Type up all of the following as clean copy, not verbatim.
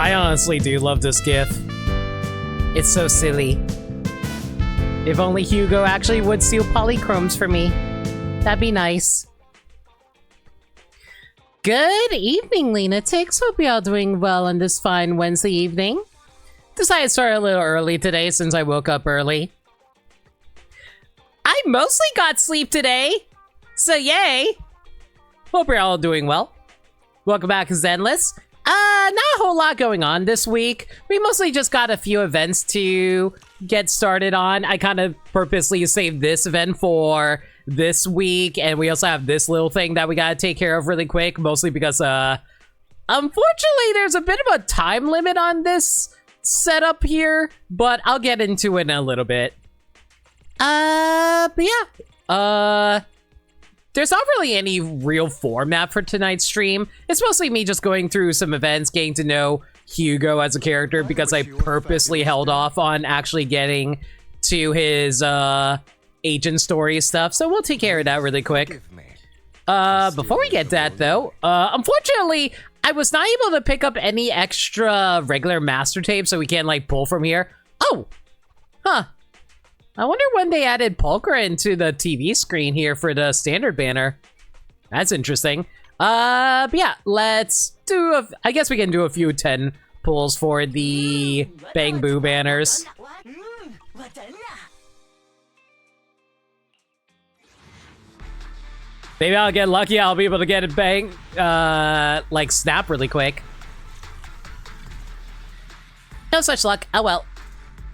I honestly do love this gif. It's so silly. If only Hugo actually would steal polychromes for me. That'd be nice. Good evening, Lunatics. Hope y'all doing well on this fine Wednesday evening. Decided to start a little early today since I woke up early. I mostly got sleep today, so yay! Hope you're all doing well. Welcome back to Zenless. Not a whole lot going on this week. We mostly just got a few events to get started on. I kind of purposely saved this event for this week, and we also have this little thing that we gotta take care of really quick, mostly because, unfortunately, there's a bit of a time limit on this setup here, but I'll get into it in a little bit. But yeah, there's not really any real format for tonight's stream. It's mostly me just going through some events, getting to know Hugo as a character, because I purposely held off on actually getting to his, agent story stuff, so we'll take care of that really quick. Before we get to that, though, unfortunately, I was not able to pick up any extra regular master tapes, so we can't, like, pull from here. Oh! Huh. I wonder when they added Pulchra into the TV screen here for the standard banner. That's interesting. But yeah, let's do I guess we can do a few 10 pulls for the Bang Boo banners. Maybe I'll get lucky, I'll be able to get it bang, like, snap really quick. No such luck, oh well.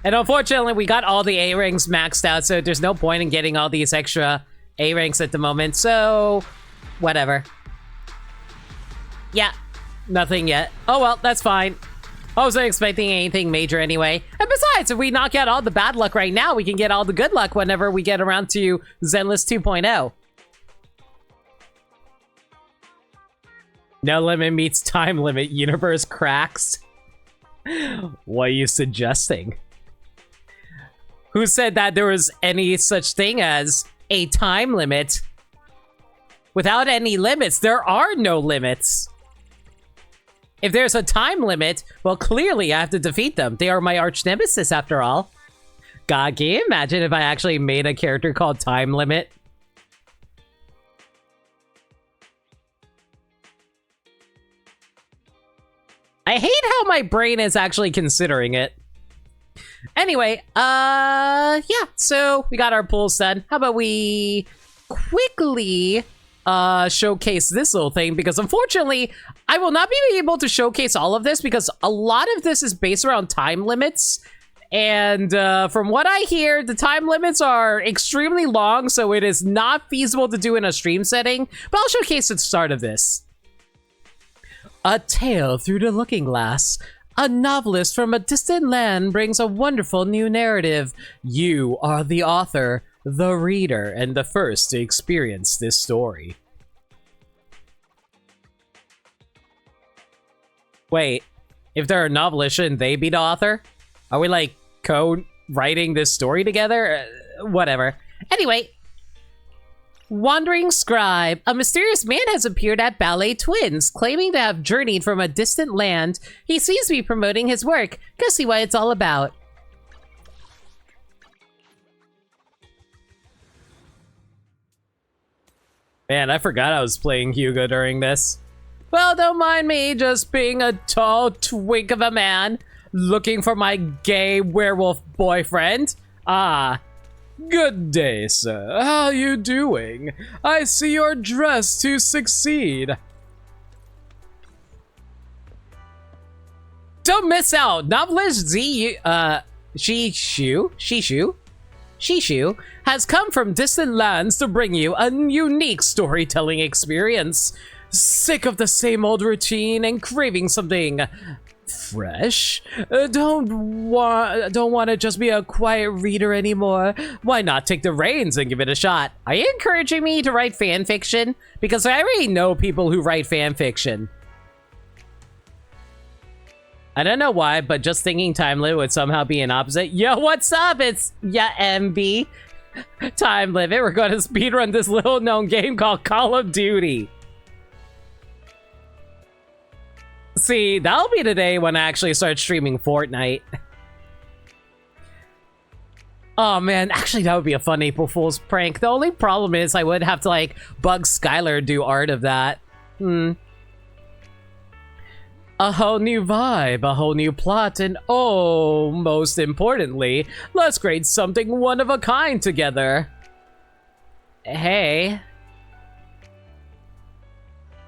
And unfortunately, we got all the A-ranks maxed out, so there's no point in getting all these extra A-ranks at the moment, so whatever. Yeah, nothing yet. Oh well, that's fine. I wasn't expecting anything major anyway. And besides, if we knock out all the bad luck right now, we can get all the good luck whenever we get around to Zenless 2.0. No limit meets time limit, universe cracks. What are you suggesting? Who said that there was any such thing as a time limit? Without any limits, there are no limits. If there's a time limit, well, clearly I have to defeat them. They are my arch nemesis, after all. God, can you imagine if I actually made a character called Time Limit? I hate how my brain is actually considering it. Anyway, yeah, so we got our pulls done. How about we quickly showcase this little thing, because unfortunately, I will not be able to showcase all of this because a lot of this is based around time limits. And from what I hear, the time limits are extremely long, so it is not feasible to do in a stream setting, but I'll showcase the start of this. A Tale Through the Looking Glass. A novelist from a distant land brings a wonderful new narrative. You are the author, the reader, and the first to experience this story. Wait, if they're a novelist, shouldn't they be the author? Are we, like, co-writing this story together? Whatever. Anyway. Wandering Scribe. A mysterious man has appeared at Ballet Twins, claiming to have journeyed from a distant land. He seems to be promoting his work. Go see what it's all about. Man, I forgot I was playing Hugo during this. Well, don't mind me just being a tall twink of a man, looking for my gay werewolf boyfriend. Ah. Good day, sir. How you doing? I see you're dressed to succeed. Don't miss out. Novelist Shishu has come from distant lands to bring you a unique storytelling experience. Sick of the same old routine and craving something fresh? Don't want to just be a quiet reader anymore? Why not take the reins and give it a shot? Are you encouraging me to write fan fiction? Because I already know people who write fan fiction. I don't know why, but just thinking time limit would somehow be an opposite. Yo, what's up? It's MB. Time limit. We're going to speedrun this little known game called Call of Duty. See, that'll be the day when I actually start streaming Fortnite. Oh man, actually that would be a fun April Fool's prank. The only problem is I would have to like bug Skylar do art of that. A whole new vibe, a whole new plot, and oh, most importantly, let's create something one of a kind together. Hey.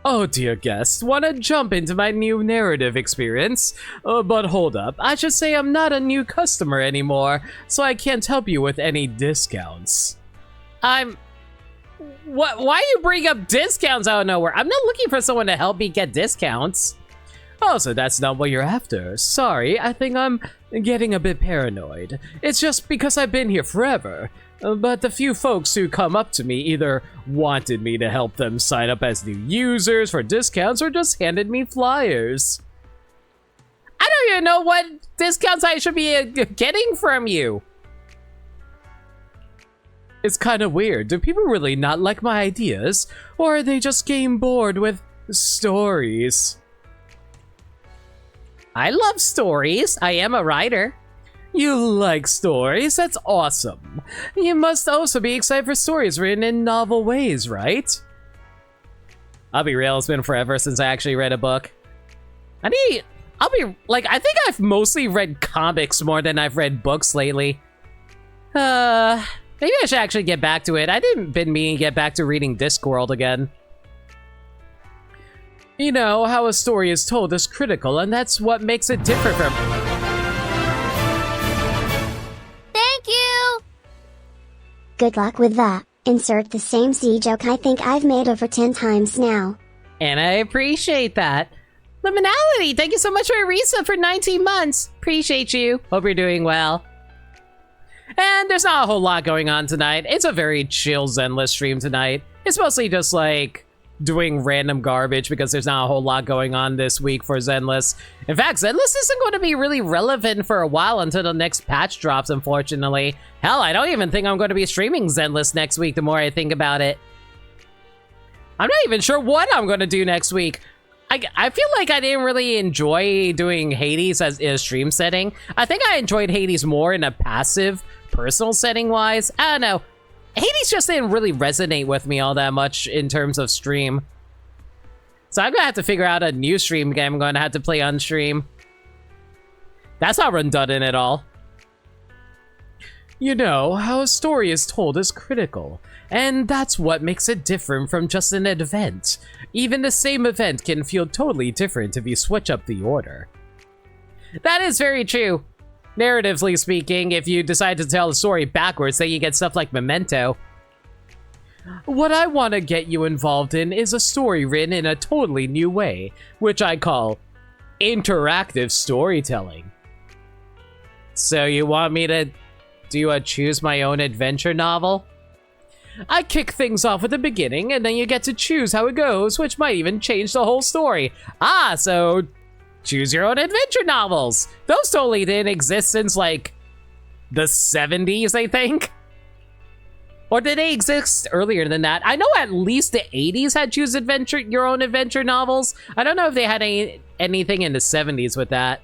Oh dear guest, wanna jump into my new narrative experience? But hold up, I should say I'm not a new customer anymore, so I can't help you with any discounts. Why you bring up discounts out of nowhere? I'm not looking for someone to help me get discounts. Oh, so that's not what you're after. Sorry, I think I'm getting a bit paranoid. It's just because I've been here forever. But the few folks who come up to me either wanted me to help them sign up as new users for discounts or just handed me flyers. I don't even know what discounts I should be getting from you. It's kind of weird. Do people really not like my ideas? Or are they just getting bored with stories? I love stories. I am a writer. You like stories? That's awesome. You must also be excited for stories written in novel ways, right? I'll be real, it's been forever since I actually read a book. I think I've mostly read comics more than I've read books lately. Maybe I should actually get back to it. I didn't been meaning to get back to reading Discworld again. You know, how a story is told is critical, and that's what makes it different from... Thank you! Good luck with that. Insert the same C joke I think I've made over 10 times now. And I appreciate that. Liminality, thank you so much for your resub for 19 months. Appreciate you. Hope you're doing well. And there's not a whole lot going on tonight. It's a very chill Zenless stream tonight. It's mostly just like doing random garbage because there's not a whole lot going on this week for Zenless. In fact, Zenless isn't going to be really relevant for a while until the next patch drops, unfortunately. Hell, I don't even think I'm going to be streaming Zenless next week the more I think about it. I'm not even sure what I'm going to do next week. I feel like I didn't really enjoy doing Hades as a stream setting. I think I enjoyed Hades more in a passive, personal setting-wise. I don't know. Hades just didn't really resonate with me all that much in terms of stream. So I'm gonna have to figure out a new stream game I'm gonna have to play on stream. That's not redundant at all. You know, how a story is told is critical, and that's what makes it different from just an event. Even the same event can feel totally different if you switch up the order. That is very true. Narratively speaking, if you decide to tell the story backwards, then you get stuff like Memento. What I want to get you involved in is a story written in a totally new way, which I call interactive storytelling. So you want me to do a choose my own adventure novel? I kick things off at the beginning, and then you get to choose how it goes, which might even change the whole story. Ah, so choose your own adventure novels. Those totally didn't exist since, like, the 70s, I think. Or did they exist earlier than that? I know at least the 80s had choose your own adventure novels. I don't know if they had anything in the 70s with that.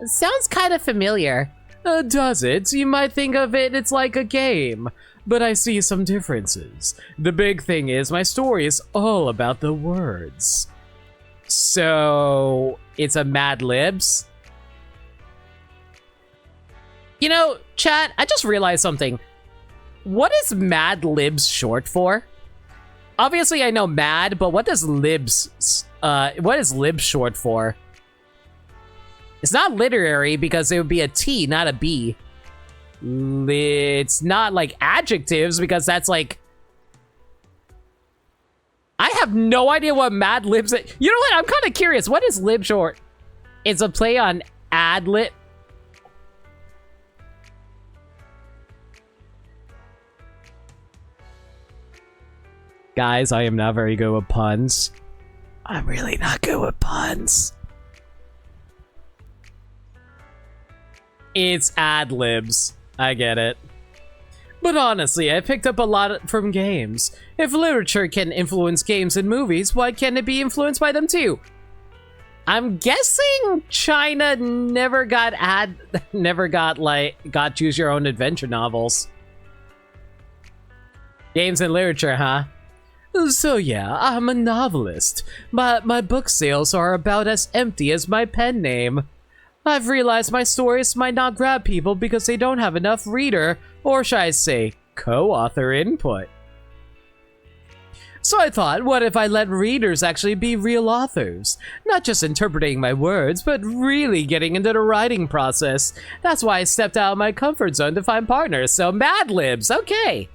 It sounds kind of familiar. Does it? You might think of it's like a game. But I see some differences. The big thing is my story is all about the words. So, it's a Mad Libs? You know, chat, I just realized something. What is Mad Libs short for? Obviously I know Mad, but what is Libs short for? It's not literary because it would be a T, not a B. It's not like adjectives because that's like... I have no idea what Mad Libs is. You know what? I'm kind of curious. What is lib short? It's a play on ad lib. Guys, I am not very good with puns. I'm really not good with puns. It's ad libs. I get it. But honestly, I picked up a lot from games. If literature can influence games and movies, why can't it be influenced by them too? I'm guessing China never got choose your own adventure novels. Games and literature, huh? So yeah, I'm a novelist, but my book sales are about as empty as my pen name. I've realized my stories might not grab people because they don't have enough reader, or should I say, co-author input. So I thought, what if I let readers actually be real authors? Not just interpreting my words, but really getting into the writing process. That's why I stepped out of my comfort zone to find partners, so Mad Libs, okay.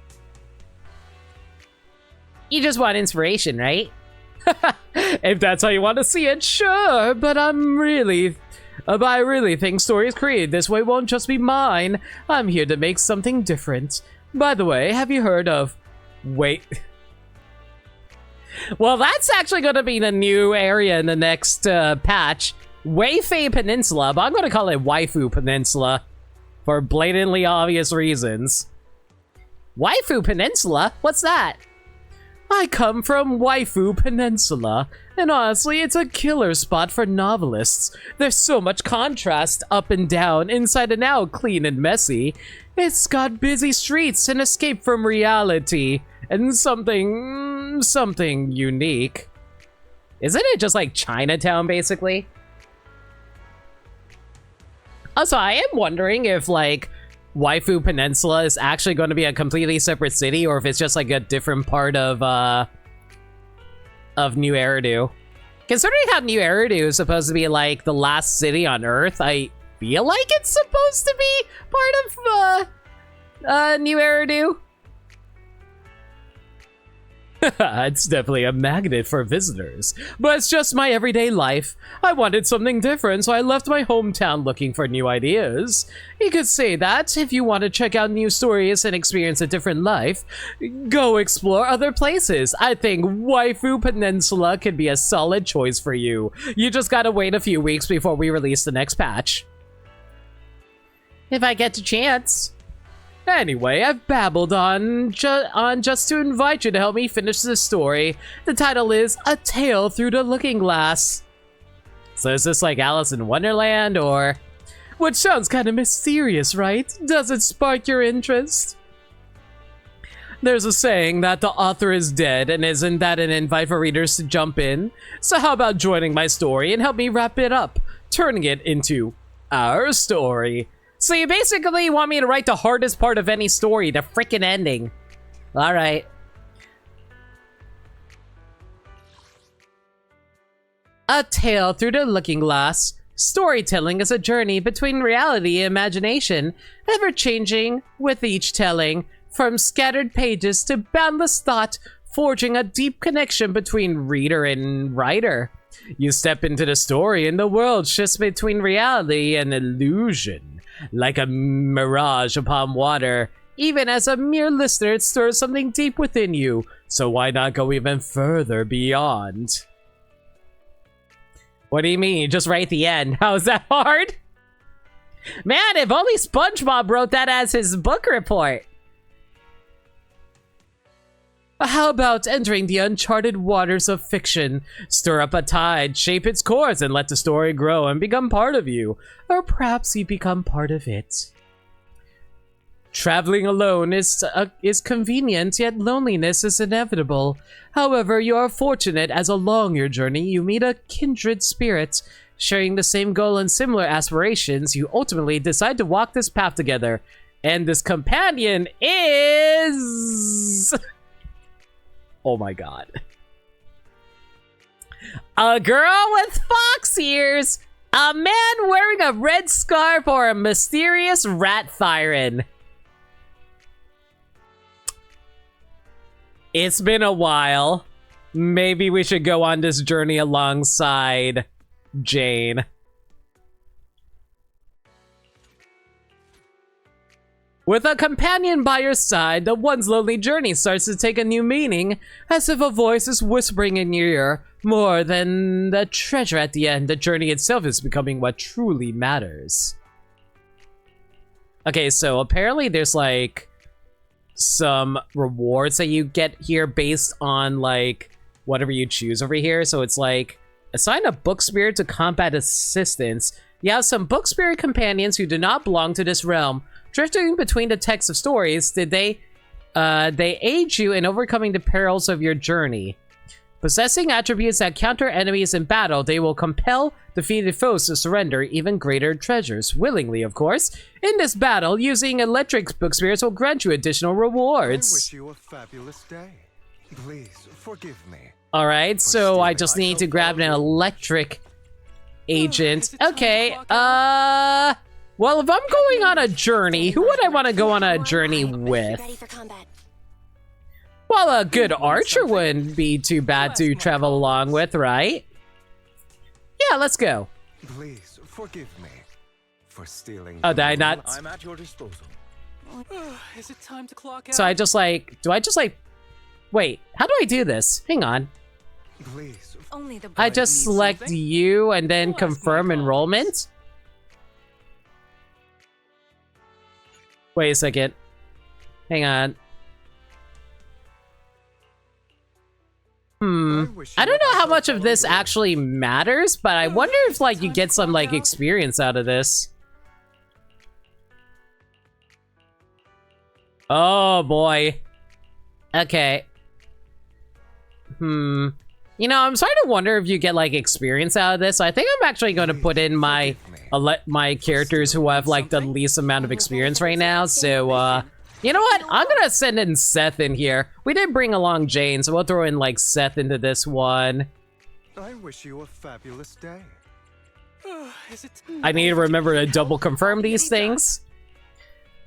You just want inspiration, right? If that's how you want to see it, sure, but I really think stories created this way won't just be mine. I'm here to make something different. By the way, have you heard of... Wait... Well, that's actually going to be the new area in the next patch. Weifei Peninsula, but I'm going to call it Waifu Peninsula. For blatantly obvious reasons. Waifu Peninsula? What's that? I come from Waifu Peninsula, and honestly, it's a killer spot for novelists. There's so much contrast, up and down, inside and out, clean and messy. It's got busy streets, an escape from reality, and something unique. Isn't it just like Chinatown, basically? Also, I am wondering if, like, Waifu Peninsula is actually going to be a completely separate city, or if it's just like a different part of New Eridu. Considering how New Eridu is supposed to be like the last city on Earth, I feel like it's supposed to be part of New Eridu. It's definitely a magnet for visitors, but it's just my everyday life. I wanted something different, so I left my hometown looking for new ideas. You could say that if you want to check out new stories and experience a different life, go explore other places. I think Waifu Peninsula could be a solid choice for you. You just gotta wait a few weeks before we release the next patch. If I get the chance. Anyway, I've babbled on just to invite you to help me finish this story. The title is A Tale Through the Looking Glass. So is this like Alice in Wonderland, or... Which sounds kind of mysterious, right? Does it spark your interest? There's a saying that the author is dead, and isn't that an invite for readers to jump in? So how about joining my story and help me wrap it up, turning it into our story? So you basically want me to write the hardest part of any story, the frickin' ending. Alright. A Tale Through the Looking Glass. Storytelling is a journey between reality and imagination, ever changing with each telling, from scattered pages to boundless thought, forging a deep connection between reader and writer. You step into the story and the world shifts between reality and illusion. Like a mirage upon water, even as a mere listener, it stirs something deep within you. So why not go even further beyond? What do you mean? Just right at the end. How's that hard? Man, if only SpongeBob wrote that as his book report. How about entering the uncharted waters of fiction? Stir up a tide, shape its course, and let the story grow and become part of you. Or perhaps you become part of it. Traveling alone is convenient, yet loneliness is inevitable. However, you are fortunate as along your journey you meet a kindred spirit. Sharing the same goal and similar aspirations, you ultimately decide to walk this path together. And this companion is... Oh my god. A girl with fox ears, a man wearing a red scarf, or a mysterious rat siren. It's been a while. Maybe we should go on this journey alongside Jane. With a companion by your side, the one's lonely journey starts to take a new meaning, as if a voice is whispering in your ear. More than the treasure at the end, the journey itself is becoming what truly matters. Okay, so apparently there's like some rewards that you get here based on like whatever you choose over here. So it's like Assign a book spirit to combat assistance. You have some book spirit companions who do not belong to this realm. Drifting between the texts of stories, they aid you in overcoming the perils of your journey. Possessing attributes that counter enemies in battle, they will compel defeated foes to surrender even greater treasures, willingly, of course. In this battle, using electric book spirits will grant you additional rewards. I wish you a fabulous day. Please forgive me. All right, so I just need to grab an electric agent. Okay, well, if I'm going on a journey, who would I want to go on a journey with? Well, a good archer wouldn't be too bad to travel along with, right? Yeah, let's go. Please forgive me for stealing. Oh, did I not? I'm at your disposal. Is it time to clock out? So I just like, do I just like, wait, how do I do this? Hang on. Please. Only the I bride just needs select something. you and then Who asked me confirm about enrollment? Wait a second. Hang on. I don't know how much of this actually matters, but I wonder if like you get some like experience out of this. Oh boy. Okay. You know, I'm starting to wonder if you get like experience out of this. I think I'm actually going to put in my my characters who have like the least amount of experience right now. So you know what? I'm gonna send in Seth in here. We did bring along Jane, so we'll throw in like Seth into this one. I wish you a fabulous day. I need to remember to double confirm these things.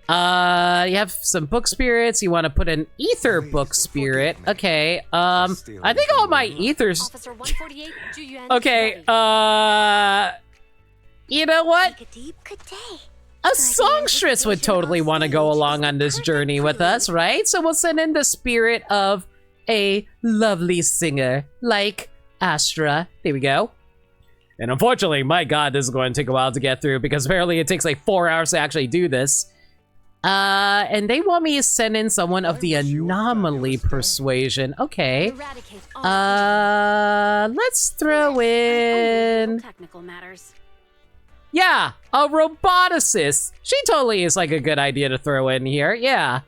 You have some book spirits. You want to put an ether book spirit. Okay. I think all my ethers. Officer 148, Juyuan Okay. You know what? Good day. A songstress would totally want to go along on this journey with us, right? So we'll send in the spirit of a lovely singer like Astra. There we go. And unfortunately, my god, this is going to take a while to get through because apparently it takes like 4 hours to actually do this. And they want me to send in someone of the anomaly persuasion. Okay. Eradicate all Let's throw in... technical matters. Yeah, a roboticist. She totally is like a good idea to throw in here, yeah.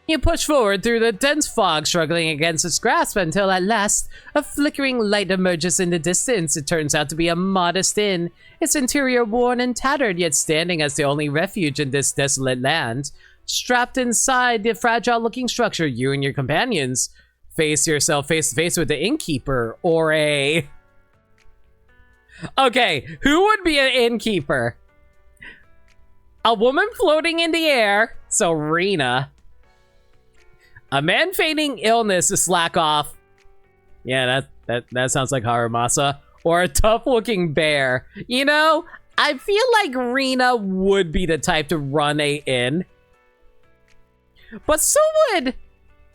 You push forward through the dense fog, struggling against its grasp until at last, a flickering light emerges in the distance. It turns out to be a modest inn, its interior worn and tattered, yet standing as the only refuge in this desolate land. Strapped inside the fragile-looking structure, you and your companions face yourself face-to-face with the innkeeper, or a... Okay, who would be an innkeeper? A woman floating in the air, so Rena. A man feigning illness to slack off. Yeah, that sounds like Haramasa. Or a tough-looking bear. You know, I feel like Rena would be the type to run a inn. But so would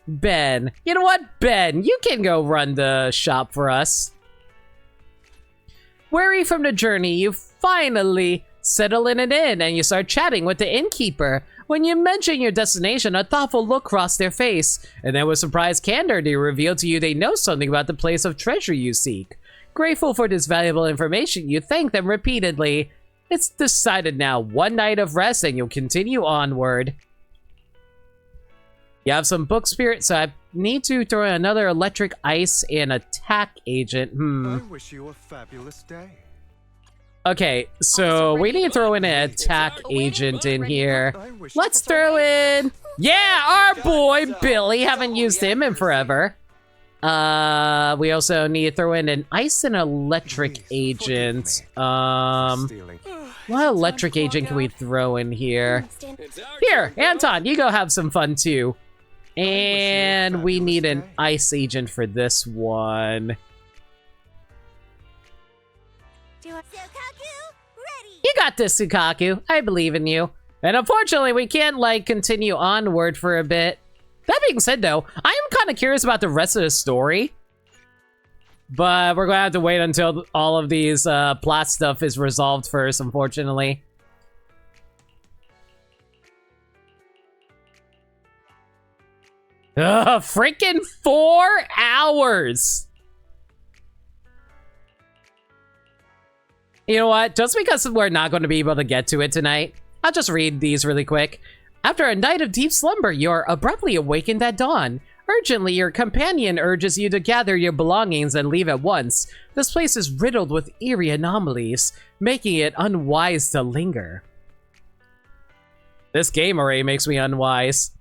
Ben. You know what, Ben? You can go run the shop for us. Weary from the journey, you finally settle in an inn and you start chatting with the innkeeper. When you mention your destination, a thoughtful look crossed their face, and then with surprised candor, they reveal to you they know something about the place of treasure you seek. Grateful for this valuable information, you thank them repeatedly. It's decided now, one night of rest and you'll continue onward. You have some book spirit, so I need to throw in another electric ice and attack agent. I wish you a fabulous day. Okay, so we need to throw in an attack agent in here. Let's throw in... Yeah, our boy Billy. Haven't used him in forever. We also need to throw in an ice and electric agent. What electric agent can we throw in here? Here, Anton, you go have some fun too. And we need an ice agent for this one. You got this, Sukaku. I believe in you. And unfortunately, we can't, like, continue onward for a bit. That being said, though, I am kind of curious about the rest of the story. But we're going to have to wait until all of these plot stuff is resolved first, unfortunately. Ugh, freaking 4 hours! You know what? Just because we're not going to be able to get to it tonight, I'll just read these really quick. After a night of deep slumber, you're abruptly awakened at dawn. Urgently, your companion urges you to gather your belongings and leave at once. This place is riddled with eerie anomalies, making it unwise to linger. This game already makes me unwise.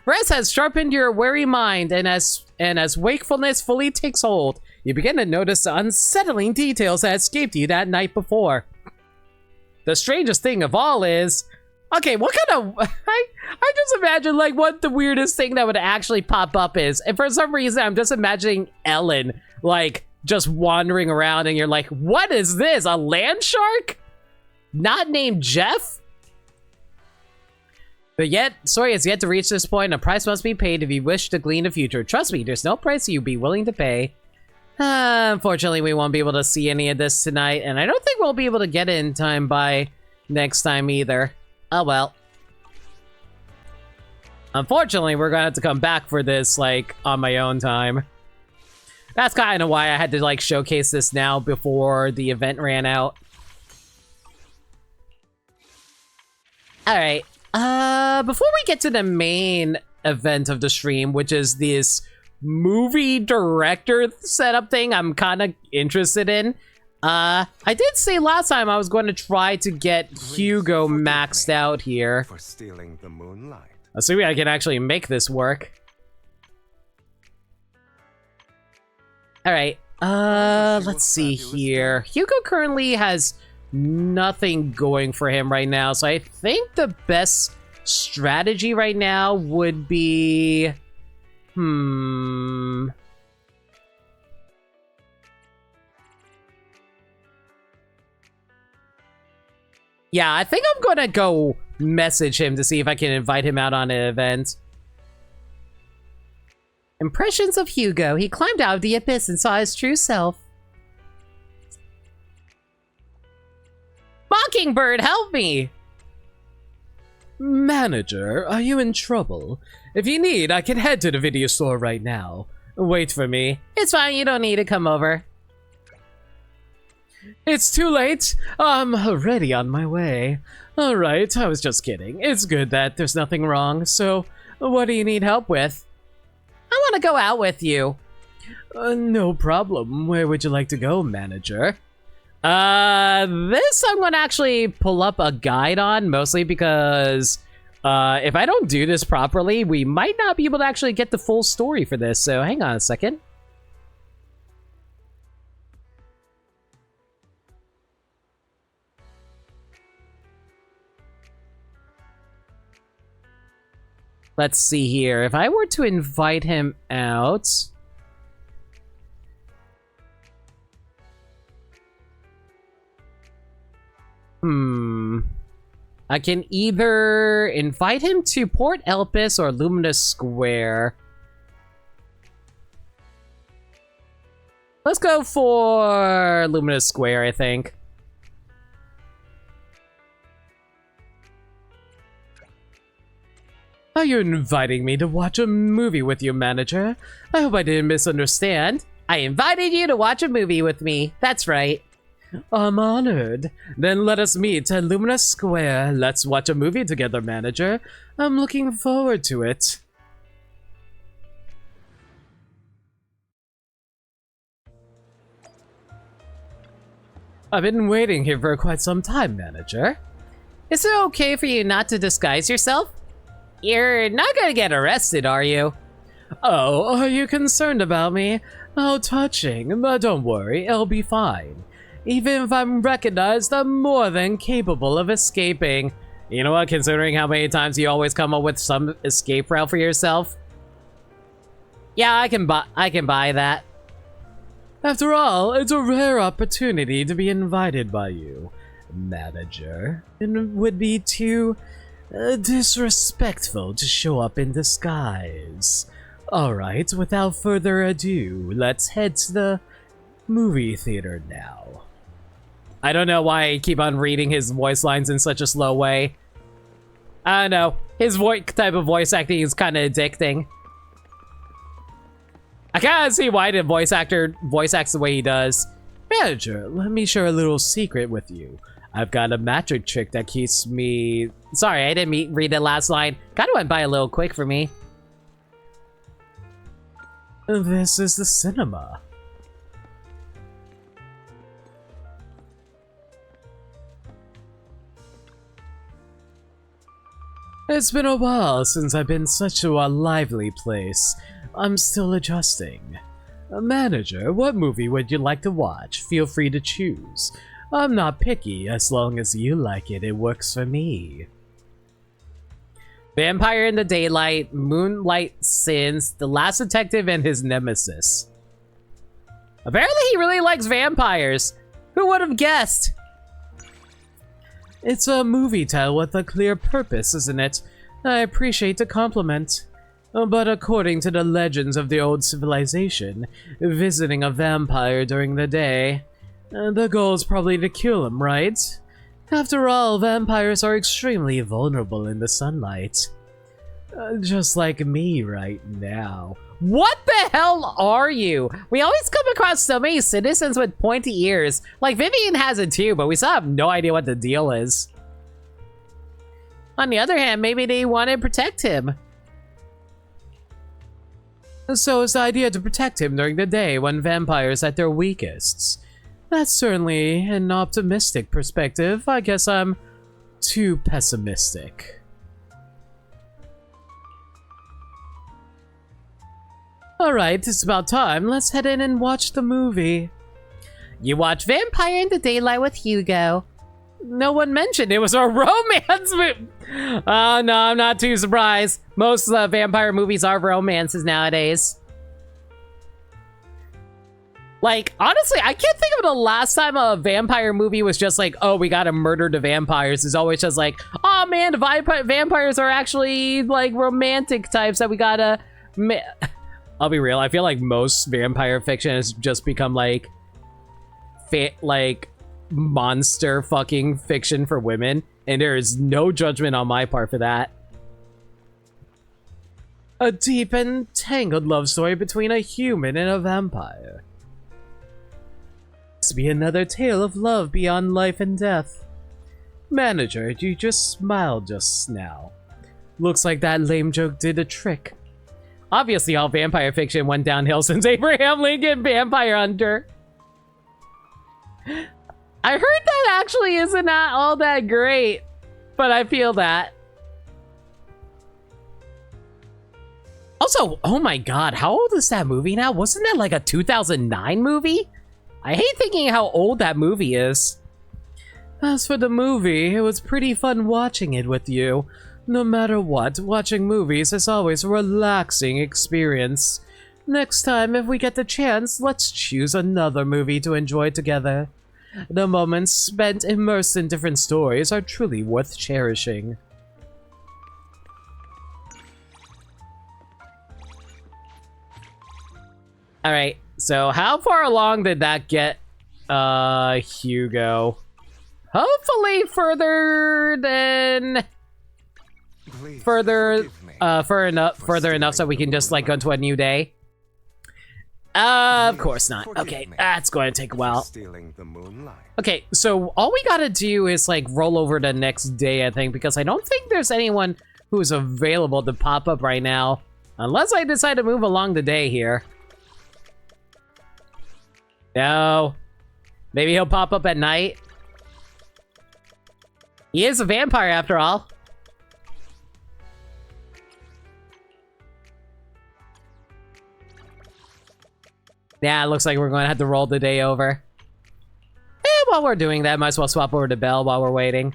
Rest has sharpened your weary mind, and as wakefulness fully takes hold, you begin to notice the unsettling details that escaped you that night before. The strangest thing of all is... Okay, what kind of... I just imagine, like, what the weirdest thing that would actually pop up is. And for some reason, I'm just imagining Ellen, like, just wandering around, and you're like, what is this? A land shark? Not named Jeff? But yet, story has yet to reach this point. A price must be paid if you wish to glean the future. Trust me, there's no price you'd be willing to pay. Unfortunately, we won't be able to see any of this tonight, and I don't think we'll be able to get it in time by next time either. Oh well. Unfortunately, we're gonna have to come back for this, like, on my own time. That's kind of why I had to, like, showcase this now before the event ran out. Alright. Before we get to the main event of the stream, which is this movie director setup thing I'm kind of interested in. I did say last time I was going to try to get Hugo maxed out here. For stealing the moonlight. Assuming I can actually make this work. Alright, let's see here. Hugo currently has nothing going for him right now, so I think the best strategy right now would be... Yeah, I think I'm gonna go message him to see if I can invite him out on an event. Impressions of Hugo. He climbed out of the abyss and saw his true self. Mockingbird, help me! Manager, are you in trouble? If you need, I can head to the video store right now. Wait for me. It's fine, you don't need to come over. It's too late. I'm already on my way. Alright, I was just kidding. It's good that there's nothing wrong, so what do you need help with? I want to go out with you. No problem. Where would you like to go, manager? This I'm going to actually pull up a guide on, mostly because if I don't do this properly, we might not be able to actually get the full story for this, so hang on a second. Let's see here. If I were to invite him out... I can either invite him to Port Elpis or Luminous Square. Let's go for Luminous Square, I think. Are you inviting me to watch a movie with you, manager? I hope I didn't misunderstand. I invited you to watch a movie with me. That's right. I'm honored. Then let us meet at Luminous Square. Let's watch a movie together, manager. I'm looking forward to it. I've been waiting here for quite some time, manager. Is it okay for you not to disguise yourself? You're not gonna get arrested, are you? Oh, are you concerned about me? How touching, but don't worry, it'll be fine. Even if I'm recognized, I'm more than capable of escaping. You know what, considering how many times you always come up with some escape route for yourself? Yeah, I can buy that. After all, it's a rare opportunity to be invited by you, manager. It would be too disrespectful to show up in disguise. Alright, without further ado, let's head to the movie theater now. I don't know why I keep on reading his voice lines in such a slow way. I don't know. His type of voice acting is kind of addicting. I kind of see why the voice actor voice acts the way he does. Manager, let me share a little secret with you. I've got a magic trick that keeps me... Sorry, I didn't read the last line. Kinda went by a little quick for me. This is the cinema. It's been a while since I've been such a lively place. I'm still adjusting. Manager, what movie would you like to watch? Feel free to choose. I'm not picky, as long as you like it, it works for me. Vampire in the Daylight, Moonlight Sins, The Last Detective, and his nemesis. Apparently he really likes vampires. Who would have guessed? It's a movie title with a clear purpose, isn't it? I appreciate the compliment. But according to the legends of the old civilization, visiting a vampire during the day, the goal is probably to kill him, right? After all, vampires are extremely vulnerable in the sunlight. Just like me right now. What the hell are you? We always come across so many citizens with pointy ears. Like, Vivian has it too, but we still have no idea what the deal is. On the other hand, maybe they want to protect him. So it's the idea to protect him during the day when vampires at their weakest. That's certainly an optimistic perspective. I guess I'm too pessimistic. Alright, it's about time. Let's head in and watch the movie. You watch Vampire in the Daylight with Hugo. No one mentioned it was a romance movie. Oh no, I'm not too surprised. Most vampire movies are romances nowadays. Like, honestly, I can't think of the last time a vampire movie was just like, oh, we gotta murder the vampires. It's always just like, oh man, the vampires are actually like romantic types that we gotta... I'll be real, I feel like most vampire fiction has just become like monster fucking fiction for women, and there is no judgment on my part for that. A deep and tangled love story between a human and a vampire. This be another tale of love beyond life and death. Manager, you just smiled just now. Looks like that lame joke did a trick. Obviously, all vampire fiction went downhill since Abraham Lincoln Vampire Hunter. I heard that actually isn't not all that great, but I feel that. Also, oh my god, how old is that movie now? Wasn't that like a 2009 movie? I hate thinking how old that movie is. As for the movie, it was pretty fun watching it with you. No matter what, watching movies is always a relaxing experience. Next time, if we get the chance, let's choose another movie to enjoy together. The moments spent immersed in different stories are truly worth cherishing. Alright, so how far along did that get, Hugo? Hopefully further than... further enough so we can just like go to a new day. Of course not. Okay, that's going to take a while. Okay, so all we gotta do is like roll over the next day, I think, because I don't think there's anyone who's available to pop up right now, unless I decide to move along the day here. No. Maybe he'll pop up at night. He is a vampire after all. Yeah, it looks like we're going to have to roll the day over. While we're doing that, might as well swap over to Belle while we're waiting.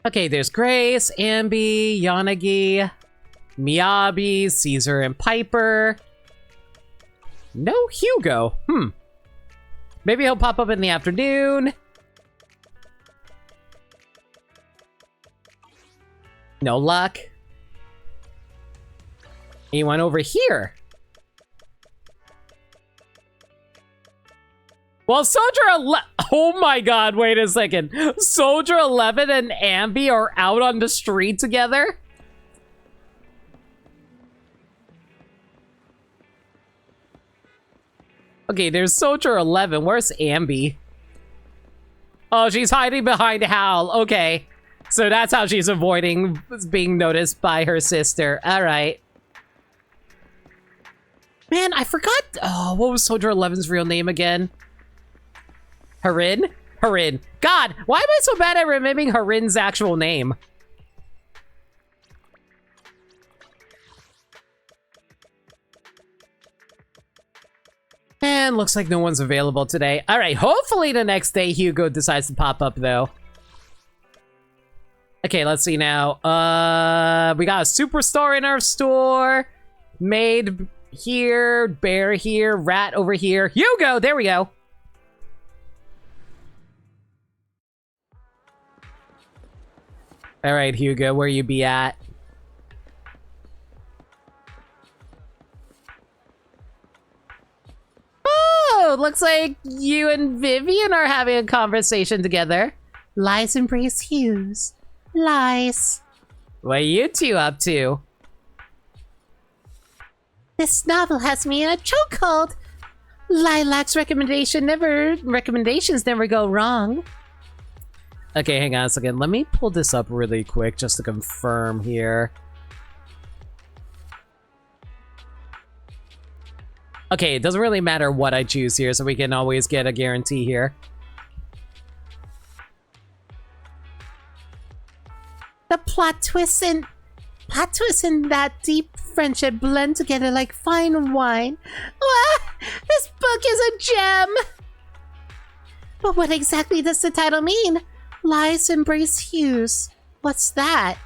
Okay, there's Grace, Ambi, Yanagi, Miyabi, Caesar, and Piper. No Hugo. Maybe he'll pop up in the afternoon. No luck. He went over here. Well, oh my god, wait a second. Soldier 11 and Ambi are out on the street together? Okay, there's Soldier 11. Where's Ambi? Oh, she's hiding behind Hal. Okay. So that's how she's avoiding being noticed by her sister. Alright. Man, I forgot. Oh, what was Soldier 11's real name again? Harin? Harin. God, why am I so bad at remembering Harin's actual name? And looks like no one's available today. All right, hopefully the next day Hugo decides to pop up though. Okay, let's see now. We got a superstar in our store. Maid here, bear here, rat over here. Hugo, there we go. All right, Hugo, where you be at? Oh, looks like you and Vivian are having a conversation together. Lies embrace hues. Lies. What are you two up to? This novel has me in a chokehold. Lilac's recommendations never go wrong. Okay, hang on a second. Let me pull this up really quick just to confirm here. Okay, it doesn't really matter what I choose here, so we can always get a guarantee here. The plot twists in that deep friendship blend together like fine wine. This book is a gem! But what exactly does the title mean? Lies embrace hues. What's that?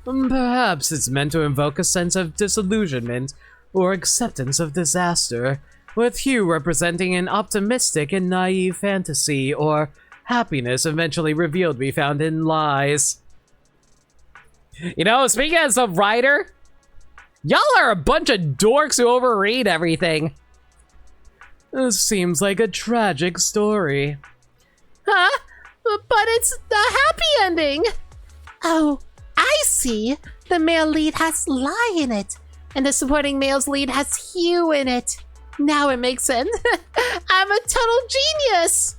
Perhaps it's meant to invoke a sense of disillusionment or acceptance of disaster, with hue representing an optimistic and naive fantasy or happiness eventually revealed to be found in lies. You know, speaking as a writer, y'all are a bunch of dorks who overread everything. This seems like a tragic story. Huh? But it's the happy ending. Oh, I see. The male lead has lie in it, and the supporting male's lead has hue in it. Now it makes sense. I'm a total genius.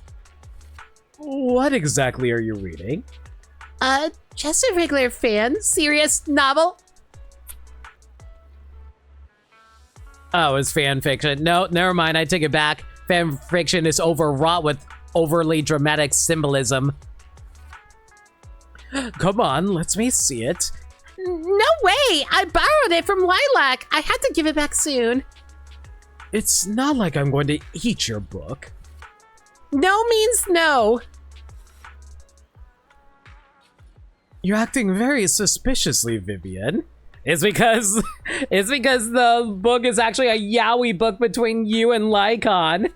What exactly are you reading? Just a regular serious novel. Oh, it's fan fiction. No, never mind. I take it back. Fan fiction is overwrought with overly dramatic symbolism. Come on, let me see it. No way! I borrowed it from Lilac. I had to give it back soon. It's not like I'm going to eat your book. No means no. You're acting very suspiciously, Vivian. It's because the book is actually a yaoi book between you and Lycon.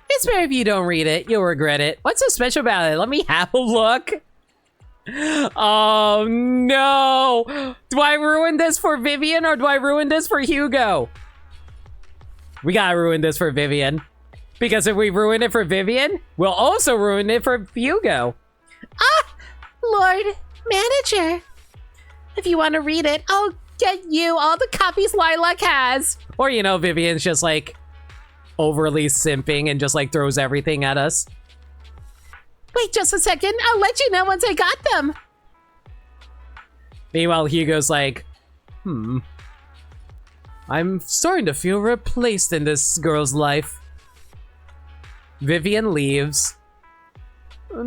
It's better if you don't read it. You'll regret it. What's so special about it? Let me have a look. Oh no! Do I ruin this for Vivian or do I ruin this for Hugo? We gotta ruin this for Vivian. Because if we ruin it for Vivian, we'll also ruin it for Hugo. Ah! Lord Manager. If you want to read it, I'll get you all the copies Lilac has. Or, you know, Vivian's just like overly simping and just like throws everything at us. Wait just a second. I'll let you know once I got them. Meanwhile, Hugo's like, I'm starting to feel replaced in this girl's life. Vivian leaves.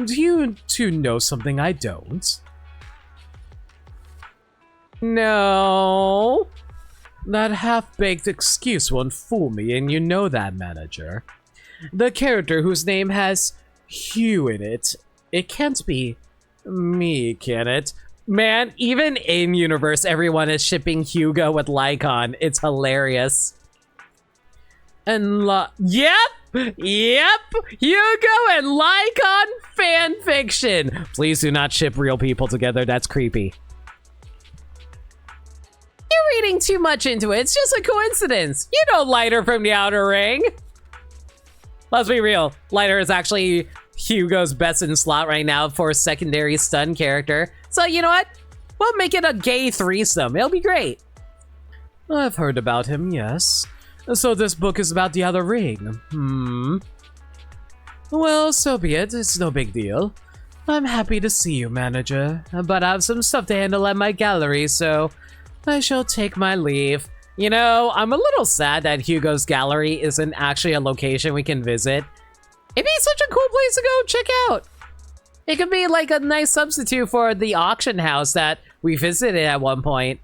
Do you two know something I don't? No. That half-baked excuse won't fool me, and you know that, Manager. The character whose name has hue in it. It can't be me, can it? Man, even in-universe, everyone is shipping Hugo with Lycon. It's hilarious. And Yep! Hugo and Lycon fanfiction! Please do not ship real people together, that's creepy. You're reading too much into it, it's just a coincidence. You know Lighter from the Outer Ring. Let's be real, Lighter is actually Hugo's best in slot right now for a secondary stun character. So you know what? We'll make it a gay threesome, it'll be great. I've heard about him, yes. So this book is about the other ring. Well, so be it. It's no big deal. I'm happy to see you, manager, but I have some stuff to handle at my gallery, so I shall take my leave. You know, I'm a little sad that Hugo's gallery isn't actually a location we can visit. It'd be such a cool place to go check out. It could be like a nice substitute for the auction house that we visited at one point.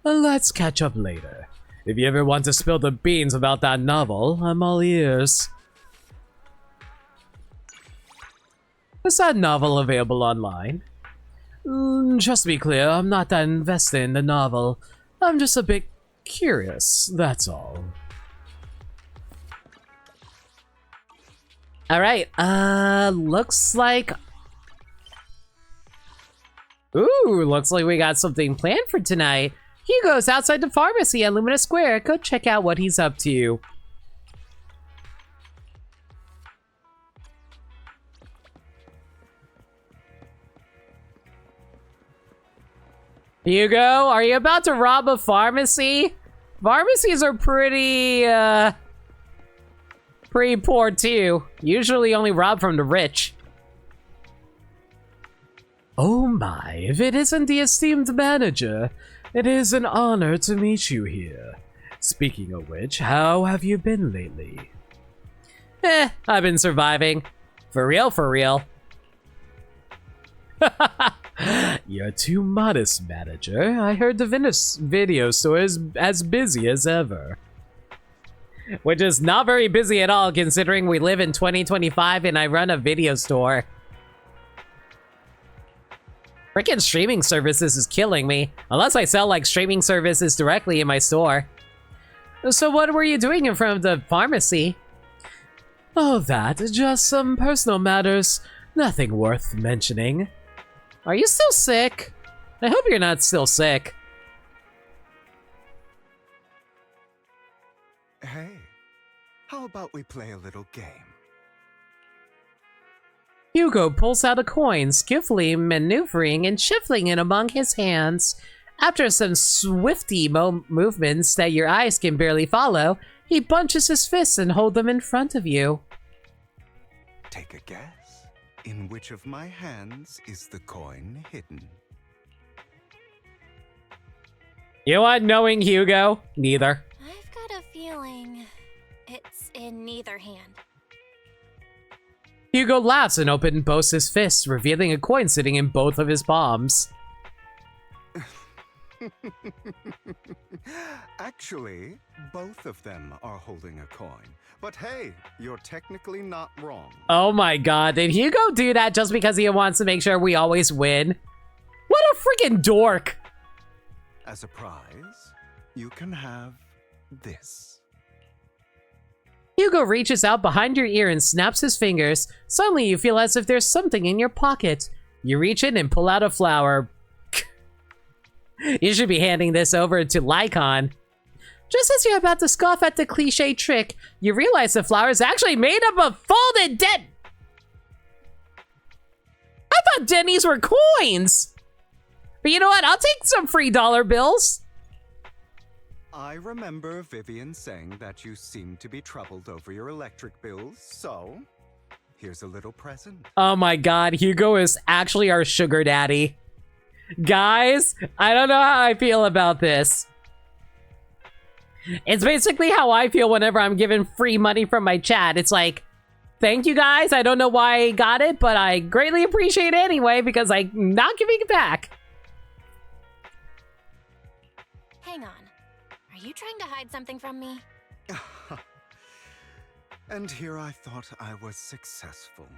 Let's catch up later. If you ever want to spill the beans about that novel, I'm all ears. Is that novel available online? Just to be clear, I'm not that invested in the novel. I'm just a bit curious, that's all. Alright, looks like... Ooh, looks like we got something planned for tonight. Hugo's outside the pharmacy at Lumina Square. Go check out what he's up to. Hugo, are you about to rob a pharmacy? Pharmacies are pretty poor too. Usually only rob from the rich. Oh my, if it isn't the esteemed manager, it is an honor to meet you here. Speaking of which, how have you been lately? I've been surviving. For real, for real. You're too modest, manager. I heard the video store is as busy as ever. Which is not very busy at all, considering we live in 2025 and I run a video store. Freaking streaming services is killing me. Unless I sell, like, streaming services directly in my store. So what were you doing in front of the pharmacy? Oh, that. Just some personal matters. Nothing worth mentioning. Are you still sick? I hope you're not still sick. Hey, how about we play a little game? Hugo pulls out a coin, skillfully maneuvering and shuffling it among his hands. After some swifty movements that your eyes can barely follow, he bunches his fists and holds them in front of you. Take a guess. In which of my hands is the coin hidden? You know what, knowing Hugo? Neither. I've got a feeling it's in neither hand. Hugo laughs and opens both his fists, revealing a coin sitting in both of his palms. Actually, both of them are holding a coin. But hey, you're technically not wrong. Oh my god, did Hugo do that just because he wants to make sure we always win? What a freaking dork! As a prize, you can have this. Hugo reaches out behind your ear and snaps his fingers. Suddenly you feel as if there's something in your pocket. You reach in and pull out a flower. You should be handing this over to Lycon. Just as you're about to scoff at the cliche trick, you realize the flower is actually made up of folded debt. I thought Denny's were coins. But you know what? I'll take some free dollar bills. I remember Vivian saying that you seem to be troubled over your electric bills, so here's a little present. Oh my god, Hugo is actually our sugar daddy. Guys, I don't know how I feel about this. It's basically how I feel whenever I'm given free money from my chat. It's like, thank you guys. I don't know why I got it, but I greatly appreciate it anyway because I'm not giving it back. Hang on. Are you trying to hide something from me? And here I thought I was successful.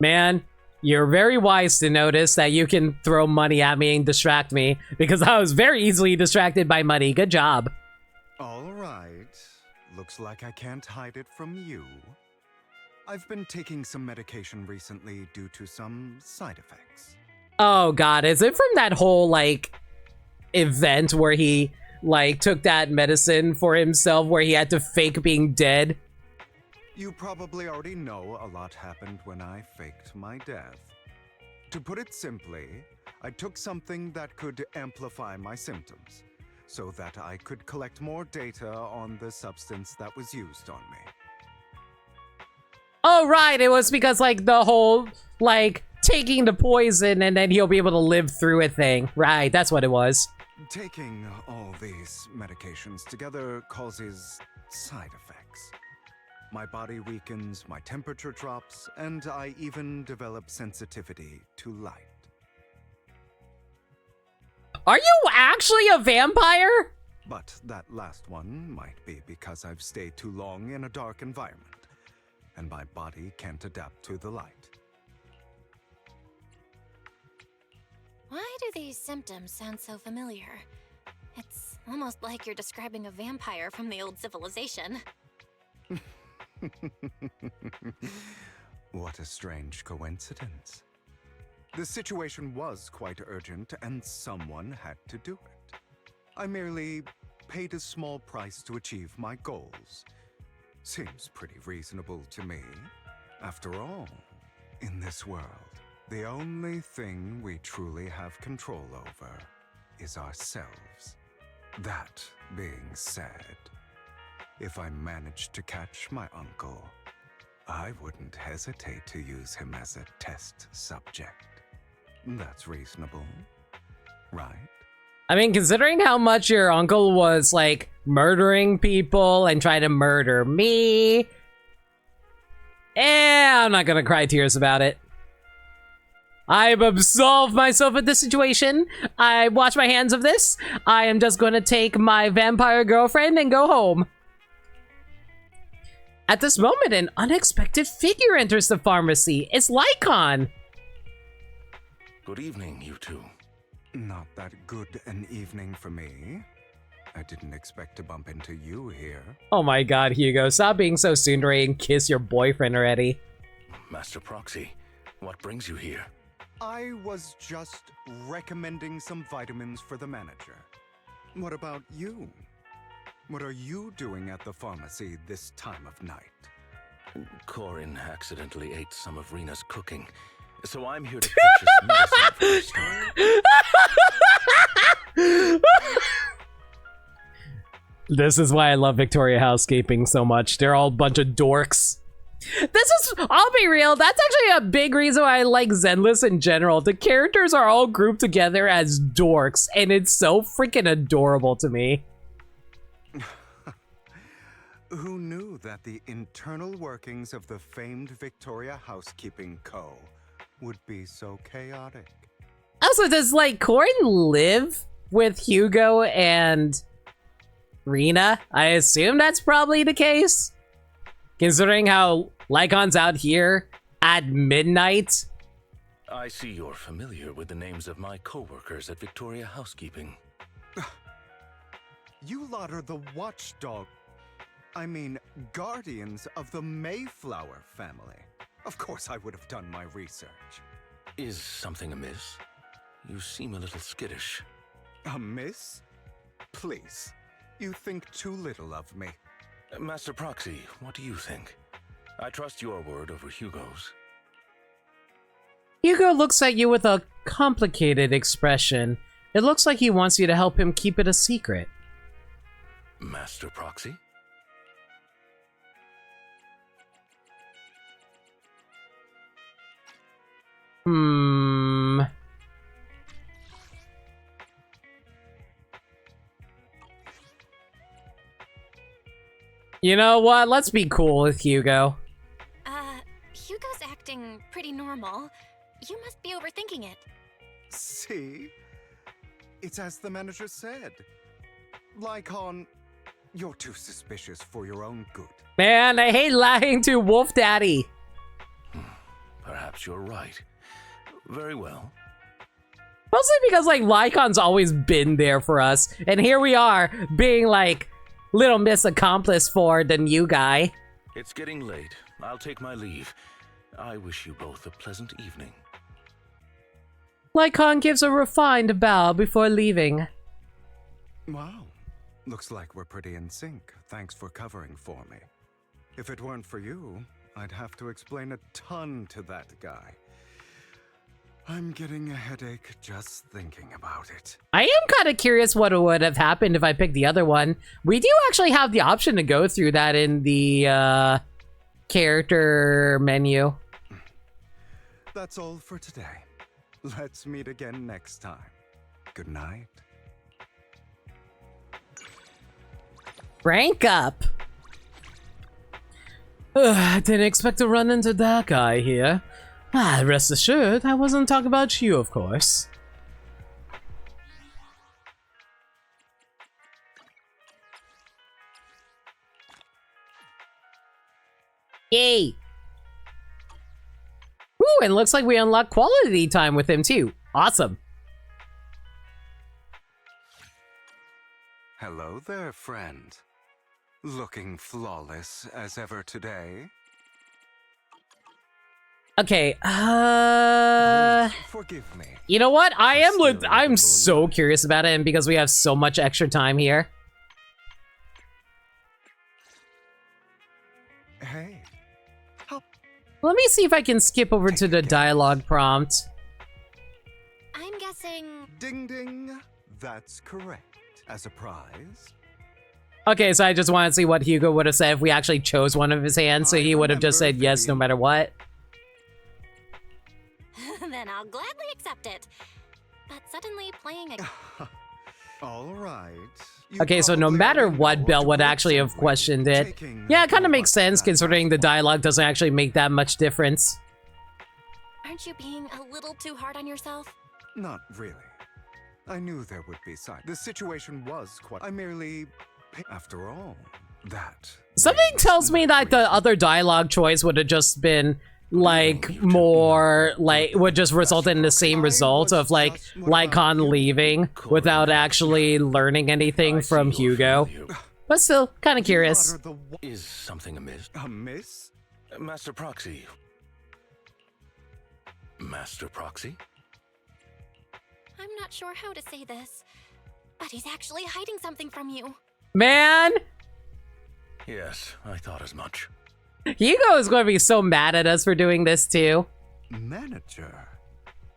Man, you're very wise to notice that you can throw money at me and distract me because I was very easily distracted by money. Good job. All right. Looks like I can't hide it from you. I've been taking some medication recently due to some side effects. Oh god, is it from that whole, like, event where he, like, took that medicine for himself where he had to fake being dead? You probably already know a lot happened when I faked my death. To put it simply, I took something that could amplify my symptoms. so that I could collect more data on the substance that was used on me. Oh, right. It was because, like, the whole, like, taking the poison and then he'll be able to live through a thing. Right, that's what it was. Taking all these medications together causes side effects. My body weakens, my temperature drops, and I even develop sensitivity to light. Are you actually a vampire? But that last one might be because I've stayed too long in a dark environment, and my body can't adapt to the light. Why do these symptoms sound so familiar? It's almost like you're describing a vampire from the old civilization. What a strange coincidence. The situation was quite urgent, and someone had to do it. I merely paid a small price to achieve my goals. Seems pretty reasonable to me. After all, in this world, the only thing we truly have control over is ourselves. That being said, if I managed to catch my uncle, I wouldn't hesitate to use him as a test subject. That's reasonable, right? I mean, considering how much your uncle was, like, murdering people and trying to murder me, I'm not gonna cry tears about it. I've absolved myself of this situation. I wash my hands of this. I am just gonna take my vampire girlfriend and go home. At this moment, an unexpected figure enters the pharmacy. It's Lycon. Good evening, you two. Not that good an evening for me. I didn't expect to bump into you here. Oh my god, Hugo, stop being so tsundere and kiss your boyfriend already. Master Proxy, what brings you here? I was just recommending some vitamins for the manager. What about you? What are you doing at the pharmacy this time of night? Corin accidentally ate some of Rena's cooking, so I'm here to purchase medicine for her stock. This is why I love Victoria Housekeeping so much. They're all a bunch of dorks. I'll be real, that's actually a big reason why I like Zenless in general. The characters are all grouped together as dorks, and it's so freaking adorable to me. Who knew that the internal workings of the famed Victoria Housekeeping Co. would be so chaotic? Also, does, like, Corin live with Hugo and Rena? I assume that's probably the case. Considering how Lycon's out here at midnight. I see you're familiar with the names of my co-workers at Victoria Housekeeping. You lot are the watchdog. I mean, guardians of the Mayflower family. Of course I would have done my research. Is something amiss? You seem a little skittish. Amiss? Please, you think too little of me. Master Proxy, what do you think? I trust your word over Hugo's. Hugo looks at you with a complicated expression. It looks like he wants you to help him keep it a secret. Master Proxy? You know what? Let's be cool with Hugo. Hugo's acting pretty normal. You must be overthinking it. See? It's as the manager said. Lycon, you're too suspicious for your own good. Man, I hate lying to Wolf Daddy. Perhaps you're right. Very well. Mostly because, like, Lycon's always been there for us. And here we are, being, like, Little Miss Accomplice for the new guy. It's getting late. I'll take my leave. I wish you both a pleasant evening. Lycon gives a refined bow before leaving. Wow. Looks like we're pretty in sync. Thanks for covering for me. If it weren't for you, I'd have to explain a ton to that guy. I'm getting a headache just thinking about it. I am kind of curious what would have happened if I picked the other one. We do actually have the option to go through that in the character menu. That's all for today. Let's meet again next time. Good night. Rank up. I didn't expect to run into that guy here. Rest assured, I wasn't talking about you, of course. Yay! Woo, and looks like we unlocked quality time with him too. Awesome. Hello there, friend. Looking flawless as ever today. Okay, Forgive me. you know what? I'm Still so curious about it, and because we have so much extra time here. Hey. Let me see if I can skip over to the dialogue prompt. I'm guessing. Ding ding. That's correct. As a prize. Okay, so I just want to see what Hugo would have said if we actually chose one of his hands, so he would have just said yes no matter what. Then I'll gladly accept it. But suddenly playing a. All right. Okay, so no matter what, Belle would actually have questioned it. Yeah, it kind of makes sense considering the dialogue doesn't actually make that much difference. Aren't you being a little too hard on yourself? Not really. I knew there would be signs. The situation was quite. I merely. After all, that. Something tells me that the other dialogue choice would have just been like more like would just result in the same result of like Lycon leaving without actually learning anything from Hugo. But still, kind of curious. Is something amiss? Amiss? Master Proxy. Master Proxy? I'm not sure how to say this, but he's actually hiding something from you. Man, Yes, I thought as much. Hugo is going to be so mad at us for doing this too. Manager,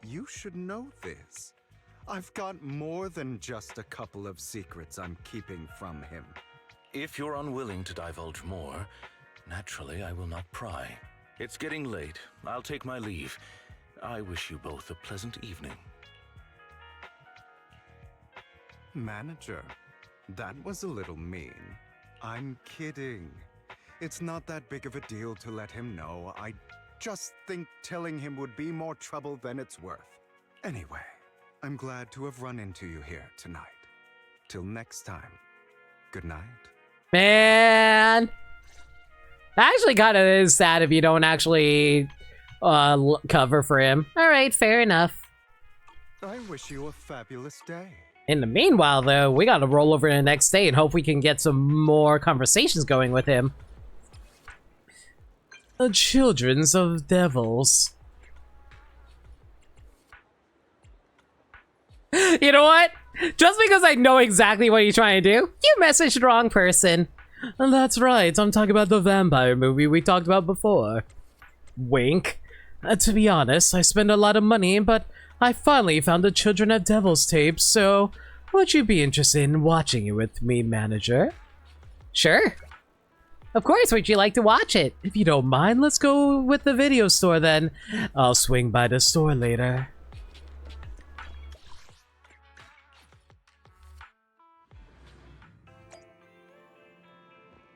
you should know this. I've got more than just a couple of secrets I'm keeping from him. If you're unwilling to divulge more, naturally I will not pry. It's getting late. I'll take my leave. I wish you both a pleasant evening. Manager, that was a little mean. I'm kidding. It's not that big of a deal to let him know. I just think telling him would be more trouble than it's worth. Anyway, I'm glad to have run into you here tonight. Till next time, good night. Man, that actually kind of is sad if you don't actually cover for him. All right, fair enough. I wish you a fabulous day. In the meanwhile, though, we gotta roll over to the next day and hope we can get some more conversations going with him. The Children's of Devils. You know what? Just because I know exactly what you're trying to do, you messaged the wrong person. That's right, I'm talking about the vampire movie we talked about before. Wink. To be honest, I spend a lot of money, but I finally found the Children of Devils tape, so would you be interested in watching it with me, manager? Sure. Of course, would you like to watch it? If you don't mind, let's go with the video store then. I'll swing by the store later.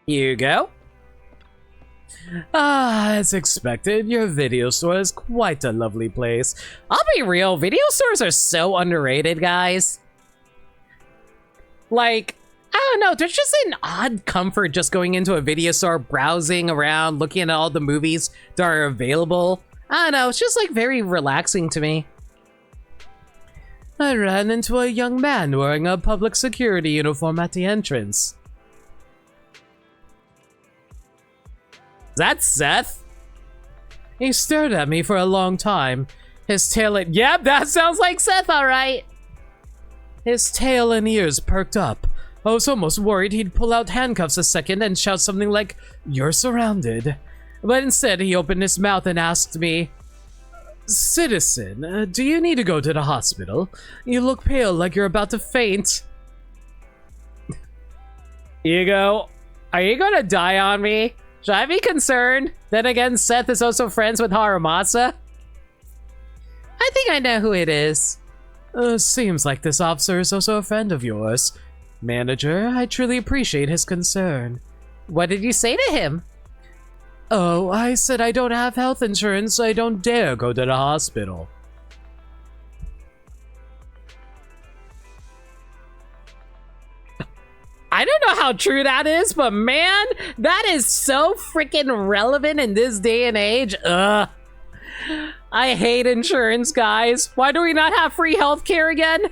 Hugo? As expected, your video store is quite a lovely place. I'll be real, video stores are so underrated, guys. Like, I don't know, there's just an odd comfort just going into a video store, browsing around, looking at all the movies that are available. I don't know, it's just like very relaxing to me. I ran into a young man wearing a public security uniform at the entrance. That's Seth. He stared at me for a long time. His tail and— yep, that sounds like Seth, alright. His tail and ears perked up. I was almost worried he'd pull out handcuffs a second and shout something like, "You're surrounded." But instead, he opened his mouth and asked me, Citizen, do you need to go to the hospital? You look pale like you're about to faint. Hugo, are you gonna die on me? Should I be concerned? Then again, Seth is also friends with Haramasa. I think I know who it is. Seems like this officer is also a friend of yours. Manager, I truly appreciate his concern. What did you say to him? Oh, I said I don't have health insurance, so I don't dare go to the hospital. I don't know how true that is, but man, that is so freaking relevant in this day and age. Ugh. I hate insurance, guys. Why do we not have free healthcare again?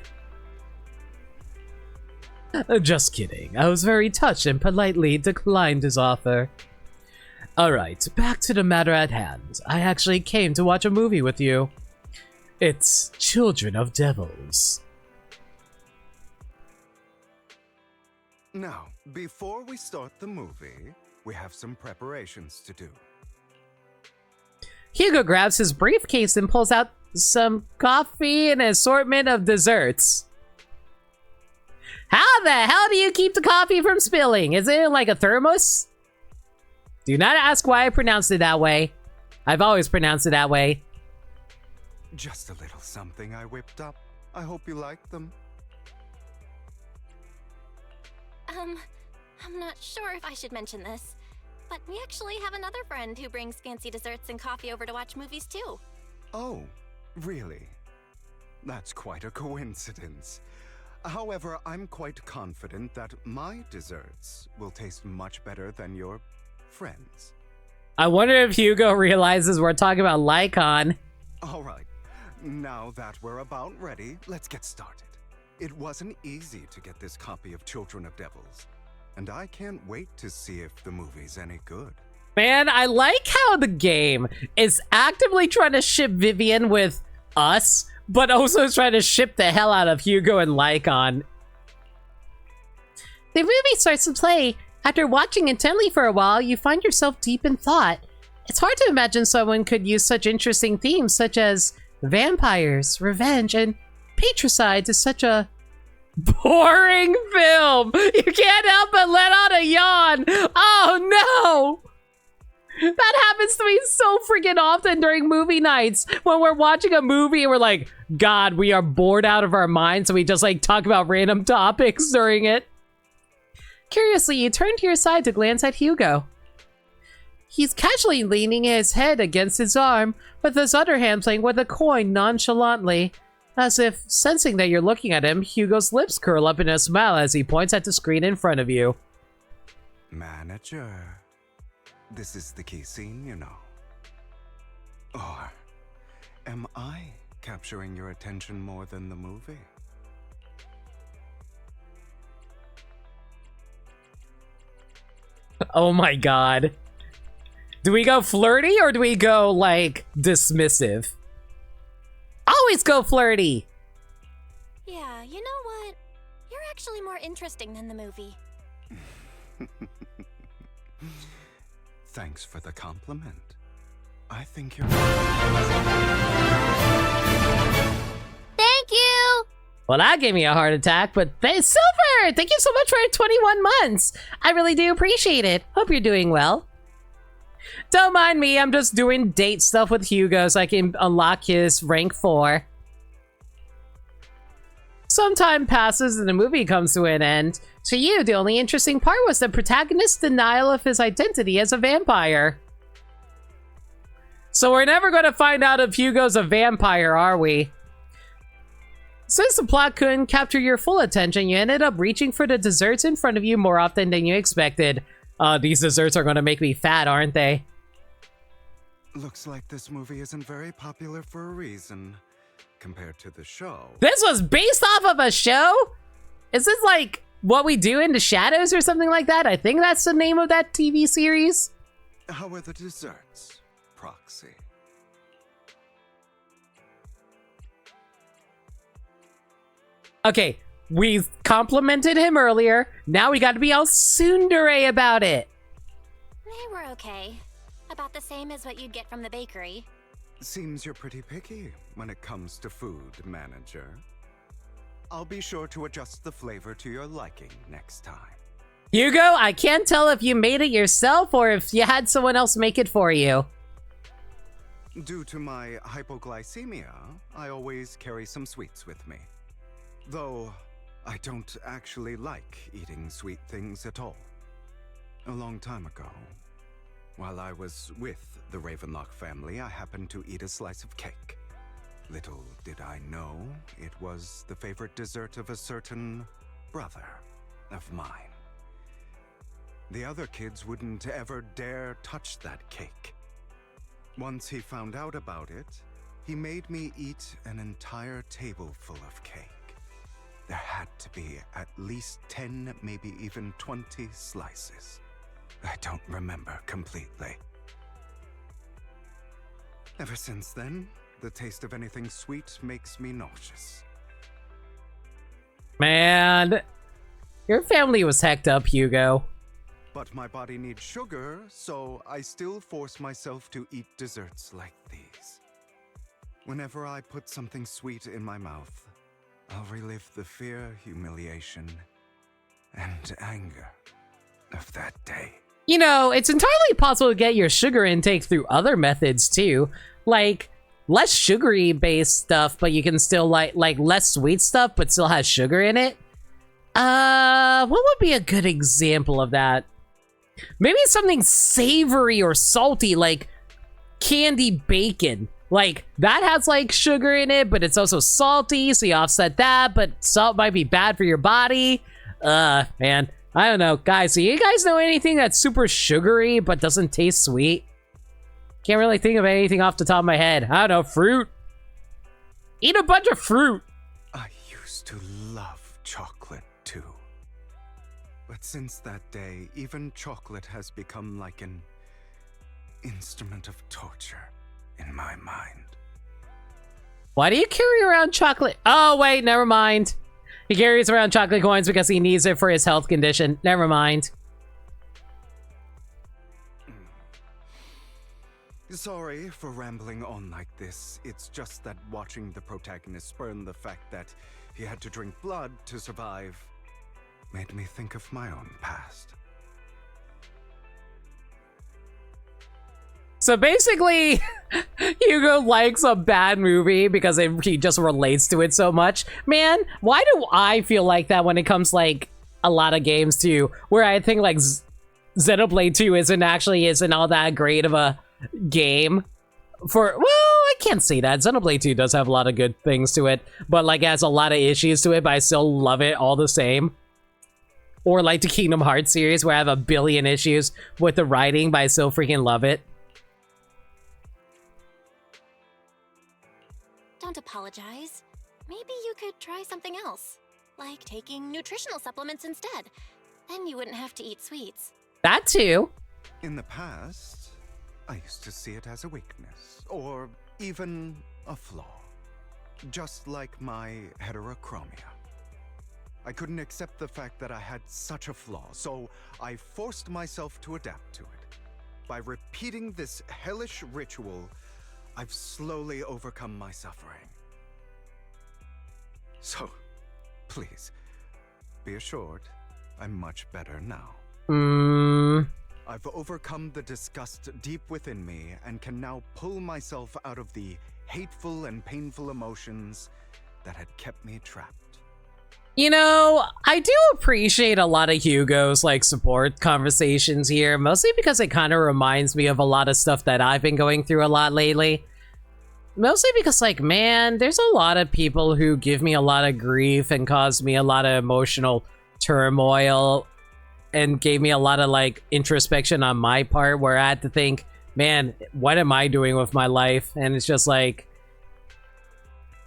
Just kidding. I was very touched and politely declined his offer. Alright, back to the matter at hand. I actually came to watch a movie with you. It's Children of Devils. Now, before we start the movie, we have some preparations to do. Hugo grabs his briefcase and pulls out some coffee and an assortment of desserts. How the hell do you keep the coffee from spilling? Is it like a thermos? Do not ask why I pronounced it that way. I've always pronounced it that way. Just a little something I whipped up. I hope you like them. I'm not sure if I should mention this, but we actually have another friend who brings fancy desserts and coffee over to watch movies too. Oh, really? That's quite a coincidence. However, I'm quite confident that my desserts will taste much better than your friends. I wonder if Hugo realizes we're talking about Lycon. All right, now that we're about ready, let's get started. It wasn't easy to get this copy of Children of Devils, and I can't wait to see if the movie's any good. Man, I like how the game is actively trying to ship Vivian with us, but also is trying to ship the hell out of Hugo and Lycon. The movie starts to play. After watching intently for a while, you find yourself deep in thought. It's hard to imagine someone could use such interesting themes such as vampires, revenge, and patricide to such a boring film. You can't help but let out a yawn. Oh no! That happens to me so freaking often during movie nights when we're watching a movie and we're like, God, we are bored out of our minds, so we just like talk about random topics during it. Curiously, you turn to your side to glance at Hugo. He's casually leaning his head against his arm, with his other hand playing with a coin nonchalantly. As if sensing that you're looking at him, Hugo's lips curl up in a smile as he points at the screen in front of you. Manager, this is the key scene, you know. Or am I capturing your attention more than the movie? Oh my god. Do we go flirty or do we go, like, dismissive? Always go flirty! Yeah, you know what? You're actually more interesting than the movie. Thanks for the compliment. I think you're... Thank you! Well, that gave me a heart attack, but Silver! Thank you so much for 21 months! I really do appreciate it. Hope you're doing well. Don't mind me, I'm just doing date stuff with Hugo so I can unlock his rank 4. Some time passes and the movie comes to an end. To you, the only interesting part was the protagonist's denial of his identity as a vampire. So we're never going to find out if Hugo's a vampire, are we? Since the plot couldn't capture your full attention, you ended up reaching for the desserts in front of you more often than you expected. These desserts are going to make me fat, aren't they? Looks like this movie isn't very popular for a reason, compared to the show. This was based off of a show? Is this like What We Do in the Shadows or something like that? I think that's the name of that TV series. How are the desserts, Proxy? Okay, we complimented him earlier. Now we got to be all tsundere about it. They were okay. About the same as what you'd get from the bakery. Seems you're pretty picky when it comes to food, manager. I'll be sure to adjust the flavor to your liking next time. Hugo, I can't tell if you made it yourself or if you had someone else make it for you. Due to my hypoglycemia, I always carry some sweets with me. Though, I don't actually like eating sweet things at all. A long time ago, while I was with the Ravenlock family, I happened to eat a slice of cake. Little did I know, it was the favorite dessert of a certain brother of mine. The other kids wouldn't ever dare touch that cake. Once he found out about it, he made me eat an entire table full of cake. There had to be at least 10, maybe even 20 slices. I don't remember completely. Ever since then, the taste of anything sweet makes me nauseous. Man, your family was hecked up, Hugo. But my body needs sugar, so I still force myself to eat desserts like these. Whenever I put something sweet in my mouth, I'll relive the fear, humiliation, and anger of that day. You know, it's entirely possible to get your sugar intake through other methods too. Like, less sugary based stuff, but you can still like less sweet stuff, but still has sugar in it. What would be a good example of that? Maybe something savory or salty, like candy bacon. Like, that has, like, sugar in it, but it's also salty, so you offset that, but salt might be bad for your body. Man, I don't know. Guys, do you guys know anything that's super sugary, but doesn't taste sweet? Can't really think of anything off the top of my head. I don't know, fruit? Eat a bunch of fruit! I used to love chocolate, too. But since that day, even chocolate has become like an instrument of torture in my mind. Why do you carry around chocolate? Oh, wait, never mind. He carries around chocolate coins because he needs it for his health condition. Never mind. Sorry for rambling on like this. It's just that watching the protagonist spurn the fact that he had to drink blood to survive made me think of my own past. So basically, Hugo likes a bad movie because he just relates to it so much. Man, why do I feel like that when it comes like a lot of games too? Where I think like Xenoblade 2 isn't all that great of a game. Well, I can't say that. Xenoblade 2 does have a lot of good things to it, but like has a lot of issues to it, but I still love it all the same. Or like the Kingdom Hearts series where I have a billion issues with the writing, but I still freaking love it. Don't apologize. Maybe you could try something else, like taking nutritional supplements instead. Then you wouldn't have to eat sweets. That too. In the past, I used to see it as a weakness, or even a flaw. Just like my heterochromia. I couldn't accept the fact that I had such a flaw, so I forced myself to adapt to it. By repeating this hellish ritual, I've slowly overcome my suffering. So, please, be assured, I'm much better now. I've overcome the disgust deep within me and can now pull myself out of the hateful and painful emotions that had kept me trapped. You know, I do appreciate a lot of Hugo's like support conversations here, mostly because it kind of reminds me of a lot of stuff that I've been going through a lot lately. Mostly because, like, man, there's a lot of people who give me a lot of grief and cause me a lot of emotional turmoil and gave me a lot of, like, introspection on my part where I had to think, man, what am I doing with my life? And it's just like,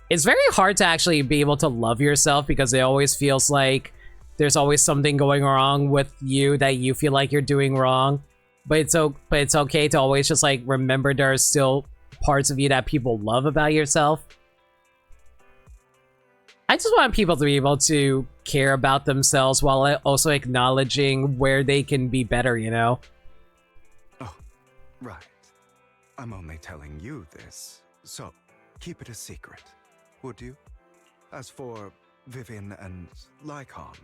it's very hard to actually be able to love yourself because it always feels like there's always something going wrong with you that you feel like you're doing wrong. But it's okay to always just, like, remember there are still parts of you that people love about yourself. I just want people to be able to care about themselves while also acknowledging where they can be better, you know? Oh, right. I'm only telling you this So, keep it a secret, would you? As for Vivian and Lycon,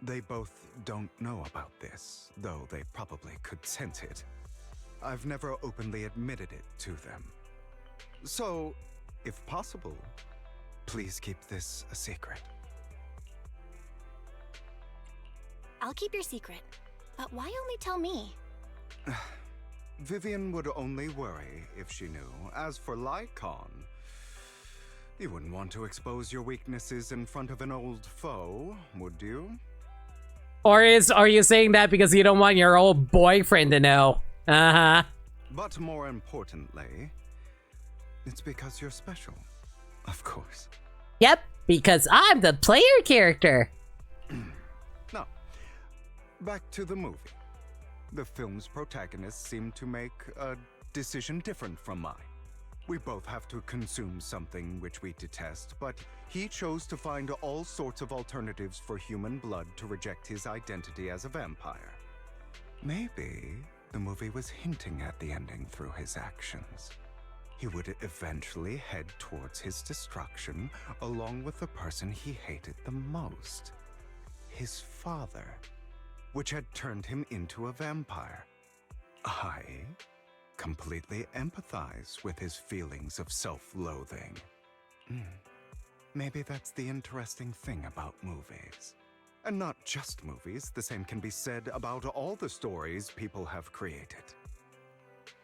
they both don't know about this, though they probably could sense it. I've never openly admitted it to them. So, if possible, please keep this a secret. I'll keep your secret. But why only tell me? Vivian would only worry if she knew. As for Lycon, you wouldn't want to expose your weaknesses in front of an old foe, would you? Or are you saying that because you don't want your old boyfriend to know? Uh-huh. But more importantly, it's because you're special, of course. Yep, because I'm the player character. Now, back to the movie. The film's protagonists seem to make a decision different from mine. We both have to consume something which we detest, but he chose to find all sorts of alternatives for human blood to reject his identity as a vampire. Maybe the movie was hinting at the ending through his actions. He would eventually head towards his destruction, along with the person he hated the most, his father, which had turned him into a vampire. I completely empathize with his feelings of self-loathing. Maybe that's the interesting thing about movies. And not just movies, the same can be said about all the stories people have created.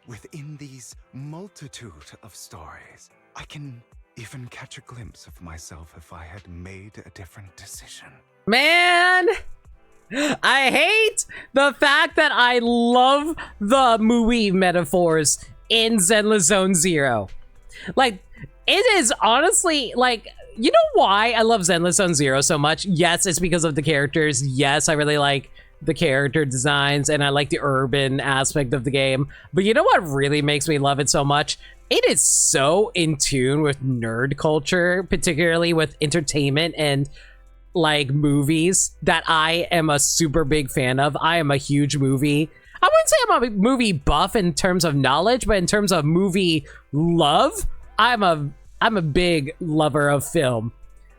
Within these multitude of stories, I can even catch a glimpse of myself if I had made a different decision. Man! I hate the fact that I love the movie metaphors in Zenless Zone Zero. Like, it is honestly, like, you know why I love Zenless Zone Zero so much? Yes, it's because of the characters. Yes, I really like the character designs, and I like the urban aspect of the game. But you know what really makes me love it so much? It is so in tune with nerd culture, particularly with entertainment and like movies, that I am a super big fan of. I am a huge movie. I wouldn't say I'm a movie buff in terms of knowledge, but in terms of movie love, I'm a big lover of film.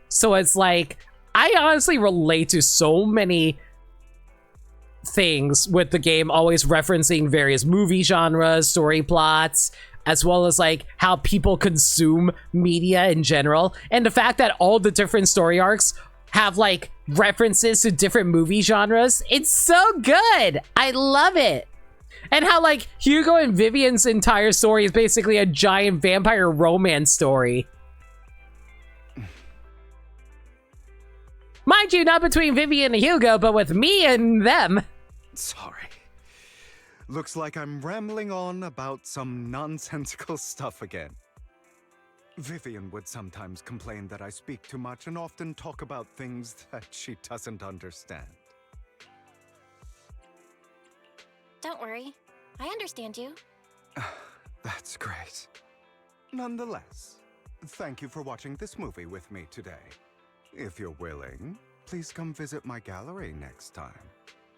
So it's like, I honestly relate to so many things with the game, always referencing various movie genres, story plots, as well as like how people consume media in general. And the fact that all the different story arcs have like references to different movie genres. It's so good. I love it. And how like Hugo and Vivian's entire story is basically a giant vampire romance story. Mind you, not between Vivian and Hugo, but with me and them. Sorry. Looks like I'm rambling on about some nonsensical stuff again. Vivian would sometimes complain that I speak too much and often talk about things that she doesn't understand. Don't worry. I understand you. That's great. Nonetheless, thank you for watching this movie with me today. If you're willing, please come visit my gallery next time.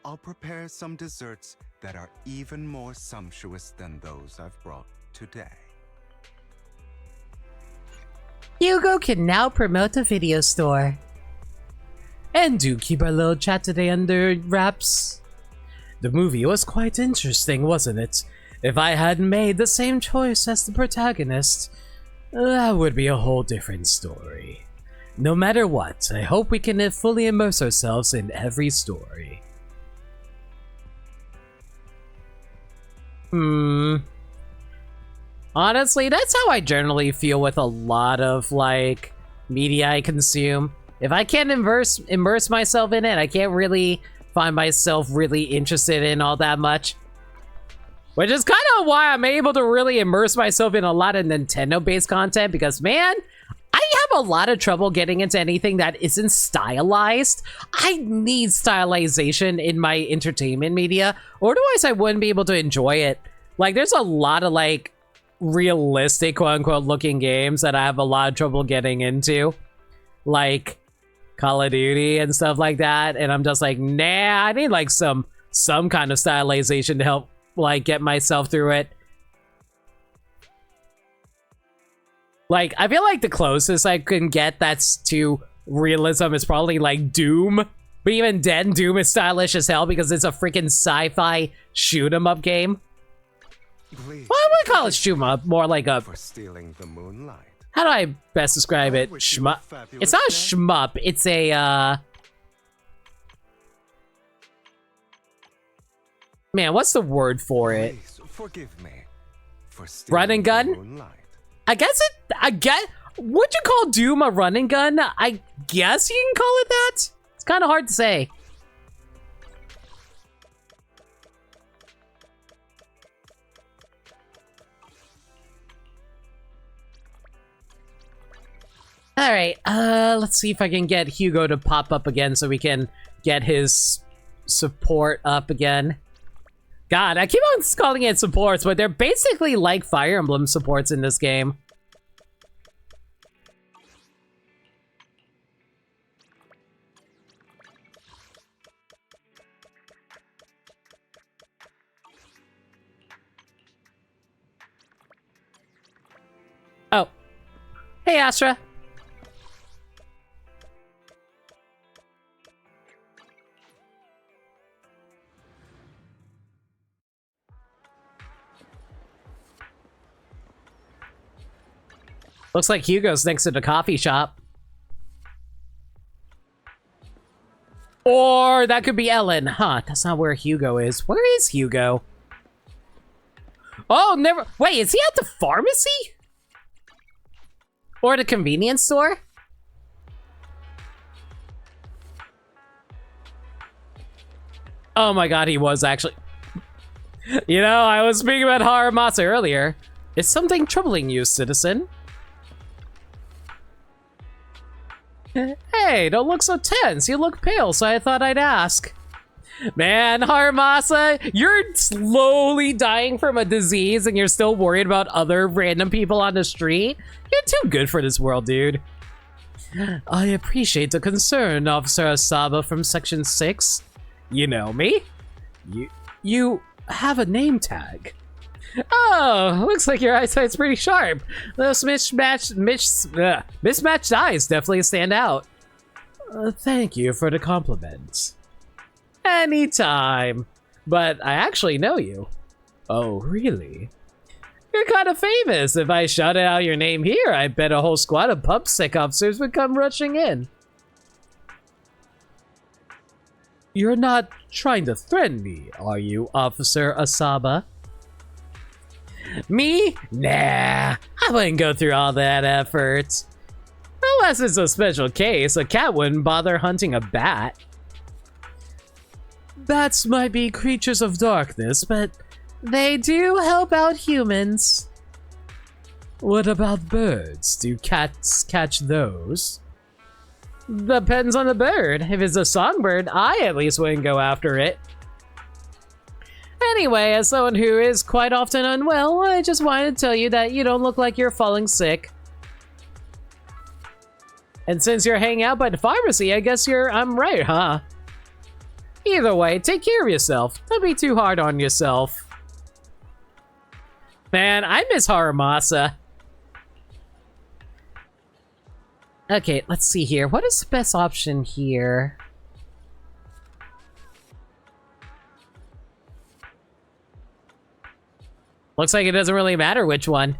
I'll prepare some desserts that are even more sumptuous than those I've brought today. Hugo can now promote a video store. And do keep our little chat today under wraps. The movie was quite interesting, wasn't it? If I hadn't made the same choice as the protagonist, that would be a whole different story. No matter what, I hope we can fully immerse ourselves in every story. Honestly, that's how I generally feel with a lot of, like, media I consume. If I can't immerse myself in it, I can't really find myself really interested in all that much. Which is kind of why I'm able to really immerse myself in a lot of Nintendo-based content, because, man, I have a lot of trouble getting into anything that isn't stylized. I need stylization in my entertainment media, or otherwise I wouldn't be able to enjoy it. Like, there's a lot of, like, realistic, quote-unquote, looking games that I have a lot of trouble getting into. Like Call of Duty and stuff like that, and I'm just like, nah, I need, like, some kind of stylization to help, like, get myself through it. Like, I feel like the closest I can get that's to realism is probably like Doom. But even then, Doom is stylish as hell because it's a freaking sci-fi shoot-'em-up game. Please, Well, I would call it shoot-'em-up, more like a... for stealing the moonlight. How do I best describe it? I wish you a Shmup. fabulous It's not a day. shmup, it's a, Man, what's the word for it? Please, forgive me for stealing Run and gun? the moonlight. Would you call Doom a run and gun? I guess you can call it that. It's kind of hard to say. All right, let's see if I can get Hugo to pop up again so we can get his support up again. God, I keep on calling it supports, but they're basically like Fire Emblem supports in this game. Oh. Hey, Astra. Looks like Hugo's next to the coffee shop. Or that could be Ellen. Huh, that's not where Hugo is. Where is Hugo? Oh, never. Wait, is he at the pharmacy? Or the convenience store? Oh my god, he was actually. You know, I was speaking about Haramasa earlier. Is something troubling you, citizen? Hey, don't look so tense. You look pale, so I thought I'd ask. Man, Haramasa, you're slowly dying from a disease and you're still worried about other random people on the street? You're too good for this world, dude. I appreciate the concern, Officer Asaba from Section 6. You know me? You have a name tag. Oh, looks like your eyesight's pretty sharp. Those mismatched eyes definitely stand out. Thank you for the compliment. Anytime. But I actually know you. Oh, really? You're kind of famous. If I shouted out your name here, I bet a whole squad of pubsec officers would come rushing in. You're not trying to threaten me, are you, Officer Asaba? Me? Nah, I wouldn't go through all that effort. Unless it's a special case, a cat wouldn't bother hunting a bat. Bats might be creatures of darkness, but they do help out humans. What about birds? Do cats catch those? Depends on the bird. If it's a songbird, I at least wouldn't go after it. Anyway, as someone who is quite often unwell, I just wanted to tell you that you don't look like you're falling sick. And since you're hanging out by the pharmacy, I guess I'm right, huh? Either way, take care of yourself. Don't be too hard on yourself. Man, I miss Haramasa. Okay, let's see here. What is the best option here? Looks like it doesn't really matter which one.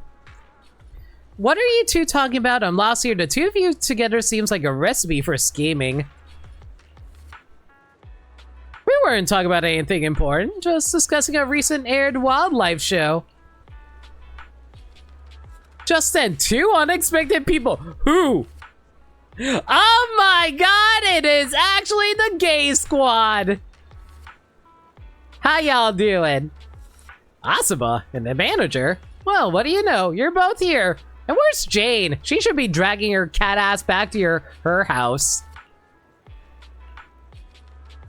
What are you two talking about? I'm lost here. The two of you together seems like a recipe for scheming. We weren't talking about anything important, just discussing a recent aired wildlife show. Just then, two unexpected people. Who? Oh my god, it is actually the gay squad. How y'all doing? Asaba and the manager? Well, what do you know? You're both here. And where's Jane? She should be dragging her cat ass back to her house.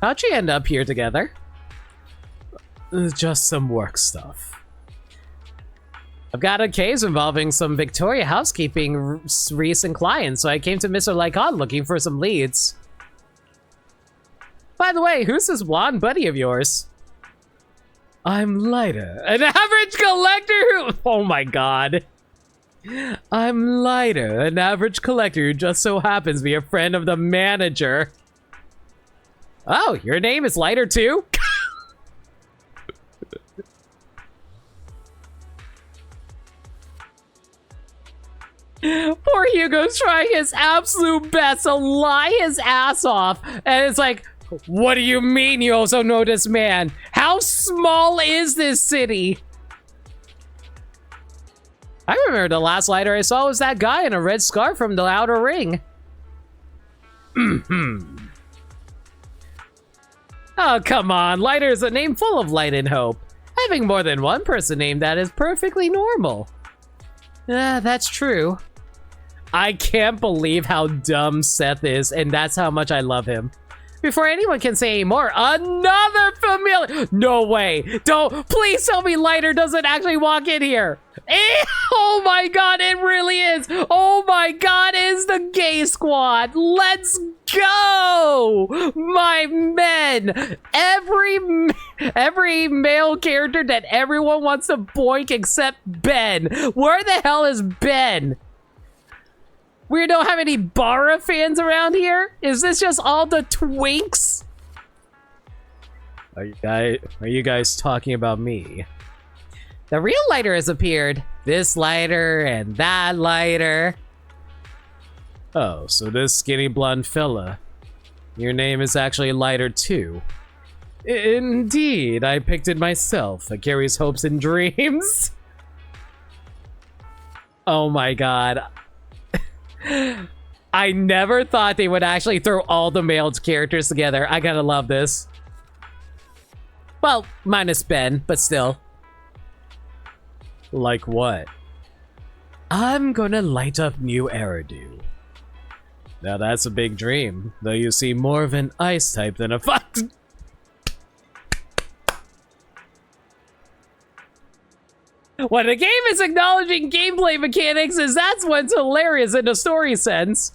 How'd you end up here together? Just some work stuff. I've got a case involving some Victoria housekeeping recent clients, so I came to Mr. Lycon looking for some leads. By the way, who's this blonde buddy of yours? I'm Lyda, an average collector who... Oh my god. I'm Lighter, an average collector who just so happens to be a friend of the manager. Oh, your name is Lighter too? Poor Hugo's trying his absolute best to lie his ass off. And it's like, what do you mean you also know this man? How small is this city? I remember the last Lighter I saw was that guy in a red scarf from the Outer Ring. Oh, come on. Lighter is a name full of light and hope. Having more than one person named that is perfectly normal. That's true. I can't believe how dumb Seth is, and that's how much I love him. Before anyone can say any more, another familiar. No way. Don't. Please tell me Lighter doesn't actually walk in here. Oh my god, it really is. Oh my god, it's the gay squad. Let's go. My men. Every male character that everyone wants to boink except Ben. Where the hell is Ben? We don't have any Bara fans around here? Is this just all the twinks? Are you guys talking about me? The real Lighter has appeared. This Lighter and that Lighter. Oh, so this skinny blonde fella. Your name is actually Lighter too. Indeed, I picked it myself. It carries hopes and dreams. Oh my god. I never thought they would actually throw all the male characters together. I gotta love this. Well, minus Ben, but still. Like what? I'm gonna light up new Eridu. Now that's a big dream, though you seem more of an ice type than a fox. When a game is acknowledging gameplay mechanics, that's when it's hilarious in a story sense.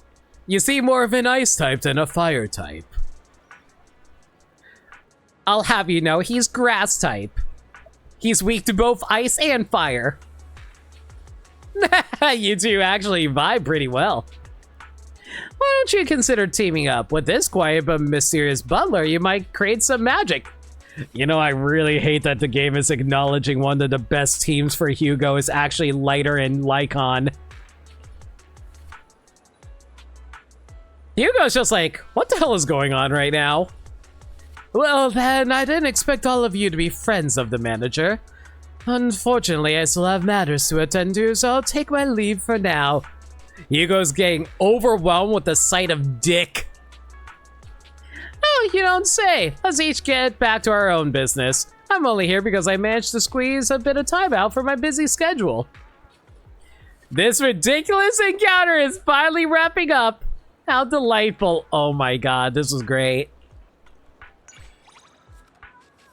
You see more of an ice type than a fire type. I'll have you know, he's grass type. He's weak to both ice and fire. You two actually vibe pretty well. Why don't you consider teaming up? With this quiet but mysterious butler, you might create some magic. You know, I really hate that the game is acknowledging one of the best teams for Hugo is actually Lighter and Lycon. Hugo's just like, what the hell is going on right now? Well then, I didn't expect all of you to be friends of the manager. Unfortunately, I still have matters to attend to, so I'll take my leave for now. Hugo's getting overwhelmed with the sight of dick. Oh, you don't say. Let's each get back to our own business. I'm only here because I managed to squeeze a bit of time out for my busy schedule. This ridiculous encounter is finally wrapping up. How delightful. Oh my god, this was great.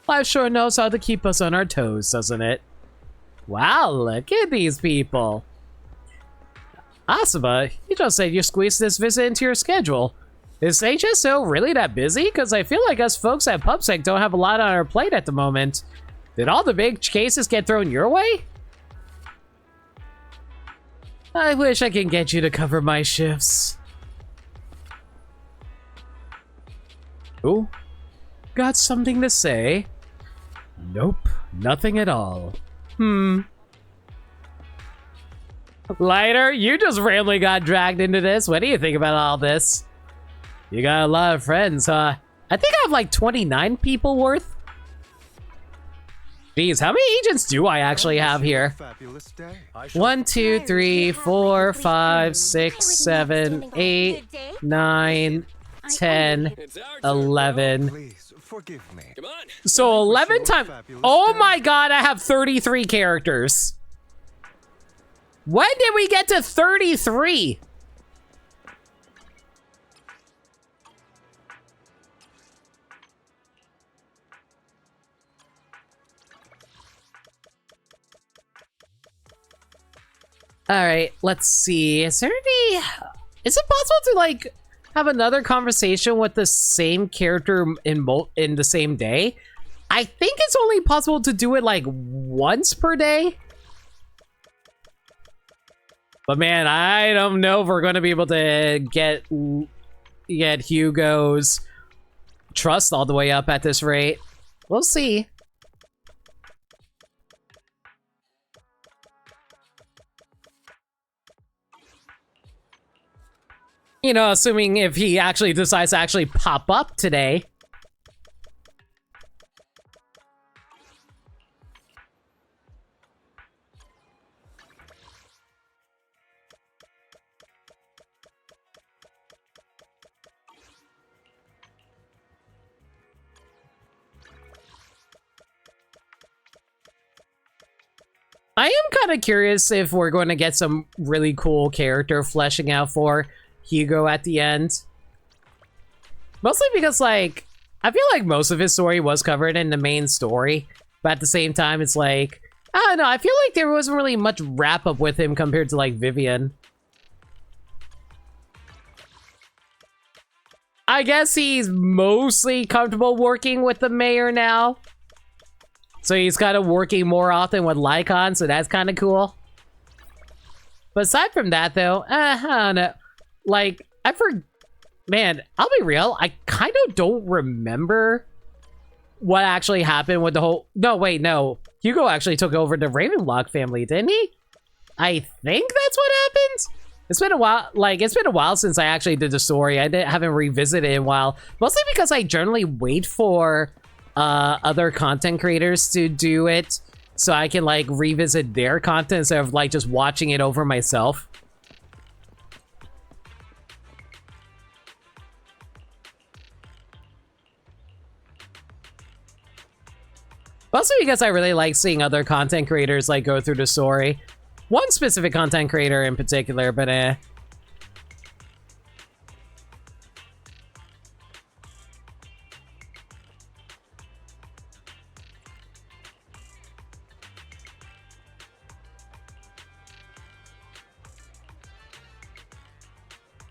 Life sure knows how to keep us on our toes, doesn't it? Wow, look at these people. Asuma, you just said you squeezed this visit into your schedule. Is HSO really that busy? Because I feel like us folks at PubSec don't have a lot on our plate at the moment. Did all the big cases get thrown your way? I wish I can get you to cover my shifts. Ooh, got something to say? Nope, nothing at all. Lighter, you just randomly got dragged into this. What do you think about all this? You got a lot of friends, huh? I think I have like 29 people worth. Jeez, how many agents do I actually have here? 1, 2, 3, 4, 5, 6, 7, 8, 9, 10, 11. Please, forgive me. Come on. So 11 times. Oh my god, I have 33 characters. When did we get to 33? All right, let's see. Is it possible to like have another conversation with the same character in the same day? I think it's only possible to do it like once per day. But man, I don't know if we're going to be able to get Hugo's trust all the way up at this rate. We'll see. You know, assuming if he actually decides to actually pop up today. I am kind of curious if we're going to get some really cool character fleshing out for Hugo at the end. Mostly because, like, I feel like most of his story was covered in the main story. But at the same time, it's like, I don't know, I feel like there wasn't really much wrap-up with him compared to, like, Vivian. I guess he's mostly comfortable working with the mayor now. So he's kind of working more often with Lycon, so that's kind of cool. But aside from that, though, I don't know. Like, man, I'll be real, I kind of don't remember what actually happened with the whole... No, wait, no. Hugo actually took over the Ravenlock family, didn't he? I think that's what happened? It's been a while, like, it's been a while since I actually did the story. I haven't revisited it in a while. Mostly because I generally wait for other content creators to do it so I can, like, revisit their content instead of, like, just watching it over myself. Also because I really like seeing other content creators, like, go through the story. One specific content creator in particular, but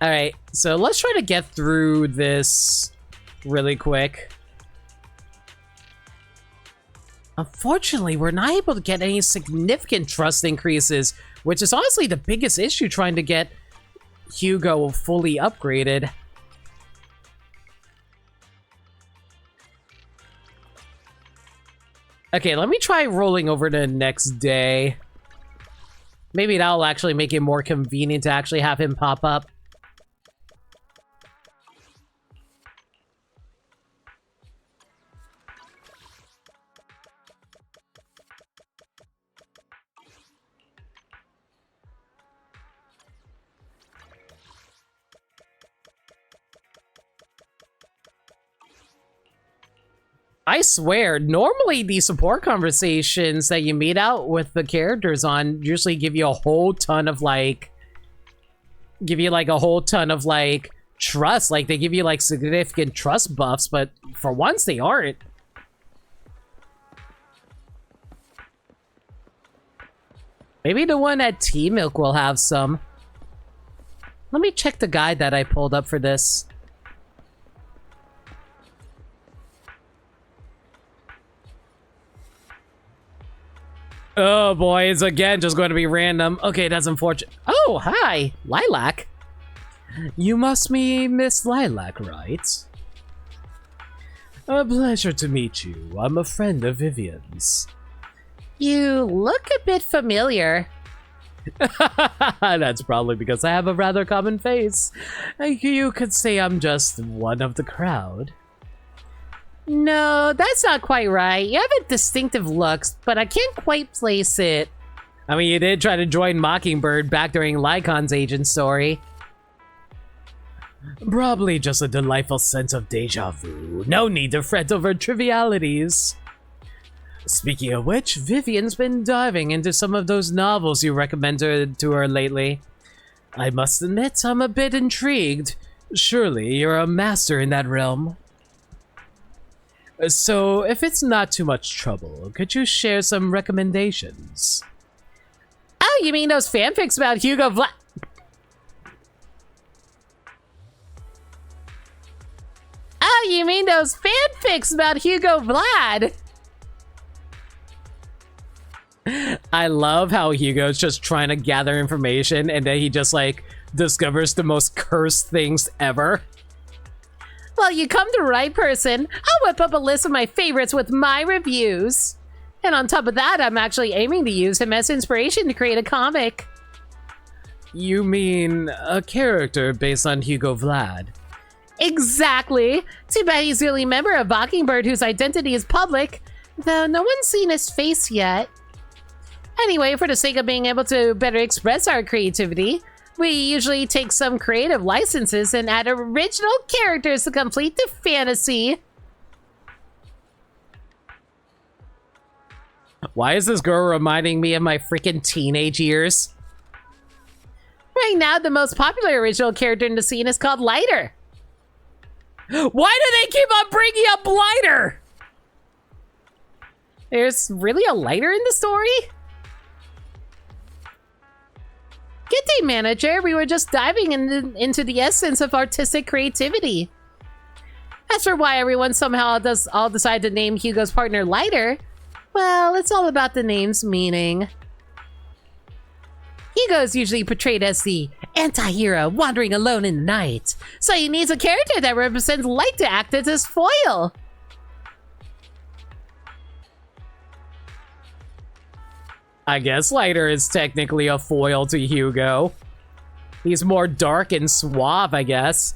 Alright, so let's try to get through this really quick. Unfortunately, we're not able to get any significant trust increases, which is honestly the biggest issue trying to get Hugo fully upgraded. Okay, let me try rolling over to the next day. Maybe that'll actually make it more convenient to actually have him pop up. I swear, normally the support conversations that you meet out with the characters on usually give you a whole ton of, like... trust. Like, they give you, like, significant trust buffs, but for once they aren't. Maybe the one at T-Milk will have some. Let me check the guide that I pulled up for this. Oh boy, it's again just going to be random. Okay, that's unfortunate. Oh, hi, Lilac. You must be Miss Lilac, right? A pleasure to meet you. I'm a friend of Vivian's. You look a bit familiar. That's probably because I have a rather common face. You could say I'm just one of the crowd. No, that's not quite right. You have a distinctive looks, but I can't quite place it. I mean, you did try to join Mockingbird back during Lycon's agent story. Probably just a delightful sense of deja vu. No need to fret over trivialities. Speaking of which, Vivian's been diving into some of those novels you recommended to her lately. I must admit, I'm a bit intrigued. Surely you're a master in that realm. So, if it's not too much trouble, could you share some recommendations? Oh, you mean those fanfics about Hugo Vlad? Oh, you mean those fanfics about Hugo Vlad? I love how Hugo's just trying to gather information and then he just like discovers the most cursed things ever. Well, you come to the right person. I'll whip up a list of my favorites with my reviews. And on top of that, I'm actually aiming to use him as inspiration to create a comic. You mean a character based on Hugo Vlad? Exactly. Too bad he's the only member of Mockingbird whose identity is public, though no one's seen his face yet. Anyway, for the sake of being able to better express our creativity, we usually take some creative licenses and add original characters to complete the fantasy. Why is this girl reminding me of my freaking teenage years? Right now, the most popular original character in the scene is called Lighter. Why do they keep on bringing up Lighter? There's really a lighter in the story? Good day, manager. We were just diving into the essence of artistic creativity. As for why everyone somehow all decide to name Hugo's partner Lighter, well, it's all about the name's meaning. Hugo is usually portrayed as the anti-hero wandering alone in the night, so he needs a character that represents light to act as his foil. I guess Lighter is technically a foil to Hugo. He's more dark and suave, I guess.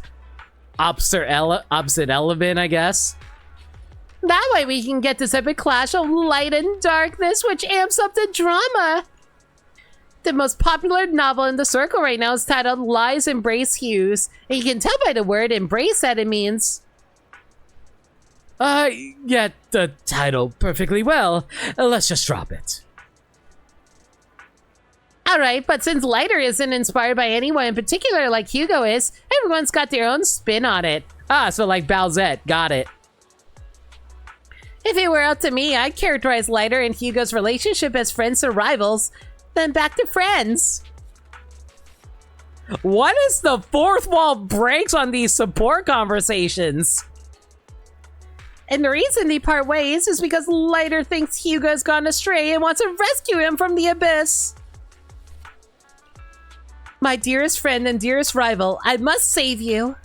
Opposite element, I guess. That way we can get this epic clash of light and darkness, which amps up the drama. The most popular novel in the circle right now is titled Lies Embrace Hues, and you can tell by the word embrace that it means. Get the title perfectly well. Let's just drop it. Alright, but since Lighter isn't inspired by anyone in particular like Hugo is, everyone's got their own spin on it. Ah, so like Bowsette, got it. If it were up to me, I'd characterize Lighter and Hugo's relationship as friends to rivals, then back to friends. What is the fourth wall breaks on these support conversations? And the reason they part ways is because Lighter thinks Hugo's gone astray and wants to rescue him from the abyss. My dearest friend and dearest rival, I must save you.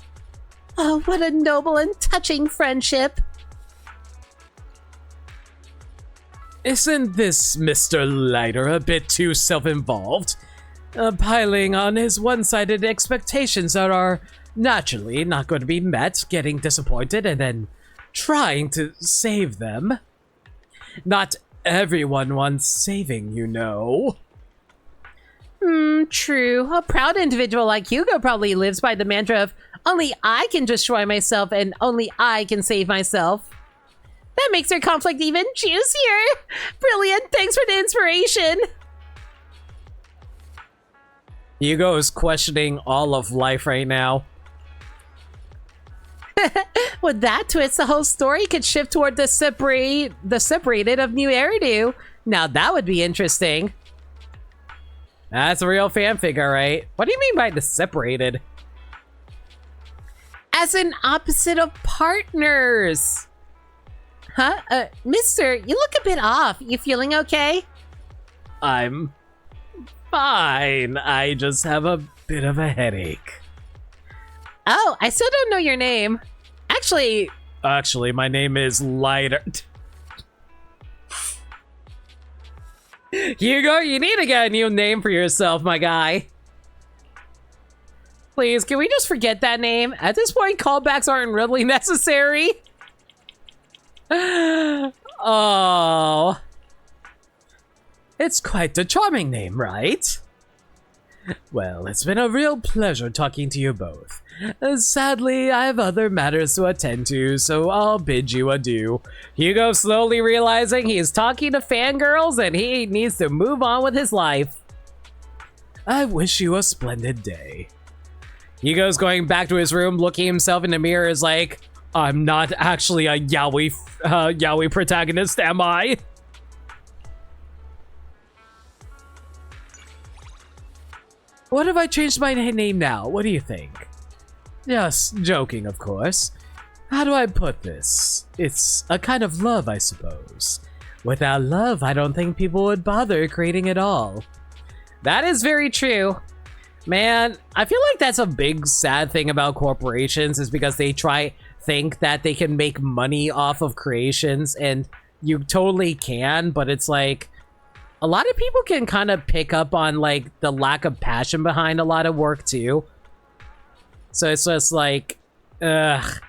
Oh, what a noble and touching friendship. Isn't this Mr. Lighter a bit too self-involved? Piling on his one-sided expectations that are naturally not going to be met, getting disappointed, and then trying to save them. Not everyone wants saving, you know. True. A proud individual like Hugo probably lives by the mantra of only I can destroy myself and only I can save myself. That makes their conflict even juicier. Brilliant. Thanks for the inspiration. Hugo is questioning all of life right now. With that twist, the whole story could shift toward the separated of New Eridu. Now that would be interesting. That's a real fanfic, alright. What do you mean by the separated? As an opposite of partners. Huh? Mister, you look a bit off. You feeling okay? I'm fine. I just have a bit of a headache. Oh, I still don't know your name. Actually, my name is Lighter. Hugo, you need to get a new name for yourself, my guy. Please, can we just forget that name? At this point, callbacks aren't really necessary. Oh. It's quite a charming name, right? Well, it's been a real pleasure talking to you both. Sadly, I have other matters to attend to, so I'll bid you adieu. Hugo slowly realizing he's talking to fangirls and he needs to move on with his life. I wish you a splendid day. Hugo's going back to his room, looking himself in the mirror is like, I'm not actually a yaoi protagonist, am I? What if I changed my name now? What do you think? Just joking, of course. How do I put this? It's a kind of love, I suppose. Without love, I don't think people would bother creating at all. That is very true. Man, I feel like that's a big sad thing about corporations is because they think that they can make money off of creations, and you totally can, but it's like a lot of people can kind of pick up on like the lack of passion behind a lot of work too. So it's just like, ugh.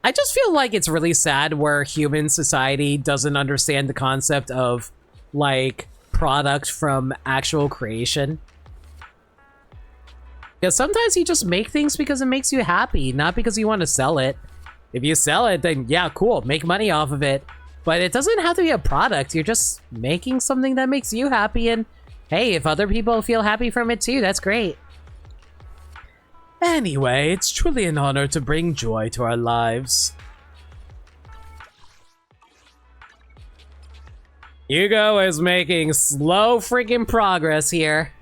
I just feel like it's really sad where human society doesn't understand the concept of like product from actual creation. Because sometimes you just make things because it makes you happy, not because you want to sell it. If you sell it, then yeah, cool, make money off of it. But it doesn't have to be a product. You're just making something that makes you happy, and hey, if other people feel happy from it too, that's great. Anyway, it's truly an honor to bring joy to our lives. Hugo is making slow freaking progress here.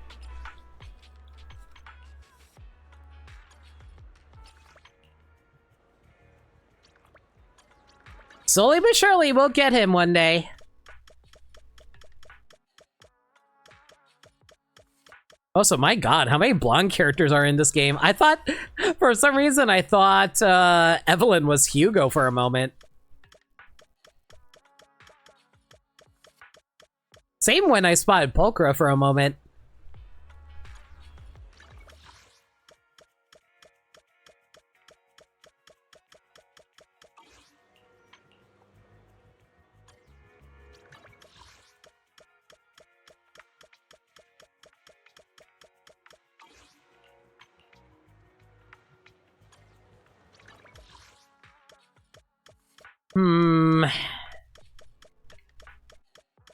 Slowly but surely, we'll get him one day. Also, my god, how many blonde characters are in this game? I thought, for some reason, I thought Evelyn was Hugo for a moment. Same when I spotted Pulchra for a moment.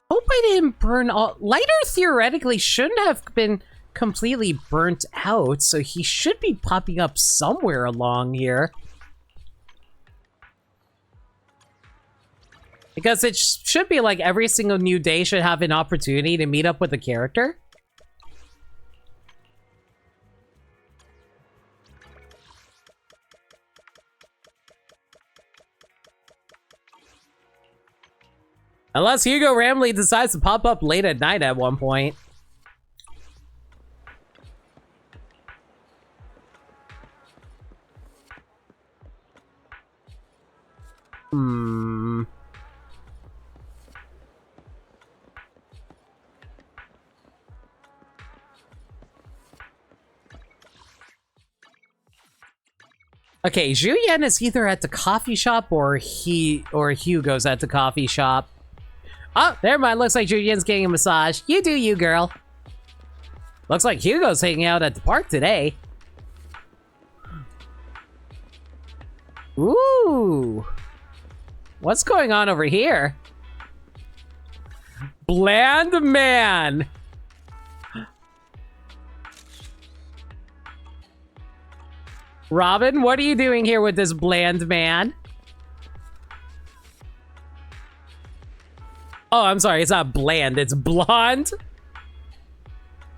Hope I didn't burn all. Lighter theoretically shouldn't have been completely burnt out, so he should be popping up somewhere along here. Because it should be like every single new day should have an opportunity to meet up with a character. Unless Hugo randomly decides to pop up late at night at one point. Okay, Julian is either at the coffee shop or Hugo's at the coffee shop. Oh, never mind. Looks like Julian's getting a massage. You do you, girl. Looks like Hugo's hanging out at the park today. Ooh. What's going on over here? Bland man. Robin, what are you doing here with this bland man? Oh, I'm sorry, it's not bland, it's blonde.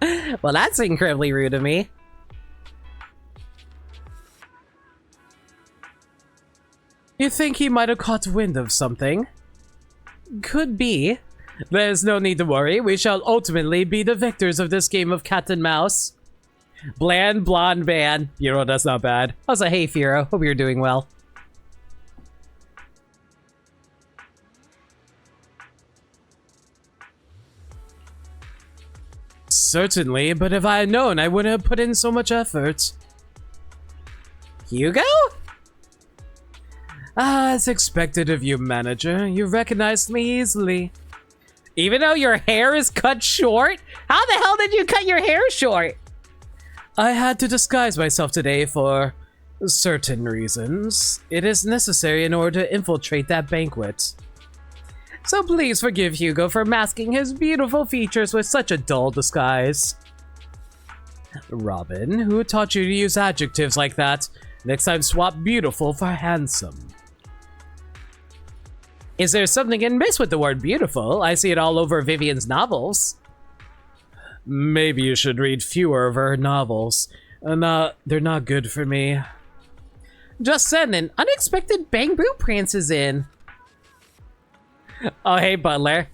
Well, that's incredibly rude of me. You think he might have caught wind of something? Could be. There's no need to worry, we shall ultimately be the victors of this game of cat and mouse. Bland, blonde man. You know, that's not bad. Also, hey, Firo, hope you're doing well. Certainly, but if I had known, I wouldn't have put in so much effort. Hugo? Ah, as expected of you, manager. You recognized me easily. Even though your hair is cut short? How the hell did you cut your hair short? I had to disguise myself today for certain reasons. It is necessary in order to infiltrate that banquet. So please forgive Hugo for masking his beautiful features with such a dull disguise. Robin, who taught you to use adjectives like that? Next time swap beautiful for handsome. Is there something amiss with the word beautiful? I see it all over Vivian's novels. Maybe you should read fewer of her novels. They're not good for me. Just then, an unexpected bamboo prance is in. Oh, hey, Butler.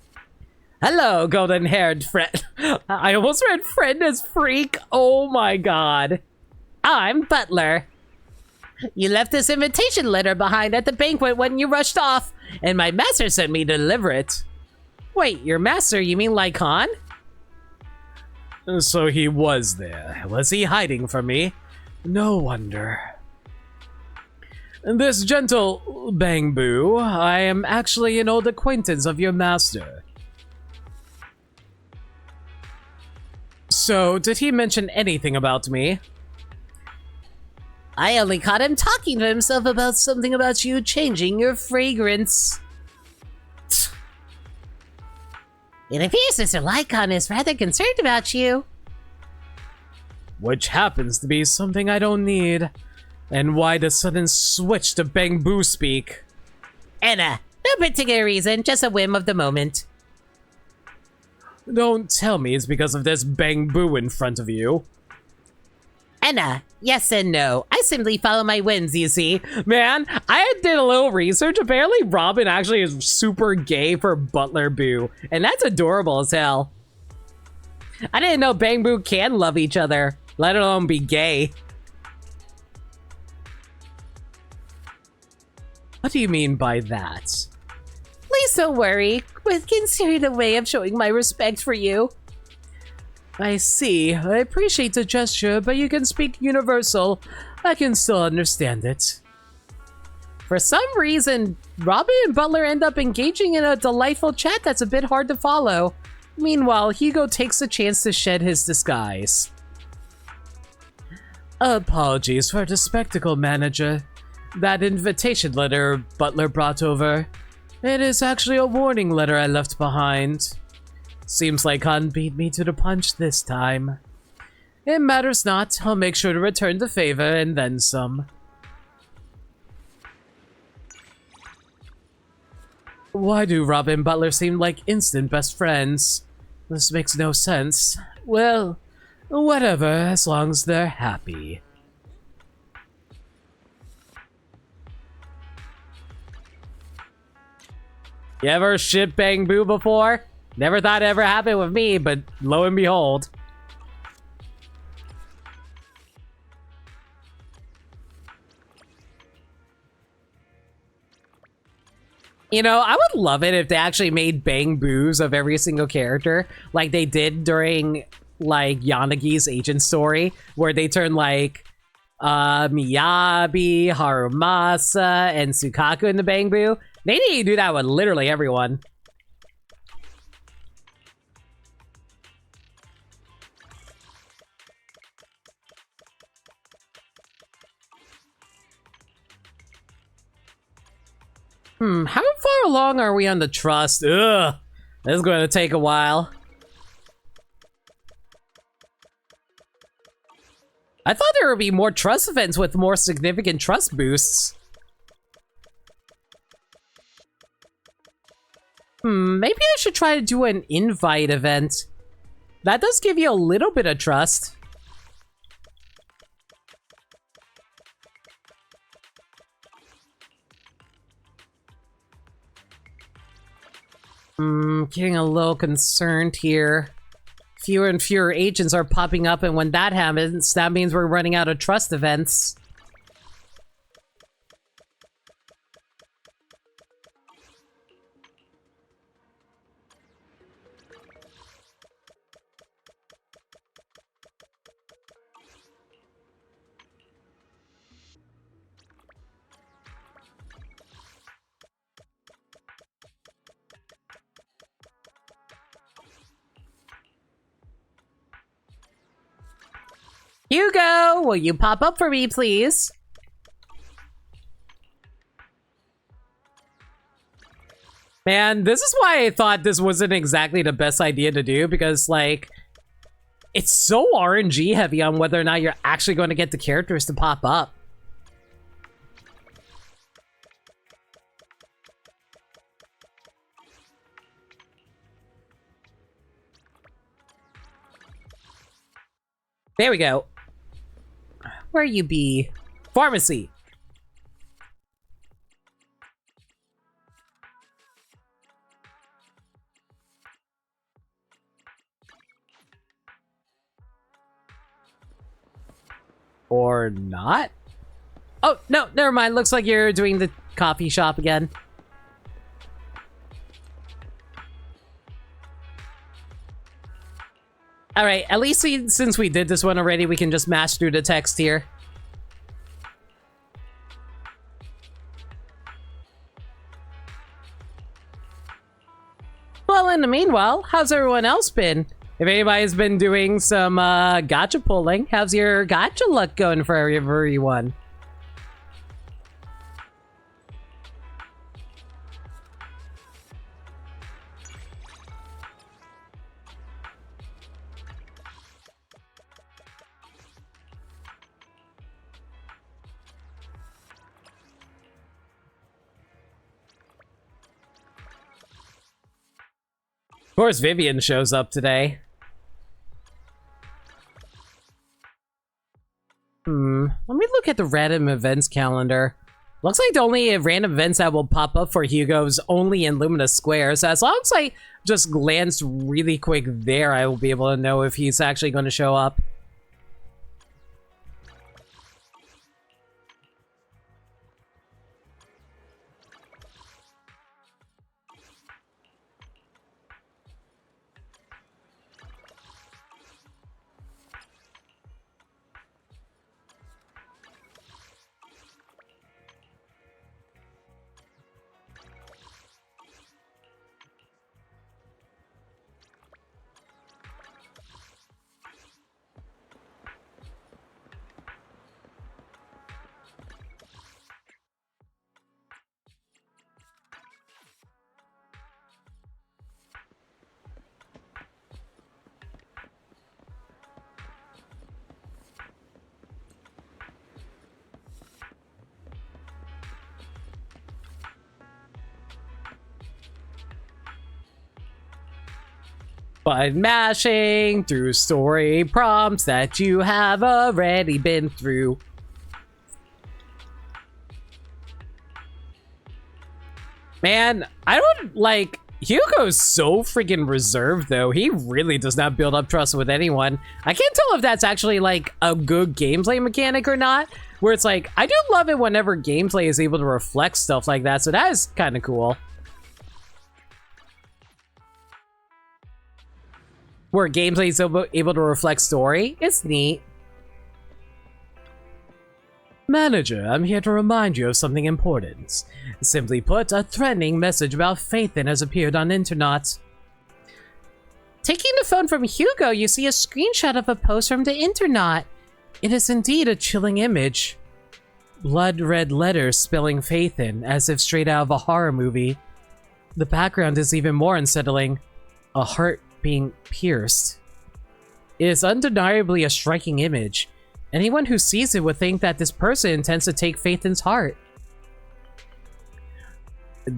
Hello, golden-haired friend. I almost read friend as freak. Oh my god. I'm Butler. You left this invitation letter behind at the banquet when you rushed off, and my master sent me to deliver it. Wait, your master? You mean Lycon? So he was there. Was he hiding from me? No wonder. This gentle Bangbu, I am actually an old acquaintance of your master. So, did he mention anything about me? I only caught him talking to himself about something about you changing your fragrance. It appears Mr. Lycon is rather concerned about you. Which happens to be something I don't need. And why the sudden switch to Bangbu speak? Anna, no particular reason, just a whim of the moment. Don't tell me it's because of this Bangbu in front of you. Anna, yes and no. I simply follow my whims, you see. Man, I did a little research. Apparently Robin actually is super gay for Butler Boo. And that's adorable as hell. I didn't know Bangbu can love each other, let alone be gay. What do you mean by that? Please don't worry. We've considered a way of showing my respect for you. I see. I appreciate the gesture, but you can speak universal. I can still understand it. For some reason, Robin and Butler end up engaging in a delightful chat that's a bit hard to follow. Meanwhile, Hugo takes the chance to shed his disguise. Apologies for the spectacle, manager. That invitation letter Butler brought over. It is actually a warning letter I left behind. Seems like Han beat me to the punch this time. It matters not. I'll make sure to return the favor and then some. Why do Robin and Butler seem like instant best friends? This makes no sense. Well, whatever, as long as they're happy. You ever shit Bangbu before? Never thought it ever happened with me, but lo and behold. You know, I would love it if they actually made Bangboos of every single character, like they did during, like, Yanagi's agent story, where they turned, like, Miyabi, Harumasa, and Sukaku into Bangbu. They need to do that with literally everyone. How far along are we on the trust? Ugh, this is going to take a while. I thought there would be more trust events with more significant trust boosts. Maybe I should try to do an invite event. That does give you a little bit of trust. Getting a little concerned here. Fewer and fewer agents are popping up, and when that happens, that means we're running out of trust events. Hugo, will you pop up for me, please? Man, this is why I thought this wasn't exactly the best idea to do, because, like, it's so RNG heavy on whether or not you're actually going to get the characters to pop up. There we go. Where you be? Pharmacy. Or not? Oh, no, never mind. Looks like you're doing the coffee shop again. Alright, at least since we did this one already, we can just mash through the text here. Well, in the meanwhile, how's everyone else been? If anybody's been doing some gacha pulling, how's your gacha luck going for everyone? Of course, Vivian shows up today. Let me look at the random events calendar. Looks like the only random events that will pop up for Hugo's only in Lumina Square. So as long as I just glance really quick there, I will be able to know if he's actually going to show up. By mashing through story prompts that you have already been through. Man, I don't like... Hugo's so freaking reserved, though. He really does not build up trust with anyone. I can't tell if that's actually, like, a good gameplay mechanic or not. Where it's like, I do love it whenever gameplay is able to reflect stuff like that, so that is kind of cool. Where gameplay is able to reflect story. It's neat. Manager, I'm here to remind you of something important. Simply put, a threatening message about Phaethon has appeared on internet. Taking the phone from Hugo, you see a screenshot of a post from the internet. It is indeed a chilling image. Blood-red letters spelling Phaethon, as if straight out of a horror movie. The background is even more unsettling. A heart being pierced. It is undeniably a striking image. Anyone who sees it would think that this person intends to take Phaethon's heart.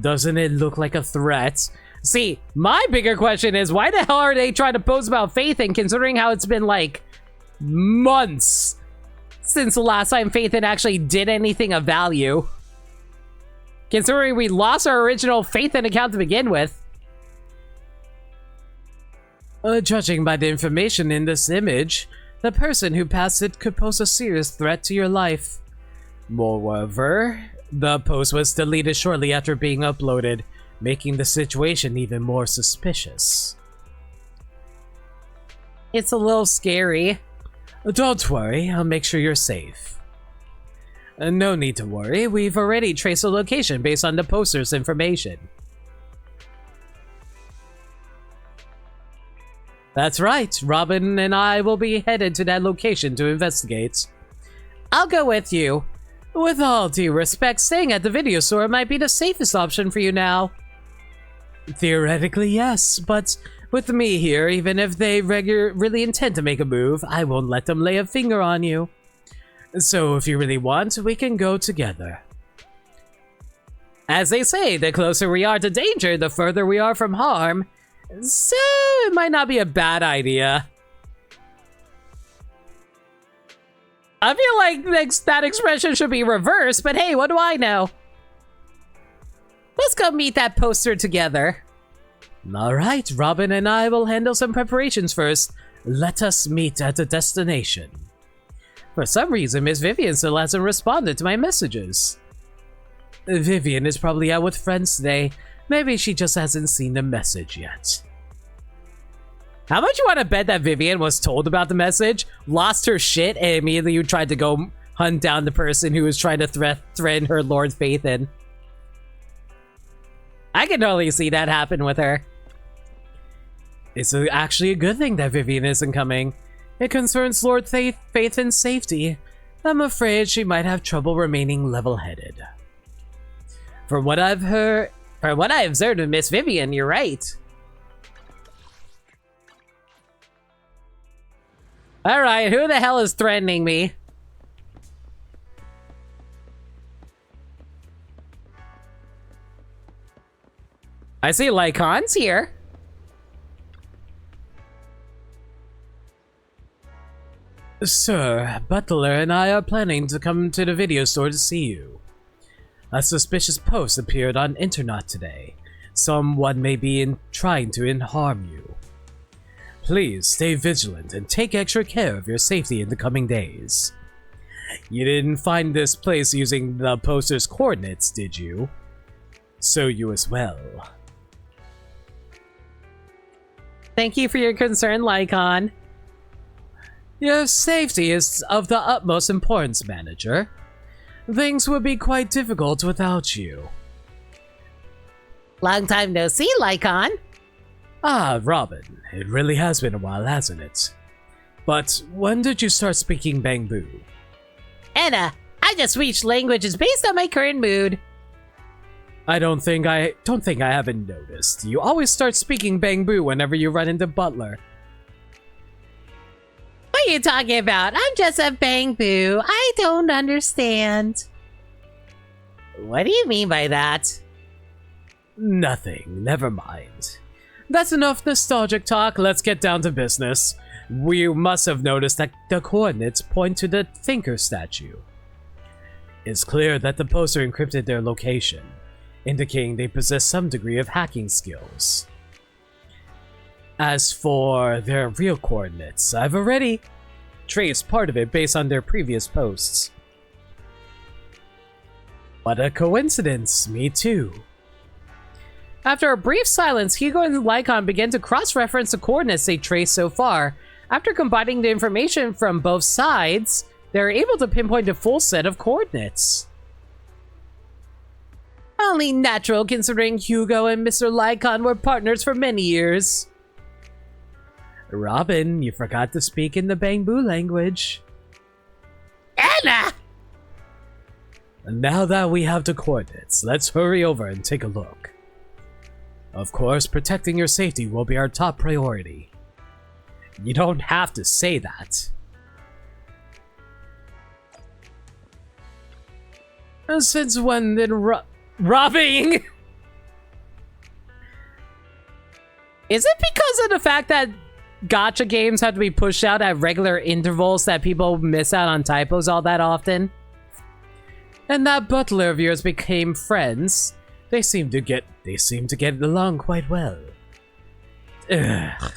Doesn't it look like a threat? See, my bigger question is, why the hell are they trying to post about Phaethon, considering how it's been, like, months since the last time Phaethon actually did anything of value? Considering we lost our original Phaethon account to begin with. Judging by the information in this image, the person who passed it could pose a serious threat to your life. Moreover, the post was deleted shortly after being uploaded, making the situation even more suspicious. It's a little scary. Don't worry, I'll make sure you're safe. No need to worry, we've already traced the location based on the poster's information. That's right, Robin and I will be headed to that location to investigate. I'll go with you. With all due respect, staying at the video store might be the safest option for you now. Theoretically, yes, but with me here, even if they really intend to make a move, I won't let them lay a finger on you. So if you really want, we can go together. As they say, the closer we are to danger, the further we are from harm. So, it might not be a bad idea. I feel like that expression should be reversed, but hey, what do I know? Let's go meet that poster together. Alright, Robin and I will handle some preparations first. Let us meet at the destination. For some reason, Miss Vivian still hasn't responded to my messages. Vivian is probably out with friends today. Maybe she just hasn't seen the message yet. How much you want to bet that Vivian was told about the message, lost her shit, and immediately tried to go hunt down the person who was trying to threaten her Lord Faithin? I can totally see that happen with her. It's actually a good thing that Vivian isn't coming. It concerns Lord Faithin's safety. I'm afraid she might have trouble remaining level-headed. From what I observed of Miss Vivian, you're right. Alright, who the hell is threatening me? I see Lycon's here. Sir, Butler and I are planning to come to the video store to see you. A suspicious post appeared on internet today. Someone may be trying to harm you. Please stay vigilant and take extra care of your safety in the coming days. You didn't find this place using the poster's coordinates, did you? So you as well. Thank you for your concern, Lycon. Your safety is of the utmost importance, Manager. Things would be quite difficult without you. Long time no see, Lycon. Ah, Robin, it really has been a while, hasn't it? But when did you start speaking Bangbu? Anna, I just switched languages based on my current mood. I don't think I haven't noticed. You always start speaking Bangbu whenever you run into Butler. What are you talking about? I'm just a Bangbu. I don't understand. What do you mean by that? Nothing. Never mind. That's enough nostalgic talk. Let's get down to business. We must have noticed that the coordinates point to the Thinker statue. It's clear that the poster encrypted their location, indicating they possess some degree of hacking skills. As for their real coordinates, I've already traced part of it based on their previous posts. What a coincidence, me too. After a brief silence, Hugo and Lycon began to cross-reference the coordinates they traced so far. After combining the information from both sides, they were able to pinpoint a full set of coordinates. Only natural, considering Hugo and Mr. Lycon were partners for many years. Robin, you forgot to speak in the Bangbu language. Anna! Now that we have the coordinates, let's hurry over and take a look. Of course, protecting your safety will be our top priority. You don't have to say that. Since when did robbing? Is it because of the fact that gacha games have to be pushed out at regular intervals that people miss out on typos all that often? And that Butler of yours became friends. They seem to get along quite well. Ugh.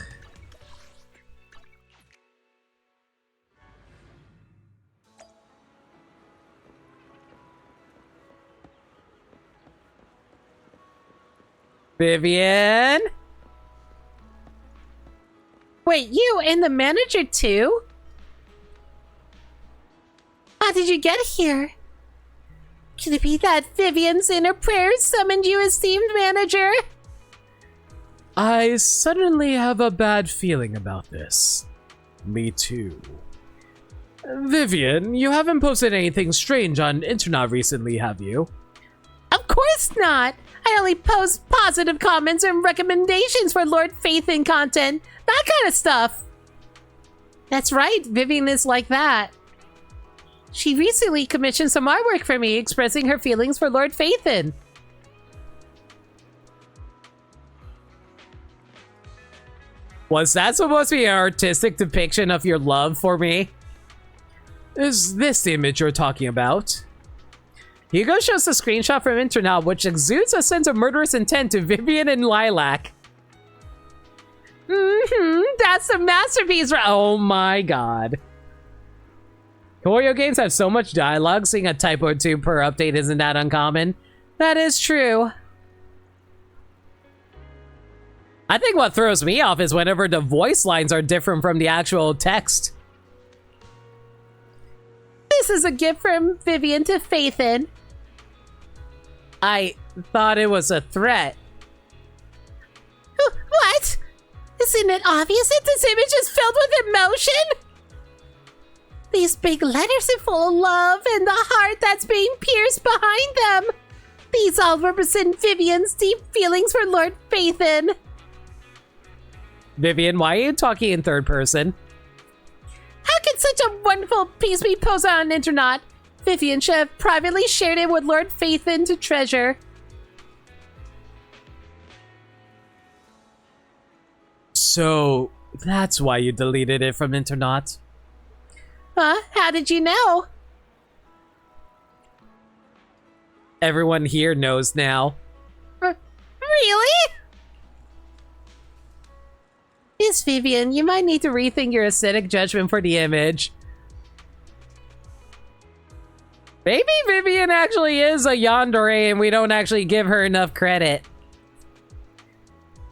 Vivian? Wait, you and the manager too? How did you get here? Could it be that Vivian's inner prayers summoned you, esteemed manager? I suddenly have a bad feeling about this. Me too. Vivian, you haven't posted anything strange on internet recently, have you? Of course not! I only post positive comments and recommendations for Lord Faithin content. That kind of stuff. That's right, Vivian is like that. She recently commissioned some artwork for me expressing her feelings for Lord Faithin. Was that supposed to be an artistic depiction of your love for me? Is this the image you're talking about? Hugo shows a screenshot from internet which exudes a sense of murderous intent to Vivian and Lilac. That's the masterpiece. Oh my god. Oreo games have so much dialogue, seeing a typo or two per update isn't that uncommon. That is true. I think what throws me off is whenever the voice lines are different from the actual text. This is a gift from Vivian to Faithin. I thought it was a threat. What? Isn't it obvious that this image is filled with emotion? These big letters are full of love and the heart that's being pierced behind them. These all represent Vivian's deep feelings for Lord Faithin. Vivian, why are you talking in third person? How could such a wonderful piece be posted on an internet? Vivian should have privately shared it with Lord Faithin to treasure. So, that's why you deleted it from internet. Huh? How did you know? Everyone here knows now. Really? Miss Vivian, you might need to rethink your aesthetic judgment for the image. Maybe Vivian actually is a yandere and we don't actually give her enough credit.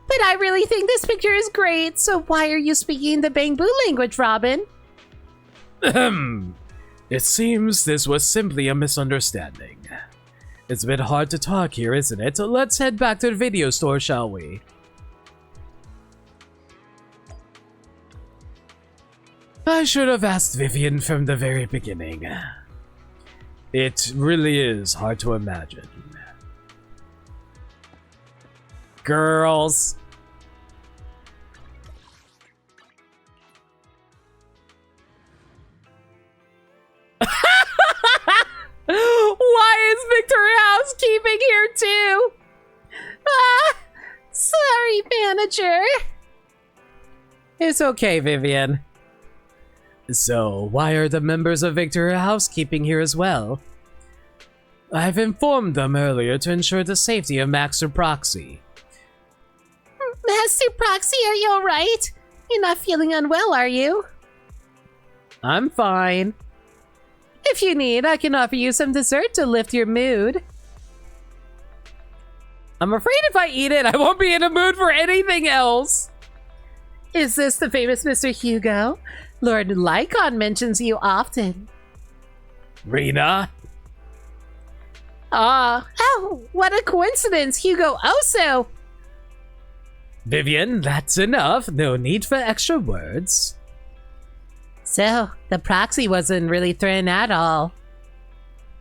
But I really think this picture is great, so why are you speaking the Bangbu language, Robin? It seems this was simply a misunderstanding. It's a bit hard to talk here, isn't it? Let's head back to the video store, shall we? I should have asked Vivian from the very beginning. It really is hard to imagine. Girls. Why is Victoria Housekeeping here too? Ah, sorry, manager. It's okay, Vivian. So, why are the members of Victoria Housekeeping here as well? I've informed them earlier to ensure the safety of Master Proxy. Master Proxy, are you alright? You're not feeling unwell, are you? I'm fine. If you need, I can offer you some dessert to lift your mood. I'm afraid if I eat it, I won't be in a mood for anything else. Is this the famous Mr. Hugo? Lord Lycon mentions you often. Rena? Oh, what a coincidence. Hugo also. Vivian, that's enough. No need for extra words. So, the proxy wasn't really threatened at all.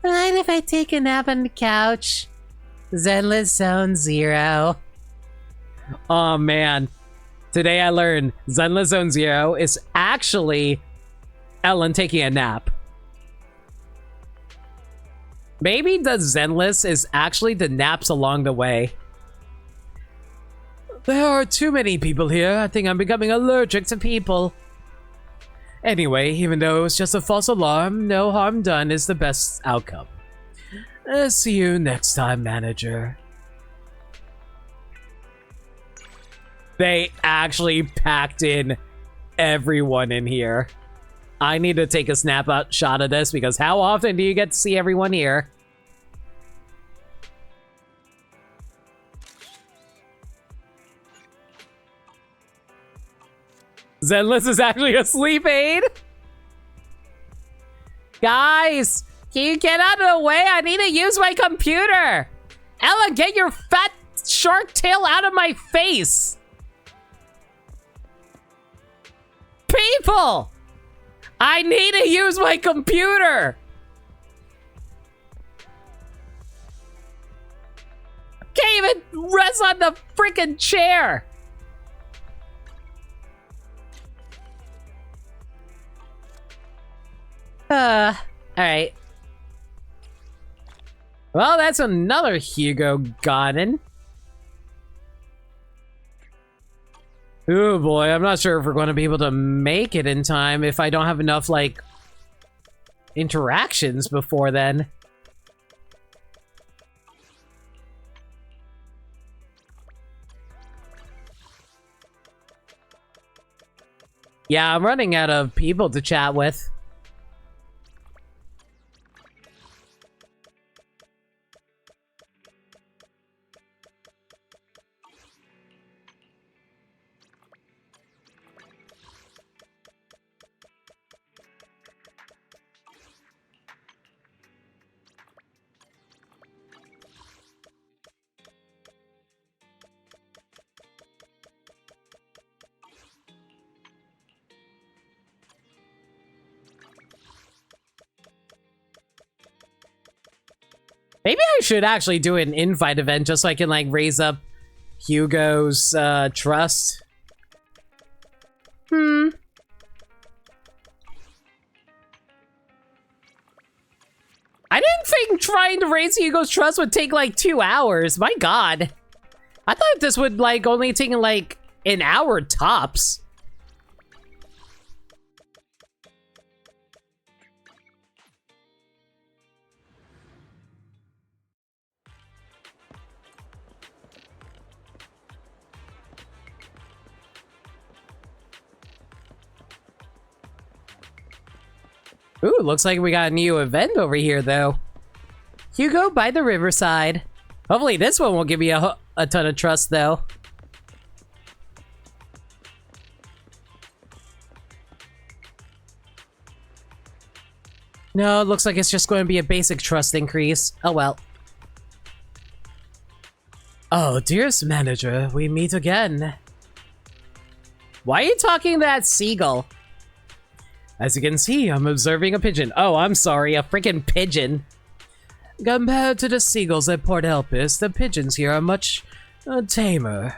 Mind if I take a nap on the couch? Zenless Zone 0. Oh man. Today I learned Zenless Zone 0 is actually Ellen taking a nap. Maybe the Zenless is actually the naps along the way. There are too many people here. I think I'm becoming allergic to people. Anyway, even though it was just a false alarm, no harm done is the best outcome. See you next time, manager. They actually packed in everyone in here. I need to take a snap-out shot of this because how often do you get to see everyone here? Zenless is actually a sleep aid? Guys, can you get out of the way? I need to use my computer. Ella, get your fat shark tail out of my face. People, I need to use my computer. Can't even rest on the freaking chair. Alright. Well, that's another Hugo gotten. Oh boy, I'm not sure if we're going to be able to make it in time if I don't have enough, like, interactions before then. Yeah, I'm running out of people to chat with. Maybe I should actually do an invite event just so I can, like, raise up Hugo's, trust. I didn't think trying to raise Hugo's trust would take, like, 2 hours. My god. I thought this would, like, only take, like, an hour tops. Ooh, looks like we got a new event over here, though. Hugo by the riverside. Hopefully this one will give me a ton of trust, though. No, it looks like it's just going to be a basic trust increase. Oh well. Oh, dearest manager, we meet again. Why are you talking to that seagull? As you can see, I'm observing a pigeon. Oh, I'm sorry, a freaking pigeon. Compared to the seagulls at Port Elpis, the pigeons here are much tamer.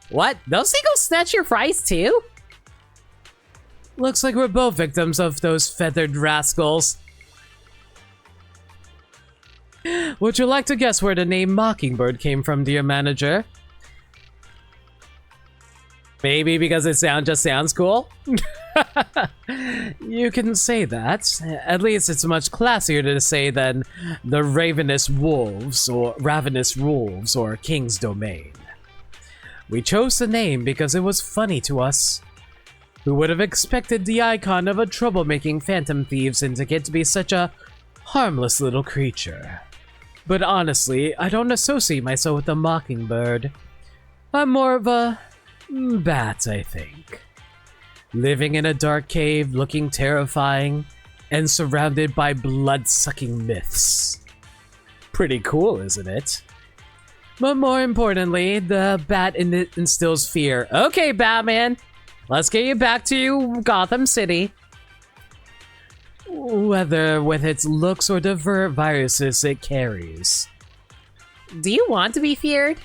What? Those seagulls snatch your fries too? Looks like we're both victims of those feathered rascals. Would you like to guess where the name Mockingbird came from, dear manager? Maybe because it just sounds cool? You can say that. At least it's much classier to say than the ravenous wolves or King's Domain. We chose the name because it was funny to us. Who would have expected the icon of a troublemaking phantom thief syndicate to be such a harmless little creature? But honestly, I don't associate myself with a mockingbird. I'm more of a bat, I think. Living in a dark cave, looking terrifying, and surrounded by blood-sucking myths. Pretty cool, isn't it? But more importantly, the bat instills fear. Okay, Batman, let's get you back to Gotham City. Whether with its looks or the viruses it carries. Do you want to be feared?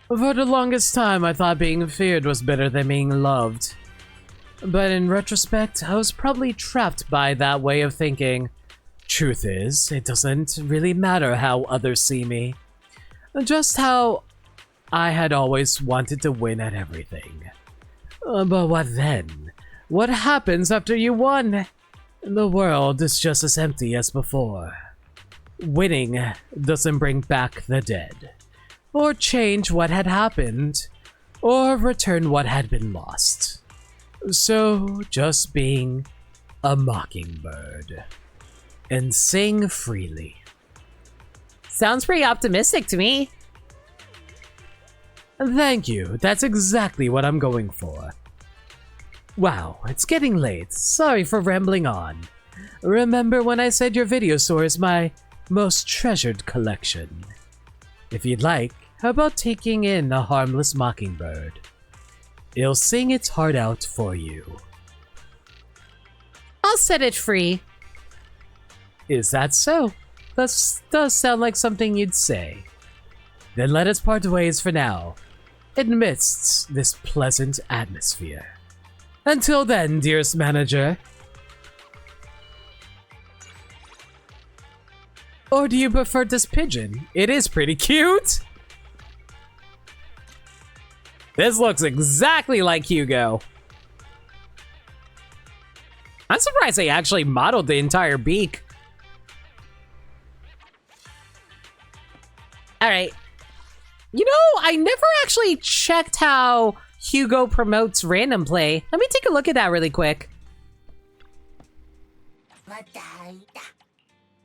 For the longest time, I thought being feared was better than being loved. But in retrospect, I was probably trapped by that way of thinking. Truth is, it doesn't really matter how others see me. Just how I had always wanted to win at everything. But what then? What happens after you won? The world is just as empty as before. Winning doesn't bring back the dead, or change what had happened, or return what had been lost. So, just being a mockingbird. And sing freely. Sounds pretty optimistic to me. Thank you, that's exactly what I'm going for. Wow, it's getting late. Sorry for rambling on. Remember when I said your video store is my most treasured collection? If you'd like, how about taking in a harmless mockingbird? It'll sing its heart out for you. I'll set it free. Is that so? That does sound like something you'd say. Then let us part ways for now, amidst this pleasant atmosphere. Until then, dearest manager. Or do you prefer this pigeon? It is pretty cute! This looks exactly like Hugo. I'm surprised they actually modeled the entire beak. Alright. You know, I never actually checked how Hugo promotes random play. Let me take a look at that really quick.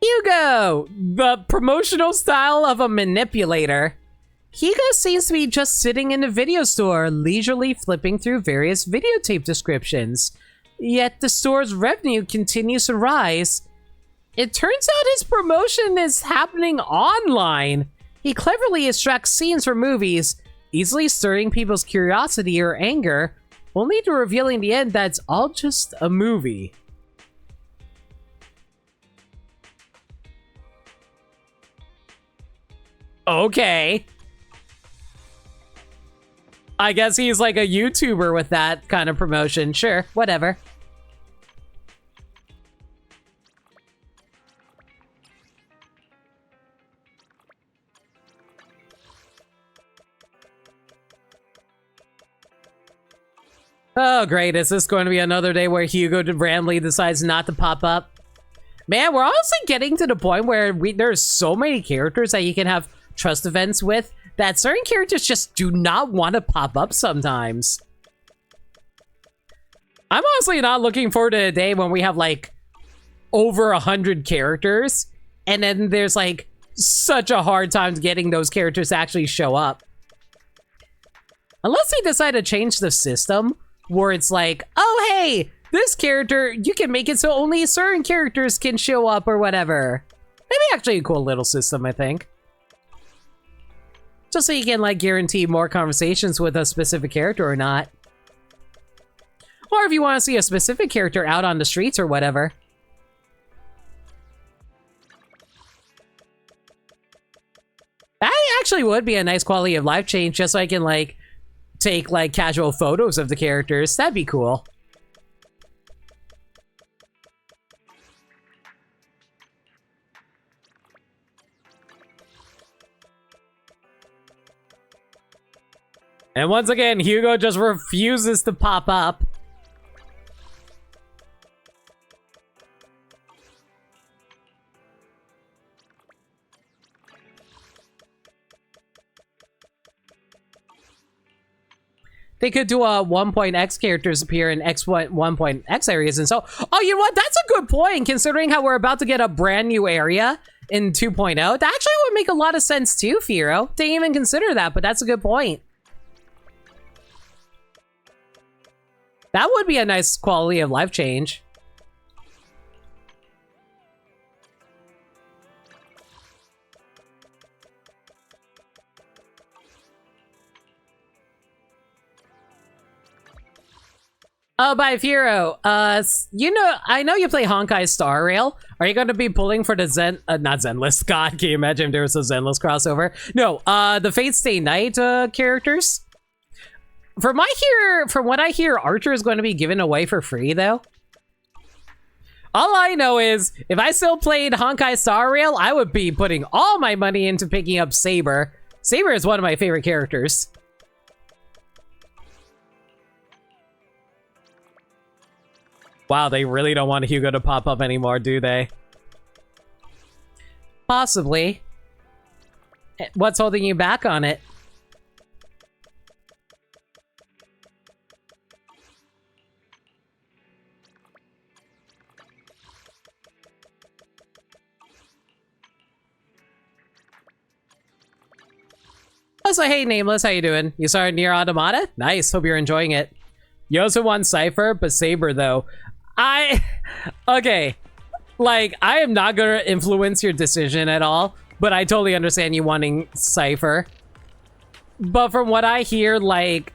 Hugo! The promotional style of a manipulator. Hugo seems to be just sitting in the video store, leisurely flipping through various videotape descriptions. Yet the store's revenue continues to rise. It turns out his promotion is happening online. He cleverly extracts scenes from movies, easily stirring people's curiosity or anger, only to reveal in the end that it's all just a movie. Okay. I guess he's like a YouTuber with that kind of promotion. Sure, whatever. Oh, great. Is this going to be another day where Hugo randomly decides not to pop up? Man, we're honestly getting to the point where there's so many characters that you can have trust events with that certain characters just do not want to pop up sometimes. I'm honestly not looking forward to a day when we have like over 100 characters and then there's like such a hard time getting those characters to actually show up. Unless they decide to change the system where it's like, oh hey, this character, you can make it so only certain characters can show up or whatever. Maybe actually a cool little system, I think. Just so you can like guarantee more conversations with a specific character or not. Or if you want to see a specific character out on the streets or whatever. That actually would be a nice quality of life change, just so I can like take like casual photos of the characters. That'd be cool. And once again, Hugo just refuses to pop up. They could do a 1.x characters appear in X1.x areas and so. Oh, you know what? That's a good point, considering how we're about to get a brand new area in 2.0. That actually would make a lot of sense too, Firo. Didn't even consider that, but that's a good point. That would be a nice quality of life change. Oh, by Firo, you know, I know you play Honkai Star Rail. Are you going to be pulling for the not Zenless? God, can you imagine if there was a Zenless crossover? No, the Fate Stay Night characters. From what I hear, Archer is going to be given away for free, though. All I know is, if I still played Honkai Star Rail, I would be putting all my money into picking up Saber. Saber is one of my favorite characters. Wow, they really don't want Hugo to pop up anymore, do they? Possibly. What's holding you back on it? Also, hey, Nameless, how you doing? You started Nier Automata? Nice, hope you're enjoying it. You also want Cypher, but Saber, though. Okay, like, I am not gonna influence your decision at all, but I totally understand you wanting Cypher. But from what I hear, like,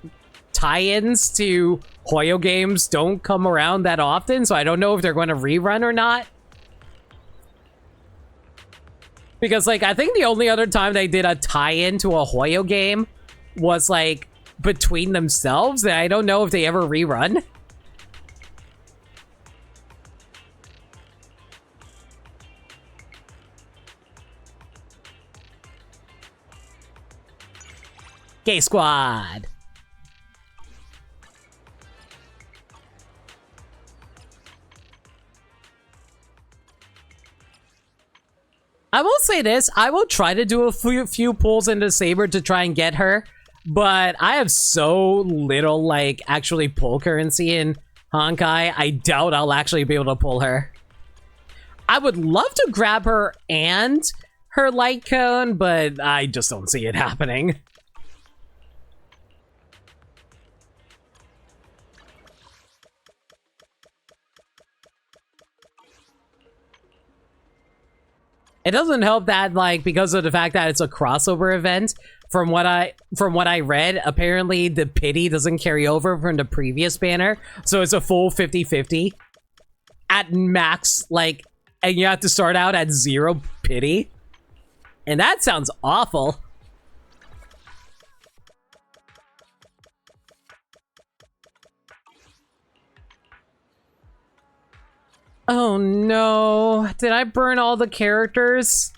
tie-ins to Hoyo games don't come around that often, so I don't know if they're going to rerun or not. Because, like, I think the only other time they did a tie-in to a Hoyo game was, like, between themselves, and I don't know if they ever rerun. Gay Squad! I will say this, I will try to do a few pulls into Saber to try and get her, but I have so little, like, actually pull currency in Honkai, I doubt I'll actually be able to pull her. I would love to grab her and her light cone, but I just don't see it happening. It doesn't help that, like, because of the fact that it's a crossover event, from what I read, apparently the pity doesn't carry over from the previous banner, so it's a full 50-50 at max, like, and you have to start out at 0 pity. And that sounds awful. Oh no, did I burn all the characters?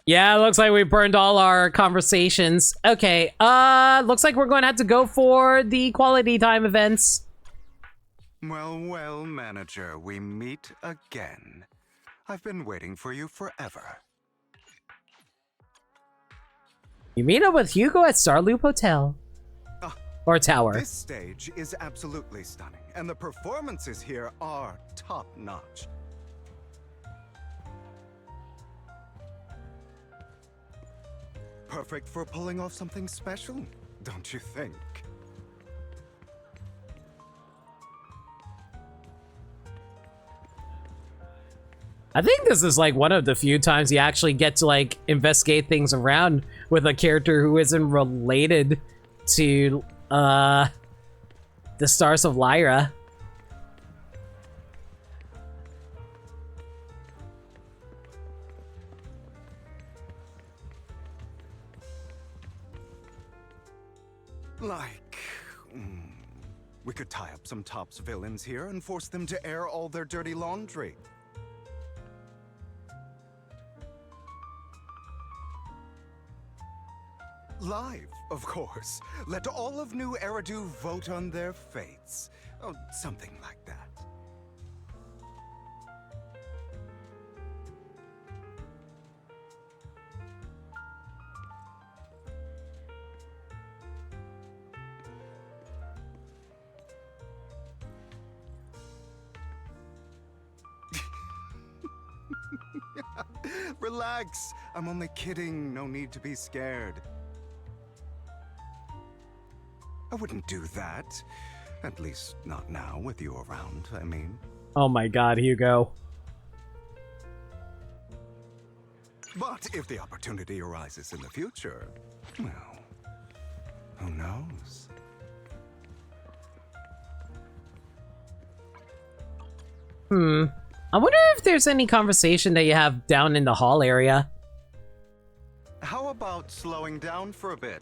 Yeah, looks like we burned all our conversations. Okay, looks like we're going to have to go for the quality time events. Well, well, manager, we meet again. I've been waiting for you forever. You meet up with Hugo at Starloop Hotel. Or Tower. This stage is absolutely stunning, and the performances here are top-notch. Perfect for pulling off something special, don't you think? I think this is like one of the few times you actually get to like investigate things around with a character who isn't related to the Stars of Lyra. Like, we could tie up some Top's villains here and force them to air all their dirty laundry. Live, of course. Let all of New Eridu vote on their fates. Oh, something like that. Relax. I'm only kidding. No need to be scared. I wouldn't do that. At least not now with you around, I mean. Oh my god, Hugo. But if the opportunity arises in the future, well, who knows? I wonder if there's any conversation that you have down in the hall area. How about slowing down for a bit?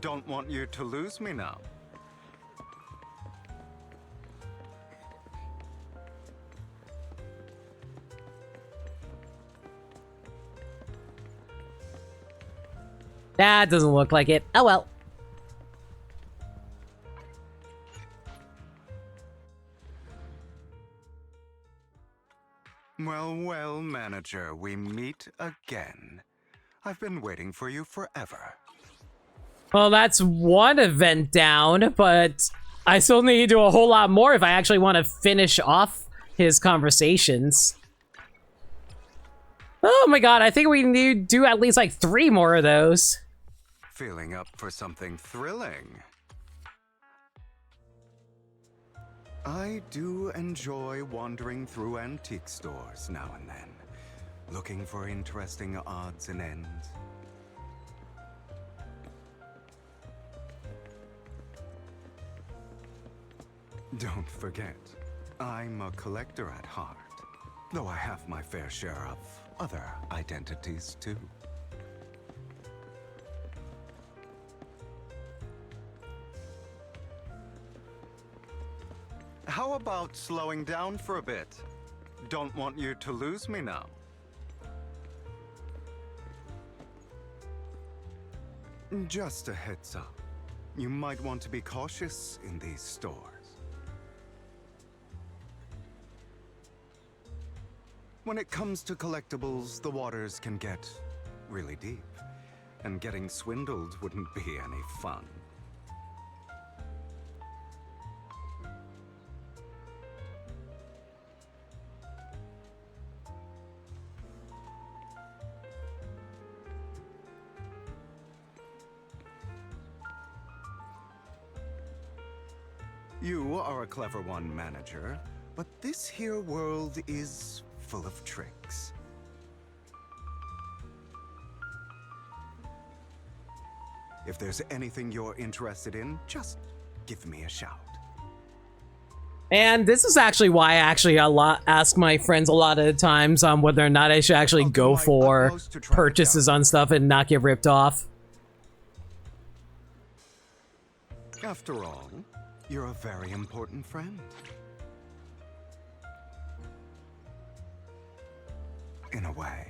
Don't want you to lose me now. That doesn't look like it. Oh well. Well, well, manager, we meet again. I've been waiting for you forever. Well, that's one event down, but I still need to do a whole lot more if I actually want to finish off his conversations. Oh my god, I think we need to do at least like 3 more of those. Feeling up for something thrilling. I do enjoy wandering through antique stores now and then, looking for interesting odds and ends. Don't forget, I'm a collector at heart, though I have my fair share of other identities too. How about slowing down for a bit? Don't want you to lose me now. Just a heads up. You might want to be cautious in these stores. When it comes to collectibles, the waters can get really deep, and getting swindled wouldn't be any fun. You are a clever one, manager, but this here world is full of tricks. If there's anything you're interested in, just give me a shout. And this is actually why I actually ask my friends a lot of the times on whether or not I should actually go for purchases on stuff and not get ripped off. After all, you're a very important friend. In a way,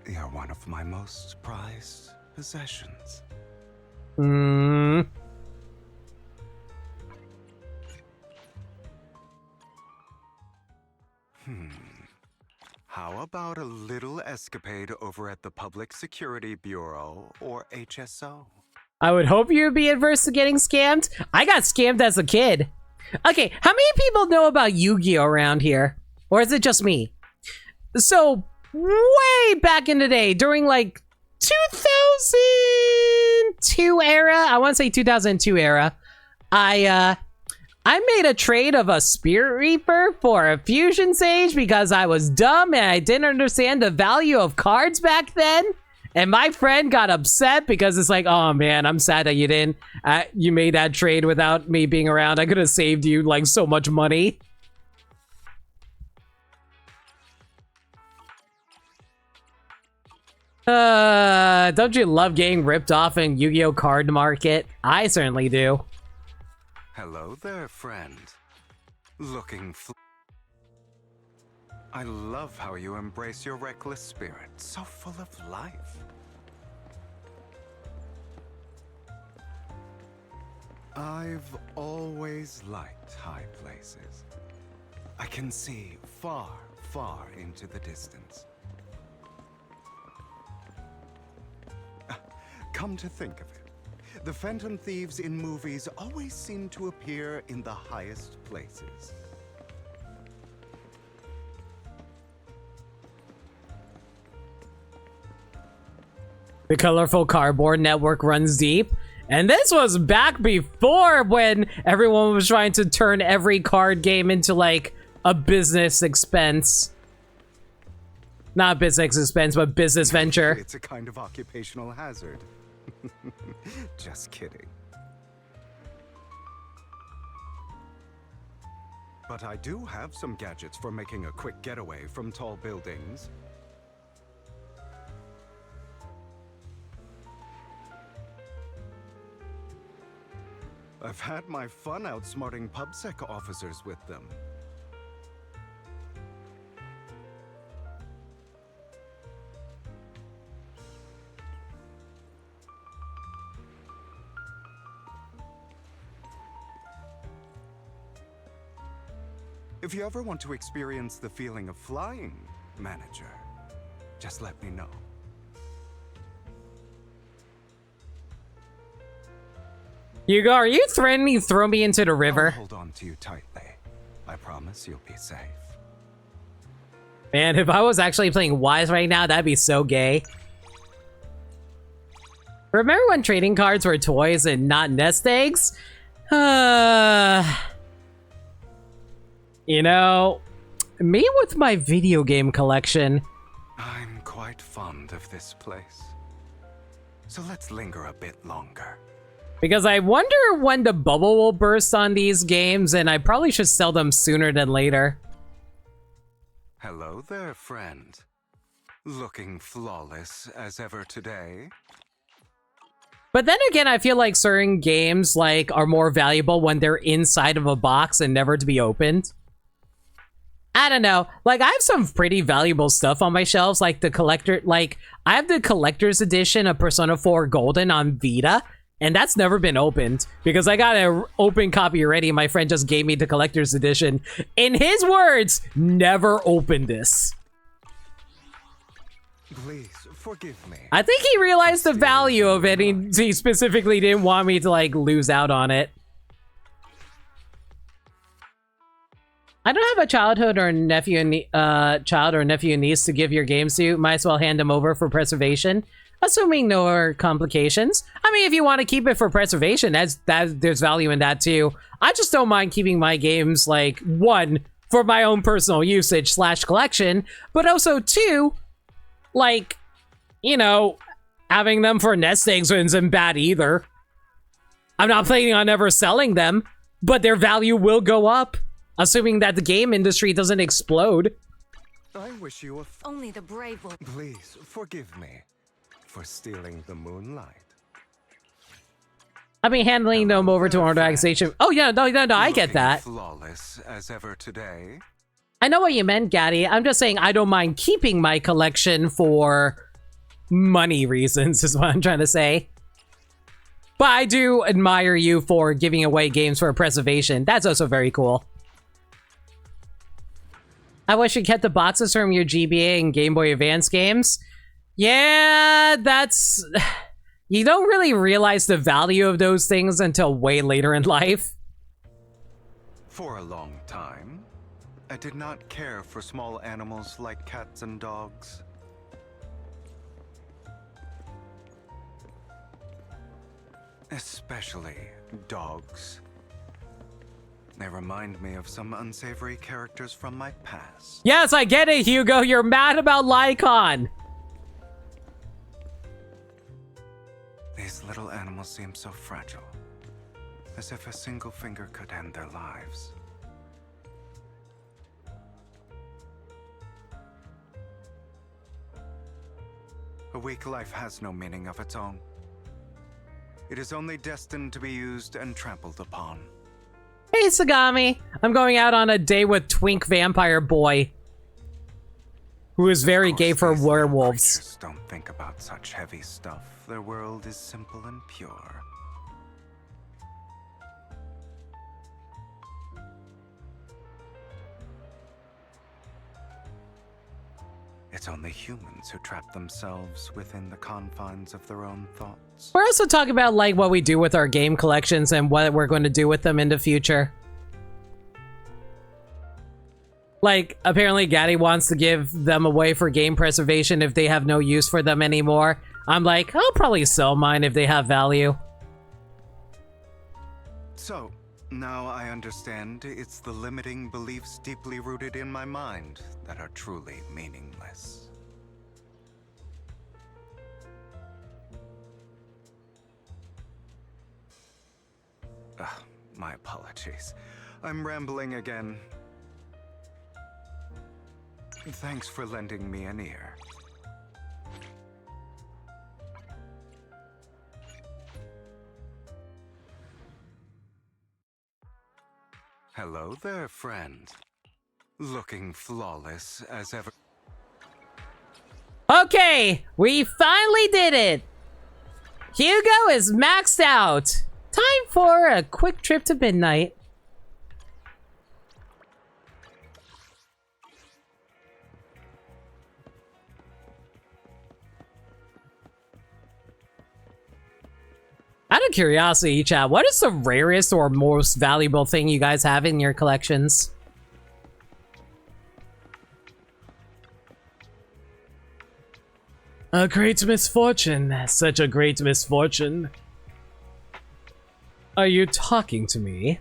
you're one of my most prized possessions. Hmm. How about a little escapade over at the Public Security Bureau, or HSO? I would hope you would be adverse to getting scammed. I got scammed as a kid. Okay, how many people know about Yu-Gi-Oh around here? Or is it just me? So, way back in the day, during like 2002 era, I want to say 2002 era, I made a trade of a Spirit Reaper for a Fusion Sage because I was dumb and I didn't understand the value of cards back then. And my friend got upset because it's like, oh man, I'm sad that you didn't, you made that trade without me being around. I could have saved you like so much money. Don't you love getting ripped off in Yu-Gi-Oh card market? I certainly do. Hello there, friend. I love how you embrace your reckless spirit, so full of life. I've always liked high places. I can see far, far into the distance. Come to think of it, the Phantom Thieves in movies always seem to appear in the highest places. The colorful cardboard network runs deep. And this was back before when everyone was trying to turn every card game into like a business expense. Not business expense, but business venture. It's a kind of occupational hazard. Just kidding. But I do have some gadgets for making a quick getaway from tall buildings. I've had my fun outsmarting PubSec officers with them. If you ever want to experience the feeling of flying, manager, just let me know. Hugo, are you threatening to throw me into the river? I'll hold on to you tightly. I promise you'll be safe. Man, if I was actually playing Wise right now, that'd be so gay. Remember when trading cards were toys and not nest eggs? You know, me with my video game collection. I'm quite fond of this place. So let's linger a bit longer. Because I wonder when the bubble will burst on these games, and I probably should sell them sooner than later. Hello there, friend. Looking flawless as ever today. But then again, I feel like certain games like are more valuable when they're inside of a box and never to be opened. I don't know. Like, I have some pretty valuable stuff on my shelves, like the collector. Like, I have the collector's edition of Persona 4 Golden on Vita. And that's never been opened because I got an open copy already. My friend just gave me the collector's edition. In his words, never opened this. Please, forgive me. I think he realized the value of it. He specifically didn't want me to like lose out on it. I don't have a child or nephew and niece to give your games to. Might as well hand them over for preservation. Assuming no complications. I mean, if you want to keep it for preservation, there's value in that too. I just don't mind keeping my games, like, one, for my own personal usage / collection, but also two, like, you know, having them for nest eggs isn't bad either. I'm not planning on ever selling them, but their value will go up. Assuming that the game industry doesn't explode. I wish you a Only the brave will. Please forgive me for stealing the moonlight. I mean, handing them over to an organization. Oh, yeah, no, I get Looking that. Flawless as ever today. I know what you meant, Gaddy. I'm just saying I don't mind keeping my collection for money reasons, is what I'm trying to say. But I do admire you for giving away games for preservation. That's also very cool. I wish you kept the boxes from your GBA and Game Boy Advance games. Yeah, that's... You don't really realize the value of those things until way later in life. For a long time, I did not care for small animals like cats and dogs. Especially dogs. They remind me of some unsavory characters from my past. Yes, I get it, Hugo. You're mad about Lycon. These little animals seem so fragile, as if a single finger could end their lives. A weak life has no meaning of its own. It is only destined to be used and trampled upon. Hey, Sagami. I'm going out on a date with Twink Vampire Boy, who is very gay for These little werewolves. creatures don't think about such heavy stuff. Their world is simple and pure. It's only humans who trap themselves within the confines of their own thoughts. We're also talking about like what we do with our game collections and what we're going to do with them in the future. Like, apparently Gaddy wants to give them away for game preservation if they have no use for them anymore. I'm like, I'll probably sell mine if they have value. So, now I understand it's the limiting beliefs deeply rooted in my mind that are truly meaningless. My apologies. I'm rambling again. Thanks for lending me an ear. Hello there, friend. Looking flawless as ever. Okay, we finally did it. Hugo is maxed out. Time for a quick trip to midnight. Out of curiosity, chat, what is the rarest or most valuable thing you guys have in your collections? A great misfortune. Such a great misfortune. Are you talking to me?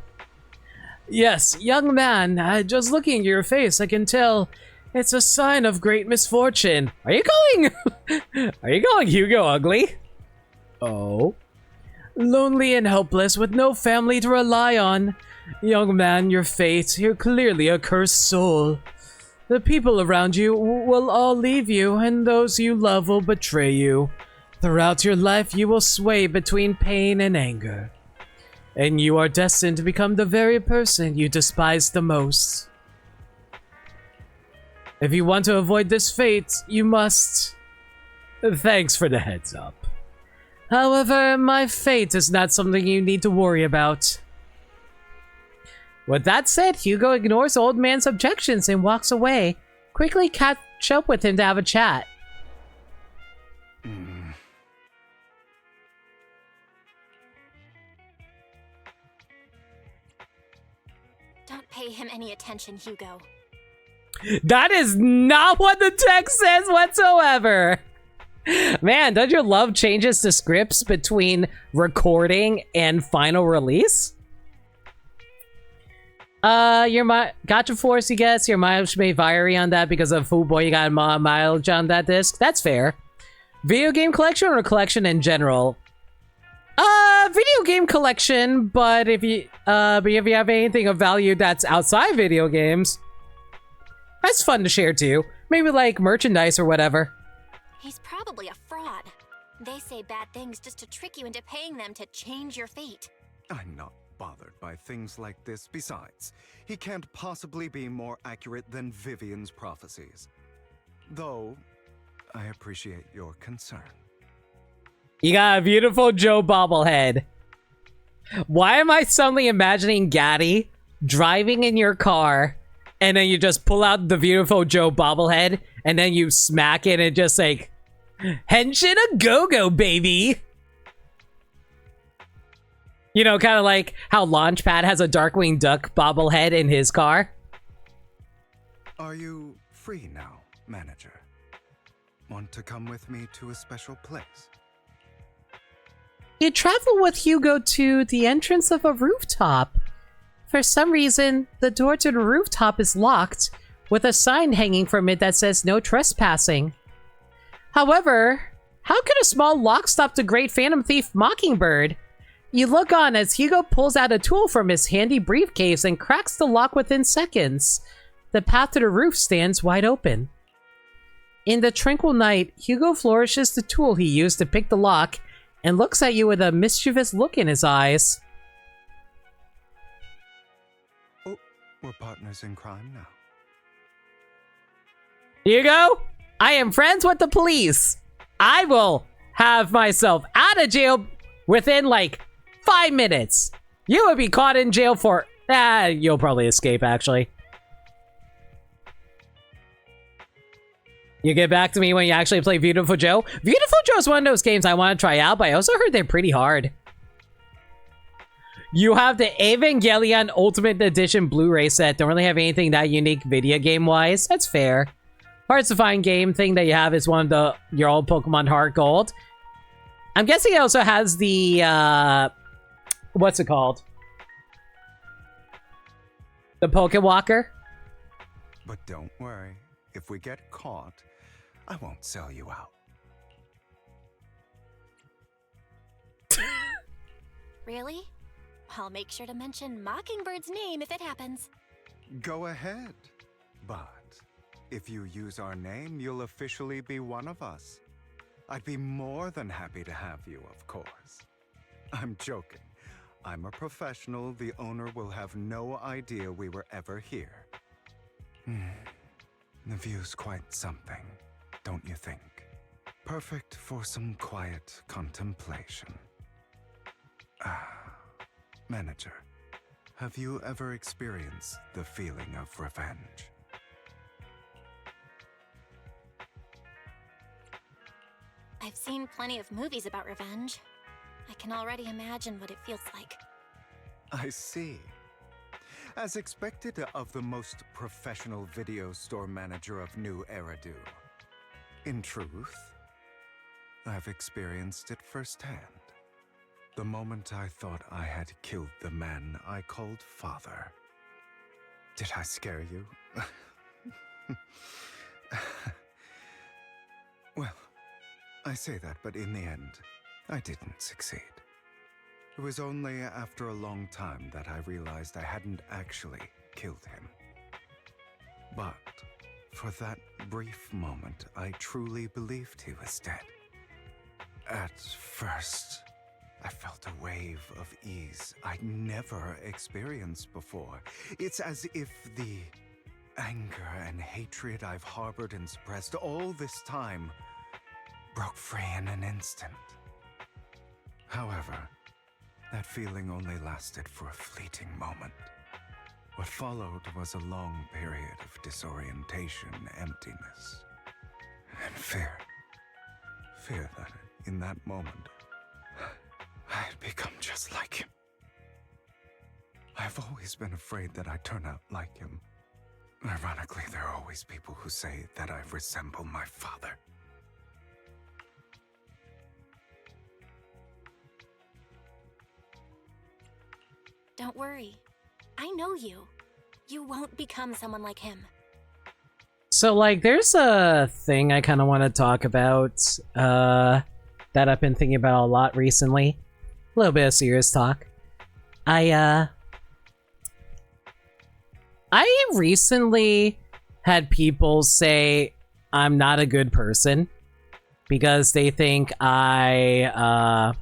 Yes, young man. Just looking at your face, I can tell it's a sign of great misfortune. Are you calling... Are you calling Hugo ugly? Oh? Lonely and helpless with no family to rely on. Young man, your fate, you're clearly a cursed soul. The people around you will all leave you, and those you love will betray you. Throughout your life, you will sway between pain and anger. And you are destined to become the very person you despise the most. If you want to avoid this fate, you must... Thanks for the heads up. However, my fate is not something you need to worry about. With that said, Hugo ignores the old man's objections and walks away. Quickly catch up with him to have a chat. Don't pay him any attention, Hugo. That is not what the text says whatsoever. Man, don't you love changes to scripts between recording and final release? Your gotcha force, you guess. Your mileage may vary on that because of Boy, you got mileage on that disc. That's fair. Video game collection or collection in general? Video game collection, but if you have anything of value that's outside video games, that's fun to share too. Maybe like merchandise or whatever. He's probably a fraud. They say bad things just to trick you into paying them to change your fate. I'm not bothered by things like this. Besides, he can't possibly be more accurate than Vivian's prophecies. Though, I appreciate your concern. You got a beautiful Joe bobblehead. Why am I suddenly imagining Gaddy driving in your car and then you just pull out the beautiful Joe bobblehead and then you smack it and just like, Henshin a go-go, baby! You know, kind of like how Launchpad has a Darkwing Duck bobblehead in his car. Are you free now, manager? Want to come with me to a special place? You travel with Hugo to the entrance of a rooftop. For some reason, the door to the rooftop is locked, with a sign hanging from it that says no trespassing. However, how could a small lock stop the great phantom thief Mockingbird? You look on as Hugo pulls out a tool from his handy briefcase and cracks the lock within seconds. The path to the roof stands wide open. In the tranquil night, Hugo flourishes the tool he used to pick the lock and looks at you with a mischievous look in his eyes. Oh, we're partners in crime now. Hugo, I am friends with the police. I will have myself out of jail within like 5 minutes. You would be caught in jail for... you'll probably escape, actually. You get back to me when you actually play Beautiful Joe. Beautiful Joe is one of those games I want to try out, but I also heard they're pretty hard. You have the Evangelion Ultimate Edition Blu-ray set. Don't really have anything that unique video game-wise. That's fair. Hard to find game thing that you have is one of your old Pokemon Heart Gold. I'm guessing it also has the, what's it called? The Pokewalker? But don't worry. If we get caught, I won't sell you out. Really? I'll make sure to mention Mockingbird's name if it happens. Go ahead. But if you use our name, you'll officially be one of us. I'd be more than happy to have you, of course. I'm joking. I'm a professional. The owner will have no idea we were ever here. The view's quite something, don't you think? Perfect for some quiet contemplation. Manager, have you ever experienced the feeling of revenge? I've seen plenty of movies about revenge. I can already imagine what it feels like. I see. As expected of the most professional video store manager of New Eridu. In truth, I've experienced it firsthand. The moment I thought I had killed the man I called father. Did I scare you? Well, I say that, but in the end, I didn't succeed. It was only after a long time that I realized I hadn't actually killed him. But for that brief moment, I truly believed he was dead. At first, I felt a wave of ease I'd never experienced before. It's as if the anger and hatred I've harbored and suppressed all this time broke free in an instant. However, that feeling only lasted for a fleeting moment. What followed was a long period of disorientation, emptiness, and fear. Fear that in that moment, I had become just like him. I've always been afraid that I'd turn out like him. Ironically, there are always people who say that I resemble my father. Don't worry. I know you. You won't become someone like him. So, like, there's a thing I kind of want to talk about that I've been thinking about a lot recently. a little bit of serious talk. I recently had people say I'm not a good person because they think I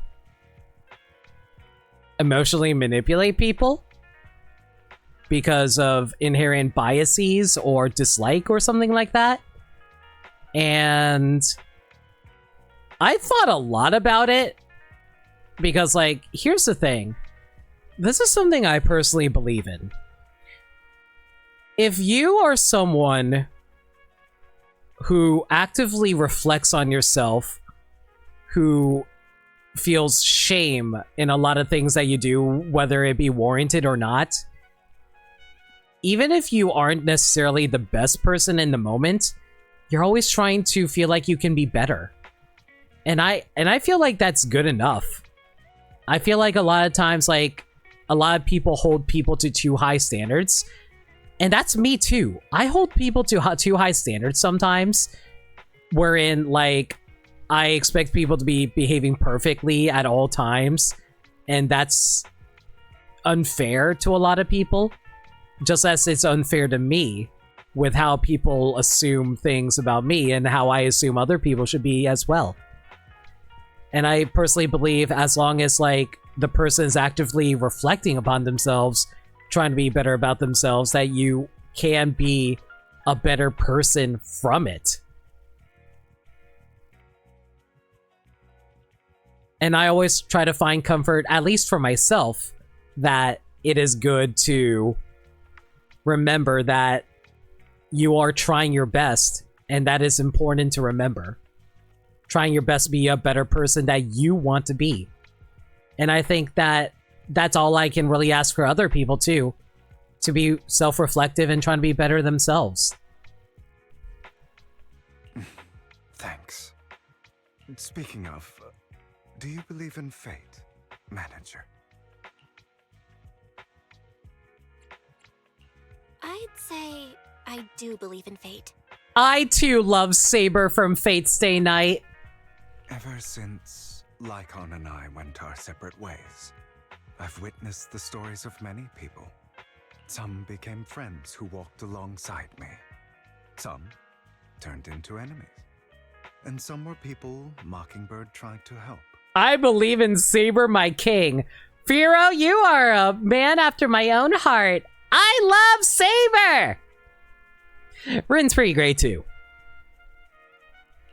emotionally manipulate people because of inherent biases or dislike or something like that. And I thought a lot about it because, like, here's the thing. This is something I personally believe in. If you are someone who actively reflects on yourself, who feels shame in a lot of things that you do, whether it be warranted or not, even if you aren't necessarily the best person in the moment, you're always trying to feel like you can be better. And I feel like that's good enough. I feel like a lot of times, like, a lot of people hold people to too high standards. And that's me too. I hold people to too high standards sometimes, wherein, like, I expect people to be behaving perfectly at all times, and that's unfair to a lot of people, just as it's unfair to me with how people assume things about me and how I assume other people should be as well. And I personally believe as long as, like, the person is actively reflecting upon themselves, trying to be better about themselves, that you can be a better person from it. And I always try to find comfort, at least for myself, that it is good to remember that you are trying your best, and that is important to remember. Trying your best to be a better person that you want to be. And I think that that's all I can really ask for other people too, to be self-reflective and trying to be better themselves. Thanks. Speaking of, do you believe in fate, manager? I'd say I do believe in fate. I too love Saber from Fate Stay Night. Ever since Lycon and I went our separate ways, I've witnessed the stories of many people. Some became friends who walked alongside me. Some turned into enemies. And some were people Mockingbird tried to help. I believe in Saber, my king. Firo, you are a man after my own heart. I love Saber! Rin's pretty great too.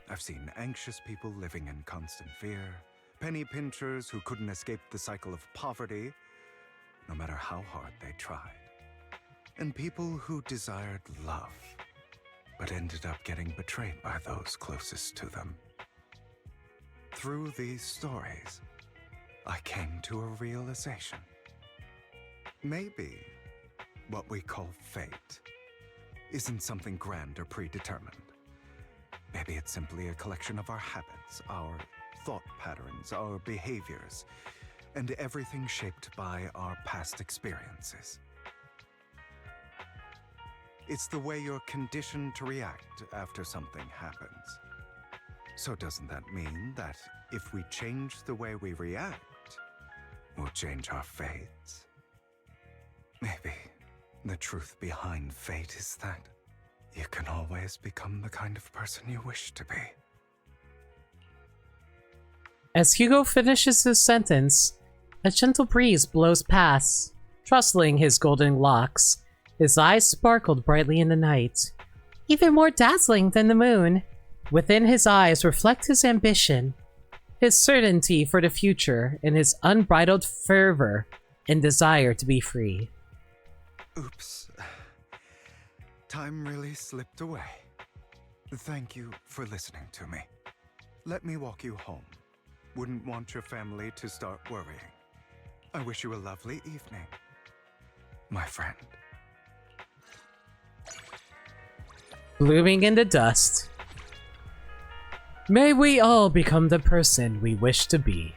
I've seen anxious people living in constant fear, penny pinchers who couldn't escape the cycle of poverty, no matter how hard they tried, and people who desired love, but ended up getting betrayed by those closest to them. Through these stories, I came to a realization. Maybe what we call fate isn't something grand or predetermined. Maybe it's simply a collection of our habits, our thought patterns, our behaviors, and everything shaped by our past experiences. It's the way you're conditioned to react after something happens. So doesn't that mean that if we change the way we react, we'll change our fates? Maybe the truth behind fate is that you can always become the kind of person you wish to be. As Hugo finishes his sentence, a gentle breeze blows past, rustling his golden locks. His eyes sparkled brightly in the night, even more dazzling than the moon. Within his eyes reflect his ambition, his certainty for the future, and his unbridled fervor and desire to be free. Oops. Time really slipped away. Thank you for listening to me. Let me walk you home. Wouldn't want your family to start worrying. I wish you a lovely evening, my friend. Blooming in the dust. May we all become the person we wish to be.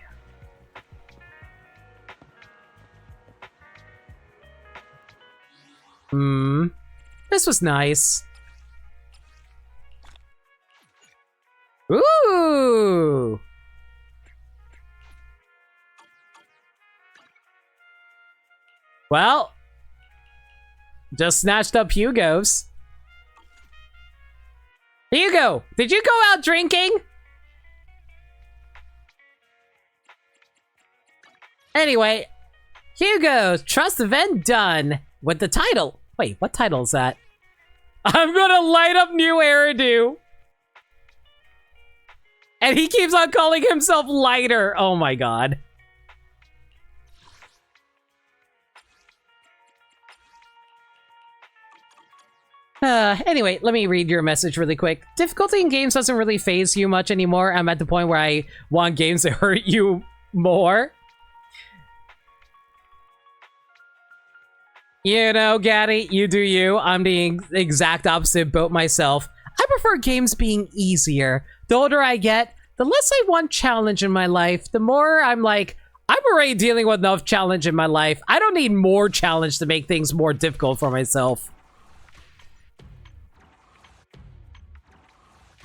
This was nice. Ooh! Well, just snatched up Hugo's. Hugo, did you go out drinking? Anyway, Hugo, trust event done. With the title. Wait, what title is that? I'm gonna light up new Eridu. And he keeps on calling himself Lighter. Oh my god. Anyway, let me read your message really quick. Difficulty in games doesn't really faze you much anymore. I'm at the point where I want games to hurt you more. You know, Gaddy, you do you. I'm the exact opposite boat myself. I prefer games being easier. The older I get, the less I want challenge in my life. The more I'm like, I'm already dealing with enough challenge in my life. I don't need more challenge to make things more difficult for myself.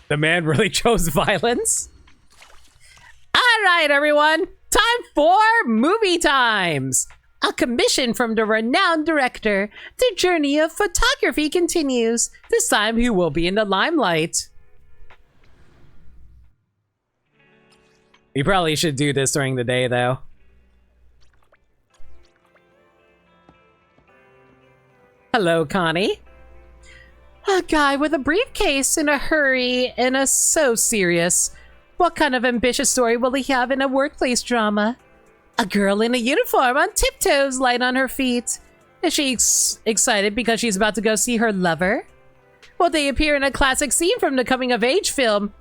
The man really chose violence. All right, everyone. Time for movie times. A commission from the renowned director. The journey of photography continues. This time, he will be in the limelight. We probably should do this during the day, though. Hello, Connie. A guy with a briefcase in a hurry and so serious. What kind of ambitious story will he have in a workplace drama? A girl in a uniform on tiptoes, light on her feet. Is she excited because she's about to go see her lover? Will they appear in a classic scene from the coming-of-age film?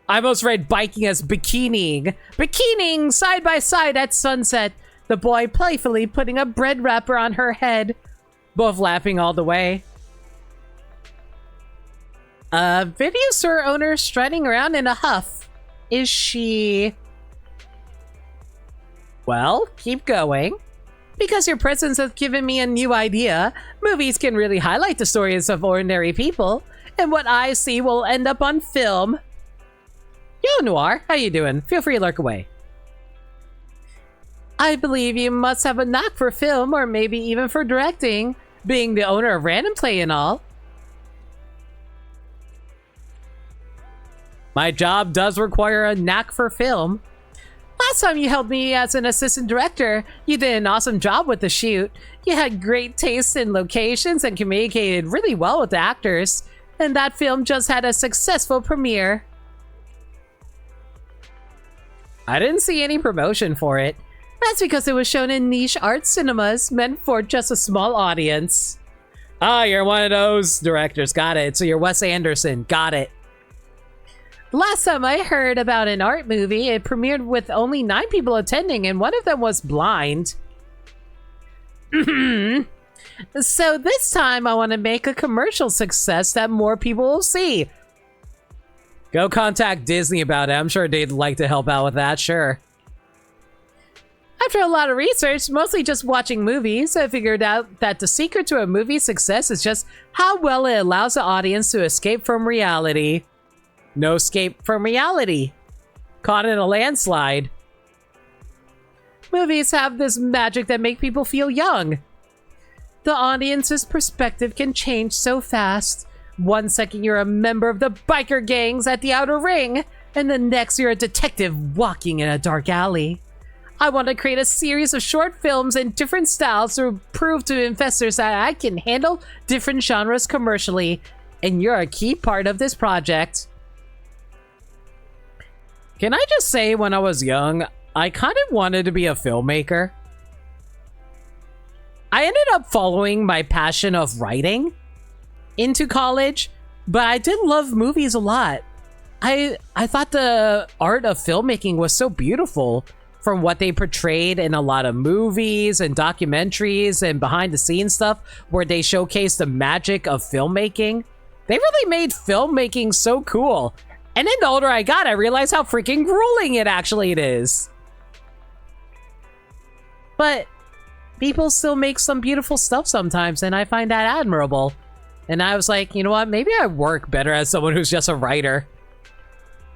I almost read biking as bikiniing. Bikiniing side by side at sunset. The boy playfully putting a bread wrapper on her head. Both laughing all the way. A video store owner strutting around in a huff. Is she... Well, keep going. Because your presence has given me a new idea. Movies can really highlight the stories of ordinary people. And what I see will end up on film. Yo, Noir, how you doing? Feel free to lurk away. I believe you must have a knack for film, or maybe even for directing, being the owner of Random Play and all. My job does require a knack for film. Last time you helped me as an assistant director, you did an awesome job with the shoot. You had great taste in locations and communicated really well with the actors. And that film just had a successful premiere. I didn't see any promotion for it. That's because it was shown in niche art cinemas meant for just a small audience. Ah, you're one of those directors. Got it. So you're Wes Anderson. Got it. Last time I heard about an art movie, it premiered with only 9 people attending, and one of them was blind. So this time I want to make a commercial success that more people will see. Go contact Disney about it. I'm sure they'd like to help out with that, sure. After a lot of research, mostly just watching movies, I figured out that the secret to a movie's success is just how well it allows the audience to escape from reality. No escape from reality. Caught in a landslide. Movies have this magic that make people feel young. The audience's perspective can change so fast. One second you're a member of the biker gangs at the outer ring, and the next you're a detective walking in a dark alley. I want to create a series of short films in different styles to prove to investors that I can handle different genres commercially, and you're a key part of this project. Can I just say, when I was young, I kind of wanted to be a filmmaker. I ended up following my passion of writing into college, but I did love movies a lot. I thought the art of filmmaking was so beautiful, from what they portrayed in a lot of movies and documentaries and behind the scenes stuff where they showcase the magic of filmmaking. They really made filmmaking so cool. And then the older I got, I realized how freaking grueling it actually is. But people still make some beautiful stuff sometimes, and I find that admirable. And I was like, you know what? Maybe I work better as someone who's just a writer,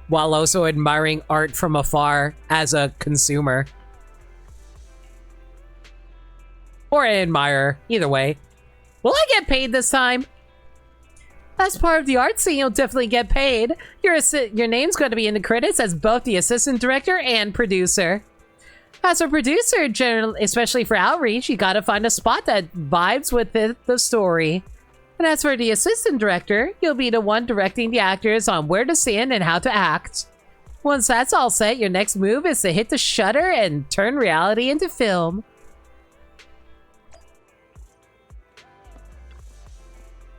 while also admiring art from afar as a consumer. Or an admirer. Either way. Will I get paid this time? As part of the art scene, you'll definitely get paid. Your name's going to be in the credits as both the assistant director and producer. As a producer, especially for outreach, you gotta find a spot that vibes with the story. And as for the assistant director, you'll be the one directing the actors on where to stand and how to act. Once that's all set, your next move is to hit the shutter and turn reality into film.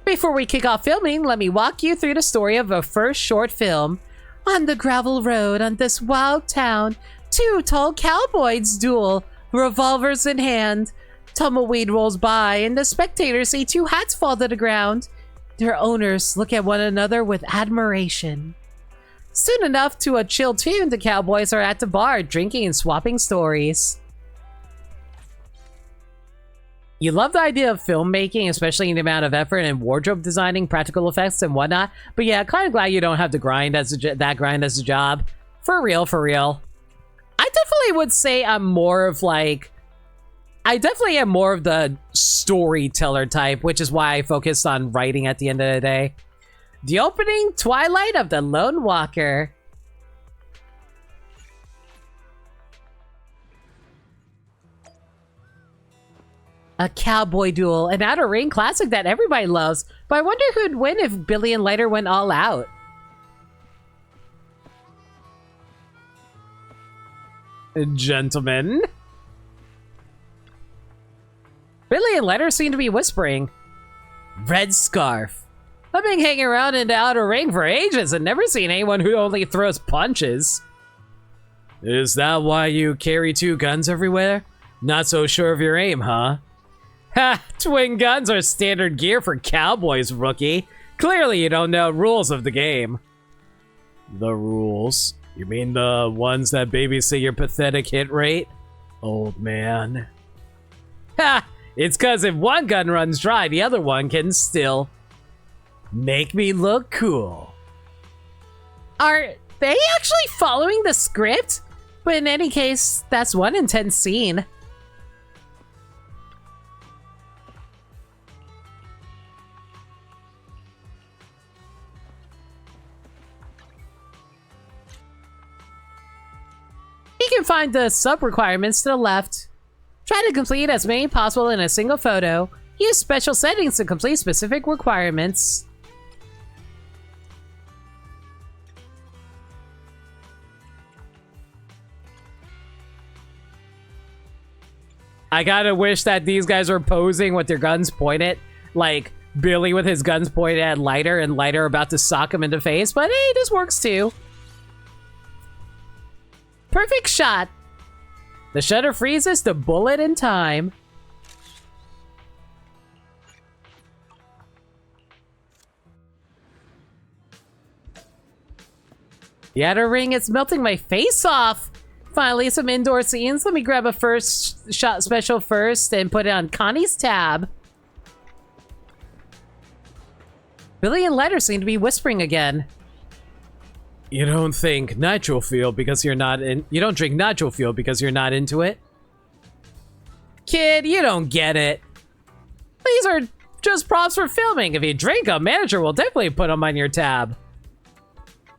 Before we kick off filming, let me walk you through the story of our first short film. On the gravel road on this wild town, two tall cowboys duel, revolvers in hand. Tumbleweed rolls by, and the spectators see two hats fall to the ground. Their owners look at one another with admiration. Soon enough, to a chill tune, the cowboys are at the bar, drinking and swapping stories. You love the idea of filmmaking, especially in the amount of effort and wardrobe designing, practical effects, and whatnot. But yeah, kind of glad you don't have to grind as a job. For real, for real. I definitely would say I'm more of like... I definitely am more of the storyteller type, which is why I focused on writing at the end of the day. The opening Twilight of the Lone Walker. A cowboy duel, an outer ring classic that everybody loves, but I wonder who'd win if Billy and Lighter went all out. Gentlemen. Billy and Lighter seem to be whispering. Red Scarf. I've been hanging around in the outer ring for ages and never seen anyone who only throws punches. Is that why you carry two guns everywhere? Not so sure of your aim, huh? Ha! Twin guns are standard gear for cowboys, rookie. Clearly you don't know rules of the game. The rules? You mean the ones that babysit your pathetic hit rate? Old man. Ha! It's cause if one gun runs dry, the other one can still make me look cool. Are they actually following the script? But in any case, that's one intense scene. You can find the sub-requirements to the left. Try to complete as many possible in a single photo. Use special settings to complete specific requirements. I gotta wish that these guys were posing with their guns pointed. Like, Billy with his guns pointed at Lighter and Lighter about to sock him in the face. But hey, this works too. Perfect shot. The shutter freezes the bullet in time. The outer ring is melting my face off. Finally, some indoor scenes. Let me grab a first shot special first and put it on Connie's tab. Billy and Lighter seem to be whispering again. You don't think nitro fuel because you're not in. You don't drink nitro fuel because you're not into it? Kid, you don't get it. These are just props for filming. If you drink, a manager will definitely put them on your tab.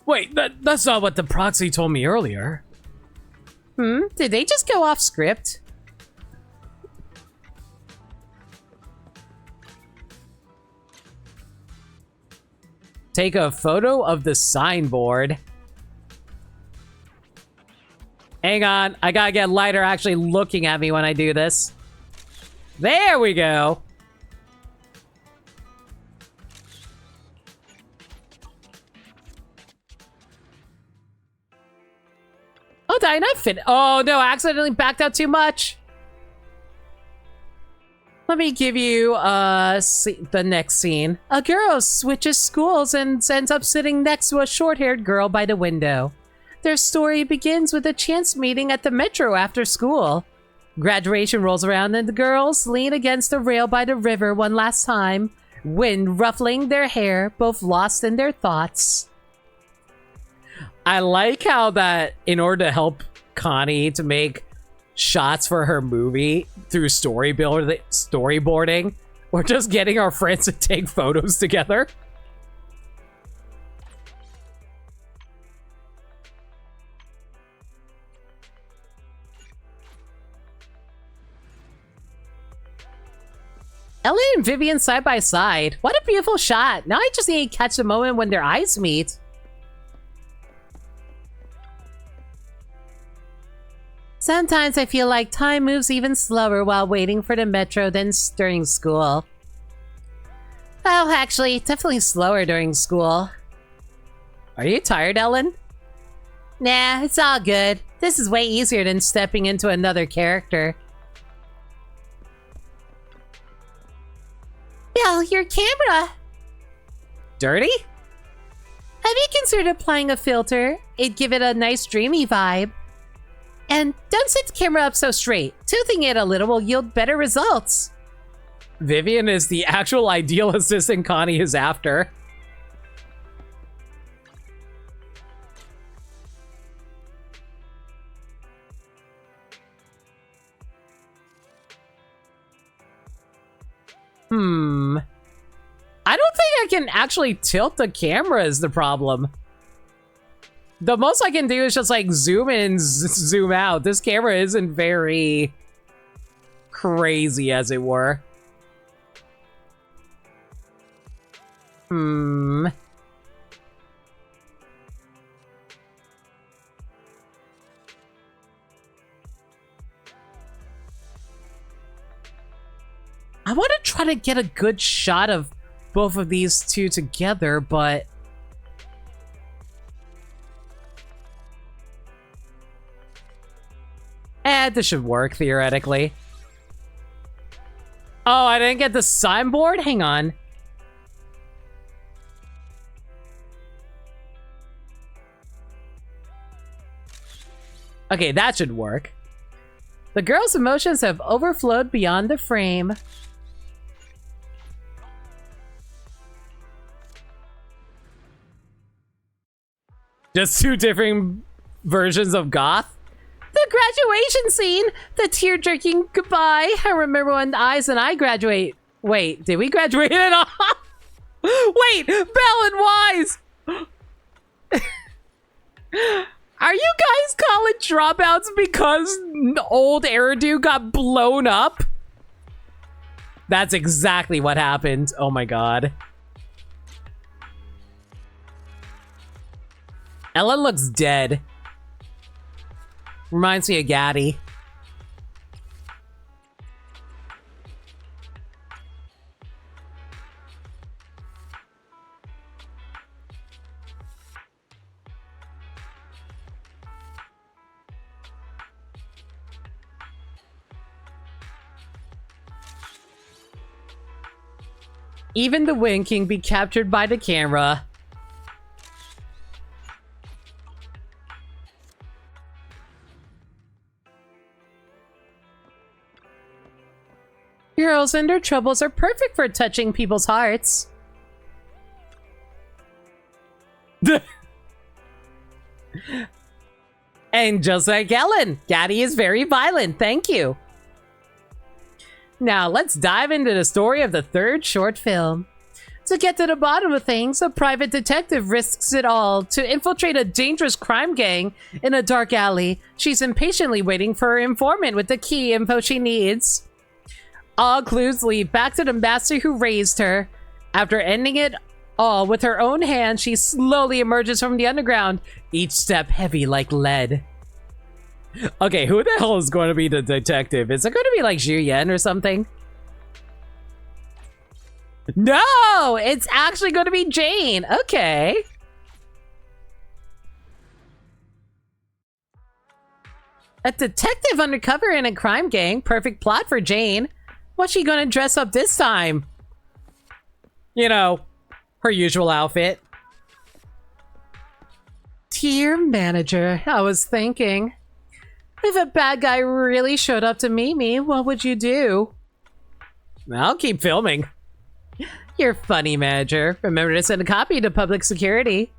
Wait, that's not what the proxy told me earlier. Did they just go off script? Take a photo of the signboard. Hang on, I gotta get Lighter actually looking at me when I do this. There we go. Oh, did I not fit? Oh no, I accidentally backed out too much. Let me give you the next scene. A girl switches schools and ends up sitting next to a short-haired girl by the window. Their story begins with a chance meeting at the metro after school. Graduation rolls around and the girls lean against a rail by the river one last time, wind ruffling their hair, both lost in their thoughts. I like how that, in order to help Connie to make shots for her movie through storyboarding, or just getting our friends to take photos together. Ellen and Vivian side by side. What a beautiful shot. Now I just need to catch the moment when their eyes meet. Sometimes I feel like time moves even slower while waiting for the metro than during school. Well, actually, definitely slower during school. Are you tired, Ellen? Nah, it's all good. This is way easier than stepping into another character. Well, your camera. Dirty? Have you considered applying a filter? It'd give it a nice dreamy vibe. And don't set the camera up so straight. Tilting it a little will yield better results. Vivian is the actual ideal assistant Connie is after. I don't think I can actually tilt the camera is the problem. The most I can do is just like zoom in, zoom out. This camera isn't very crazy, as it were. I want to try to get a good shot of both of these two together, but... this should work, theoretically. Oh, I didn't get the signboard? Hang on. Okay, that should work. The girl's emotions have overflowed beyond the frame. Just two different versions of goth. The graduation scene! The tear-jerking goodbye! I remember when Eyes and I graduate. Wait, did we graduate at all? Wait, Belle and Wise! Are you guys college dropouts because old Eridu got blown up? That's exactly what happened. Oh my god. Ellen looks dead. Reminds me of Gaddy. Even the wind can be captured by the camera. Girls and their troubles are perfect for touching people's hearts. And just like Ellen, Gaddy is very violent. Thank you. Now, let's dive into the story of the third short film. To get to the bottom of things, a private detective risks it all to infiltrate a dangerous crime gang in a dark alley. She's impatiently waiting for her informant with the key info she needs. All clues lead back to the master who raised her. After ending it all with her own hand, she slowly emerges from the underground, each step heavy like lead. Okay, who the hell is going to be the detective? Is it going to be like Zhu Yan or something? No! It's actually going to be Jane! Okay. A detective undercover in a crime gang. Perfect plot for Jane. What's she gonna dress up this time? You know, her usual outfit. Dear manager, I was thinking, if a bad guy really showed up to meet me, what would you do? I'll keep filming. You're funny, manager. Remember to send a copy to public security.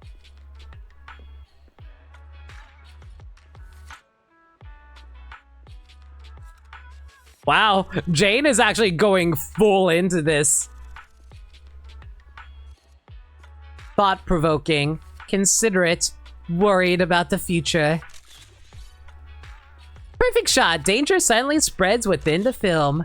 Wow, Jane is actually going full into this. Thought-provoking, considerate, worried about the future. Perfect shot. Danger silently spreads within the film.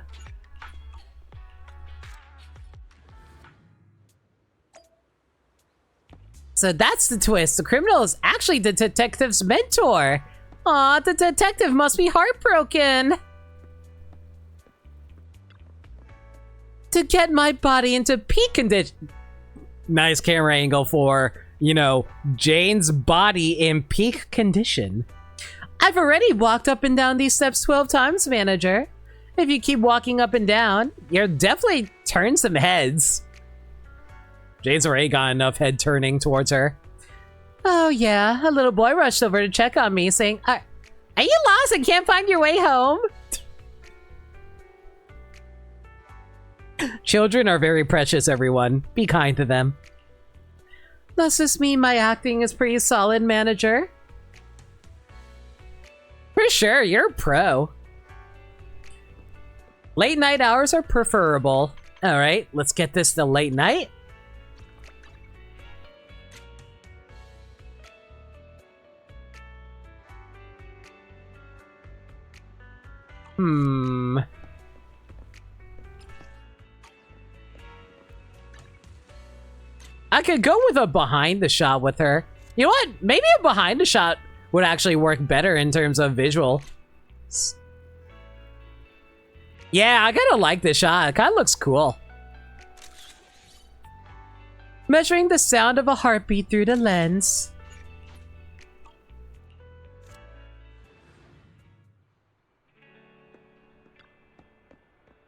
So that's the twist. The criminal is actually the detective's mentor. Aw, the detective must be heartbroken. To get my body into peak condition. Nice camera angle for, you know, Jane's body in peak condition. I've already walked up and down these steps 12 times, manager. If you keep walking up and down, you'll definitely turn some heads. Jane's already got enough head turning towards her. Oh yeah, a little boy rushed over to check on me, saying, Are you lost and can't find your way home? Children are very precious, everyone. Be kind to them. Does this mean my acting is pretty solid, manager? For sure, you're a pro. Late night hours are preferable. Alright, let's get this to late night. I could go with a behind the shot with her. You know what? Maybe a behind the shot would actually work better in terms of visual. Yeah, I kinda like this shot. It kinda looks cool. Measuring the sound of a heartbeat through the lens.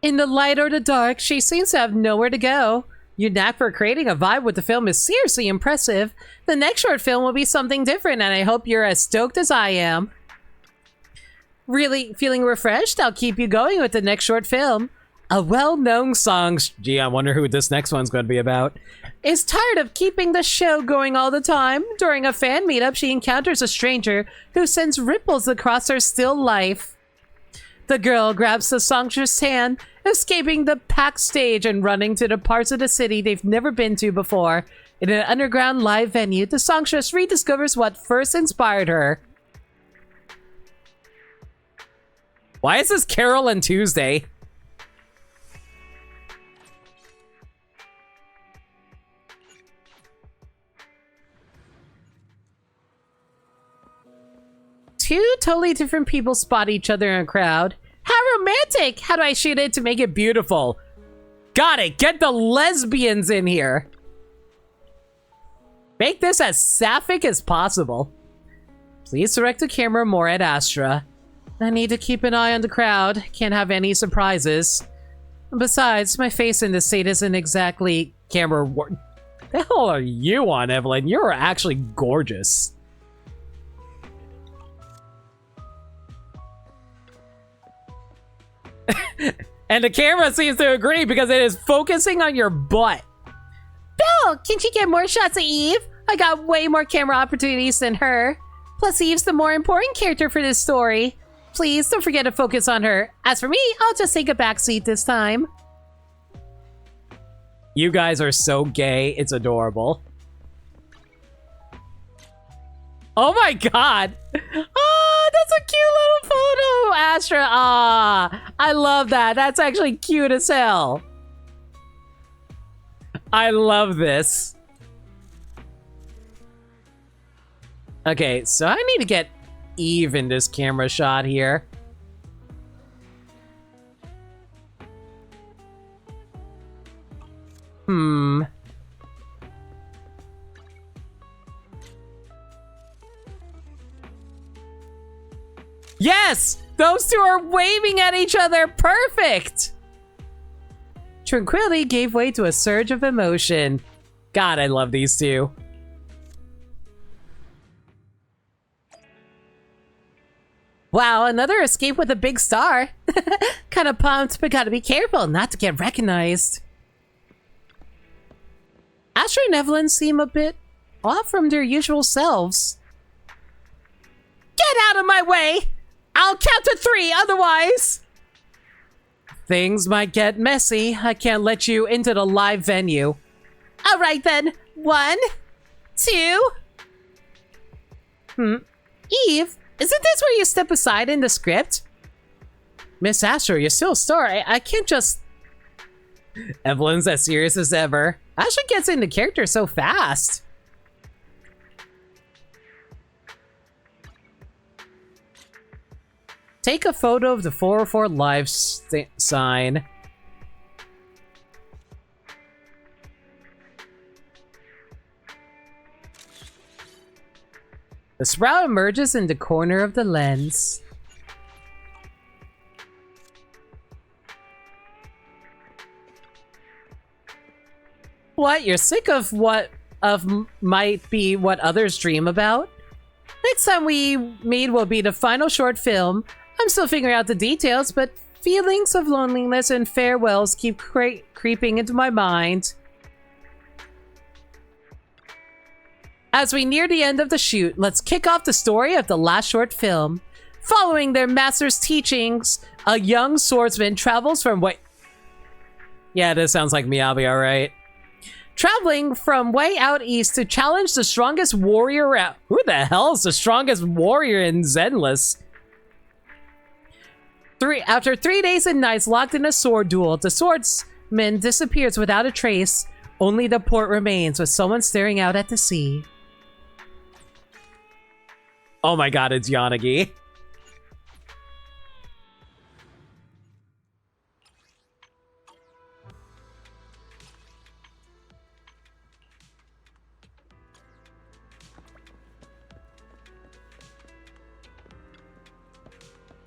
In the light or the dark, she seems to have nowhere to go. Your knack for creating a vibe with the film is seriously impressive. The next short film will be something different, and I hope you're as stoked as I am. Really feeling refreshed? I'll keep you going with the next short film. A well-known song, gee, I wonder who this next one's going to be about, is tired of keeping the show going all the time. During a fan meetup, she encounters a stranger who sends ripples across her still life. The girl grabs the songstress' hand, escaping the packed stage and running to the parts of the city they've never been to before. In an underground live venue, the songstress rediscovers what first inspired her. Why is this Carol and Tuesday? Two totally different people spot each other in a crowd. How romantic! How do I shoot it to make it beautiful? Got it! Get the lesbians in here! Make this as sapphic as possible. Please direct the camera more at Astra. I need to keep an eye on the crowd. Can't have any surprises. Besides, my face in this state isn't exactly camera work. The hell are you on, Evelyn? You're actually gorgeous. And the camera seems to agree because it is focusing on your butt. Bill, can she get more shots of Eve? I got way more camera opportunities than her. Plus, Eve's the more important character for this story. Please don't forget to focus on her. As for me, I'll just take a backseat this time. You guys are so gay, it's adorable. Oh my god! Oh, that's a cute little photo, Astra. Ah, I love that. That's actually cute as hell. I love this. Okay, so I need to get Eve in this camera shot here. Yes! Those two are waving at each other! Perfect! Tranquility gave way to a surge of emotion. God, I love these two. Wow, another escape with a big star. Kinda pumped, but gotta be careful not to get recognized. Astra and Evelyn seem a bit off from their usual selves. Get out of my way! I'll count to 3, otherwise... Things might get messy. I can't let you into the live venue. All right then. 1, 2. Eve, isn't this where you step aside in the script? Miss Astro, you're still a star. I can't just... Evelyn's as serious as ever. Ashley gets into character so fast. Take a photo of the 404 live sign. The sprout emerges in the corner of the lens. What? You're sick of what might be what others dream about? Next time we meet will be the final short film. I'm still figuring out the details, but feelings of loneliness and farewells keep creeping into my mind. As we near the end of the shoot, let's kick off the story of the last short film. Following their master's teachings, a young swordsman travels from Yeah, this sounds like Miyabi, alright. Traveling from way out east to challenge the strongest warrior out. Who the hell is the strongest warrior in Zenless? After 3 days and nights locked in a sword duel, the swordsman disappears without a trace. Only the port remains with someone staring out at the sea. Oh my god, it's Yanagi.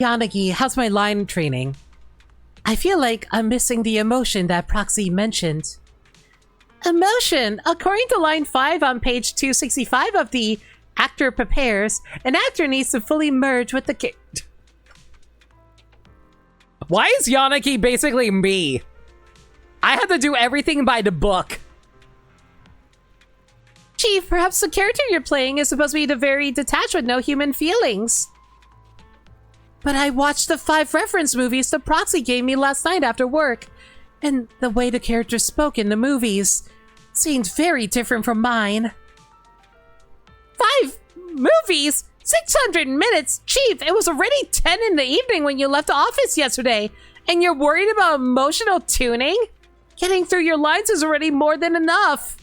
Yanagi, how's my line training? I feel like I'm missing the emotion that Proxy mentioned. Emotion! According to line 5 on page 265 of the Actor Prepares, an actor needs to fully merge with the Why is Yanagi basically me? I have to do everything by the book. Chief, perhaps the character you're playing is supposed to be the very detached with no human feelings. But I watched the 5 reference movies the Proxy gave me last night after work, and the way the characters spoke in the movies seemed very different from mine. 5 movies? 600 minutes? Chief, it was already 10 in the evening when you left the office yesterday, and you're worried about emotional tuning? Getting through your lines is already more than enough.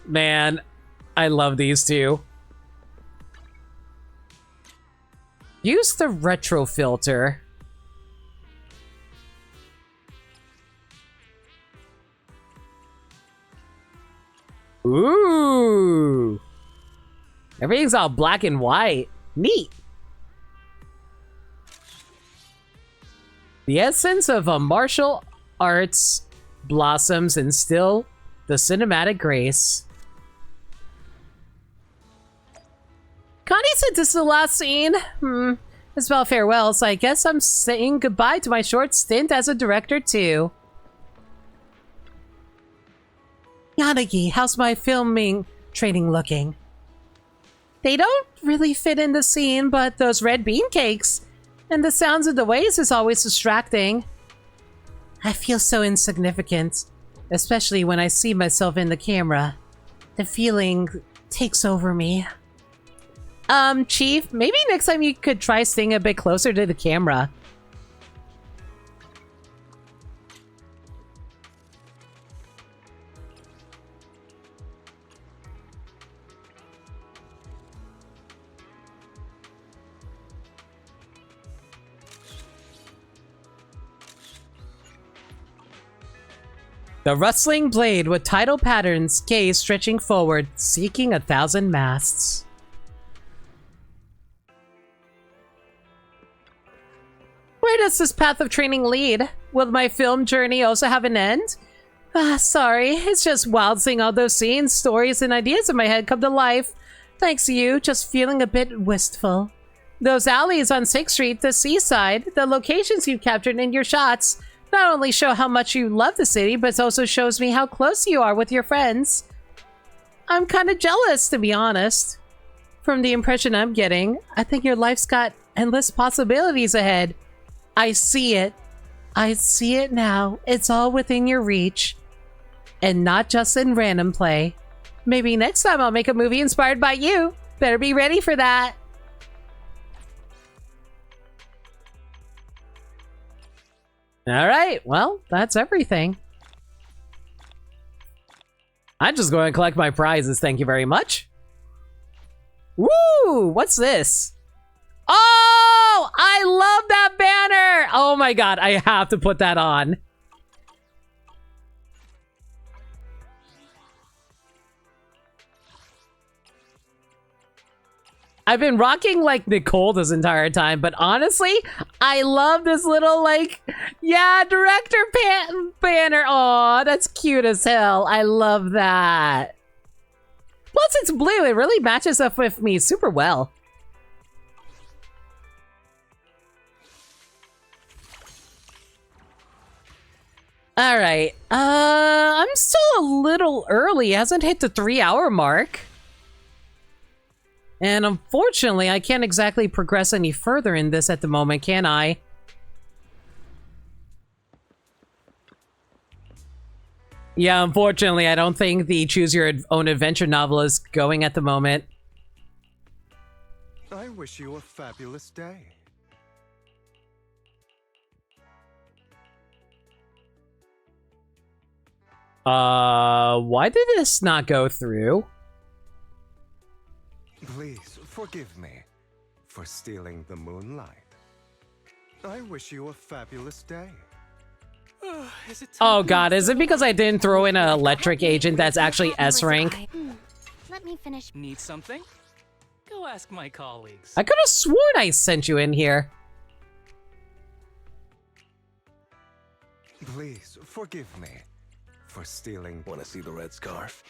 Man, I love these two. Use the retro filter. Ooh. Everything's all black and white. Neat. The essence of a martial arts blossoms and still the cinematic grace. Connie said this is the last scene. It's about farewell, so I guess I'm saying goodbye to my short stint as a director too. Yanagi, how's my filming training looking? They don't really fit in the scene, but those red bean cakes and the sounds of the waves is always distracting. I feel so insignificant, especially when I see myself in the camera. The feeling takes over me. Chief, maybe next time you could try staying a bit closer to the camera. The rustling blade with tidal patterns, gaze stretching forward, seeking 1,000 masts. Where does this path of training lead? Will my film journey also have an end? Sorry, it's just wild seeing all those scenes, stories, and ideas in my head come to life. Thanks to you, just feeling a bit wistful. Those alleys on 6th Street, the seaside, the locations you captured in your shots, not only show how much you love the city, but it also shows me how close you are with your friends. I'm kind of jealous, to be honest. from the impression I'm getting, I think your life's got endless possibilities ahead. I see it. I see it now. It's all within your reach. And not just in random play. Maybe next time I'll make a movie inspired by you. Better be ready for that. Alright, well, that's everything. I'm just going to collect my prizes, thank you very much. Woo! What's this? Oh! I love that banner! Oh my god, I have to put that on. I've been rocking like Nicole this entire time, but honestly, I love this little like, yeah, director banner. Aw, that's cute as hell. I love that. Plus it's blue, it really matches up with me super well. Alright, I'm still a little early, it hasn't hit the 3-hour mark. And unfortunately, I can't exactly progress any further in this at the moment, can I? Yeah, unfortunately, I don't think the Choose Your Own Adventure novel is going at the moment. I wish you a fabulous day. Why did this not go through? Please forgive me for stealing the moonlight. I wish you a fabulous day. Oh god, is it because I didn't throw in an electric agent that's actually S rank? Let me finish. Need something? Go ask my colleagues. I could have sworn I sent you in here. Please forgive me for stealing. Want to see the red scarf?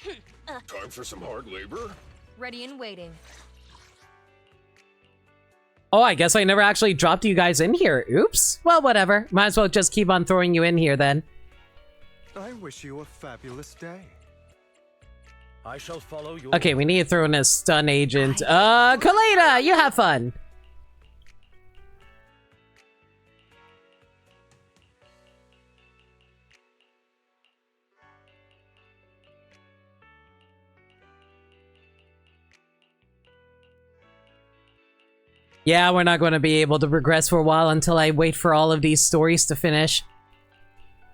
Time for some hard labor? Ready and waiting. Oh, I guess I never actually dropped you guys in here. Oops. Well, whatever. Might as well just keep on throwing you in here then. I wish you a fabulous day. I shall follow your... Okay, we need to throw in a stun agent. Kaleda, you have fun. Yeah, we're not going to be able to progress for a while until I wait for all of these stories to finish.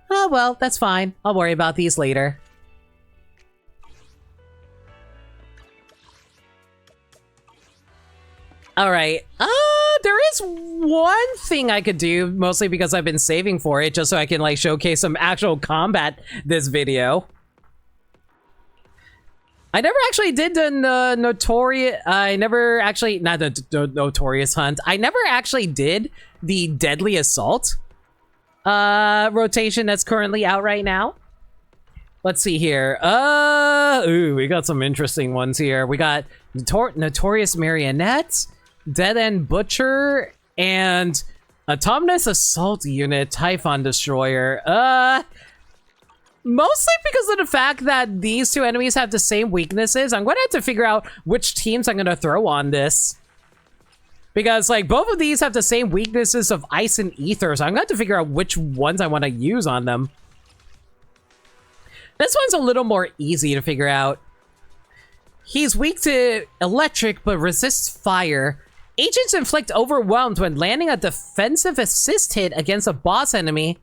Oh well, that's fine. I'll worry about these later. Alright, there is one thing I could do, mostly because I've been saving for it, just so I can, like, showcase some actual combat this video. I never actually did the notorious, not the notorious hunt. I never actually did the deadly assault rotation that's currently out right now. Let's see here. Ooh, we got some interesting ones here. We got Notorious Marionette, Dead End Butcher, and Autonomous Assault Unit Typhon Destroyer. Mostly because of the fact that these two enemies have the same weaknesses, I'm going to have to figure out which teams I'm going to throw on this. Because, like, both of these have the same weaknesses of Ice and Ether, so I'm going to have to figure out which ones I want to use on them. This one's a little more easy to figure out. He's weak to electric, but resists fire. Agents inflict overwhelmed when landing a defensive assist hit against a boss enemy.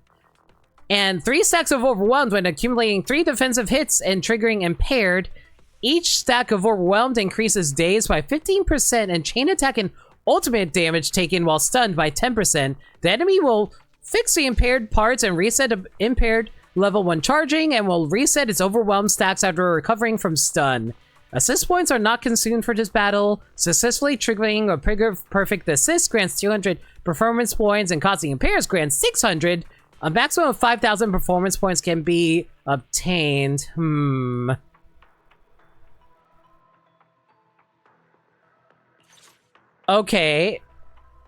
And 3 stacks of overwhelmed when accumulating 3 defensive hits and triggering impaired. Each stack of overwhelmed increases daze by 15% and chain attack and ultimate damage taken while stunned by 10%. The enemy will fix the impaired parts and reset the impaired level when charging, and will reset its overwhelmed stacks after recovering from stun. Assist points are not consumed for this battle. Successfully triggering a perfect assist grants 200 performance points, and causing impairs grants 600. A maximum of 5,000 performance points can be obtained. Okay.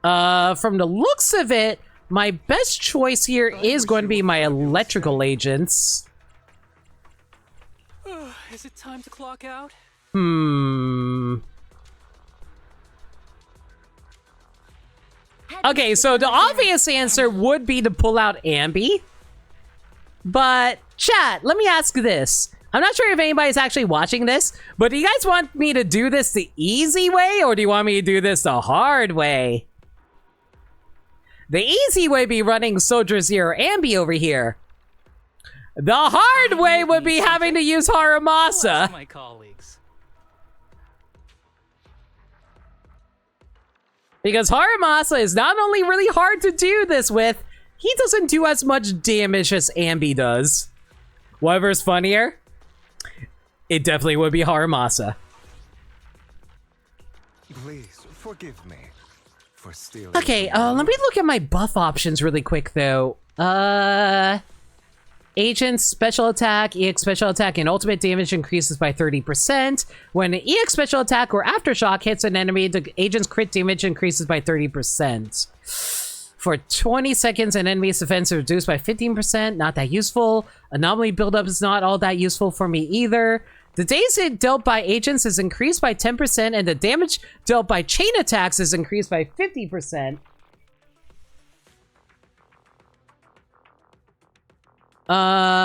From the looks of it, my best choice here is going to be my electrical agents. Is it time to clock out? Okay, so the obvious answer would be to pull out Ambi. But, chat, let me ask this. I'm not sure if anybody's actually watching this, but do you guys want me to do this the easy way, or do you want me to do this the hard way? The easy way be running Soldier Zero Ambi over here. The hard way would be having to use Haramasa. My colleagues. Because Haramasa is not only really hard to do this with, he doesn't do as much damage as Ambi does. Whatever's funnier, it definitely would be Haramasa. Please forgive me for stealing. Okay, let me look at my buff options really quick though. Agent's special attack, EX special attack, and ultimate damage increases by 30%. When an EX special attack or aftershock hits an enemy, the agent's crit damage increases by 30%. For 20 seconds, an enemy's defense is reduced by 15%. Not that useful. Anomaly buildup is not all that useful for me either. The damage dealt by agents is increased by 10%, and the damage dealt by chain attacks is increased by 50%.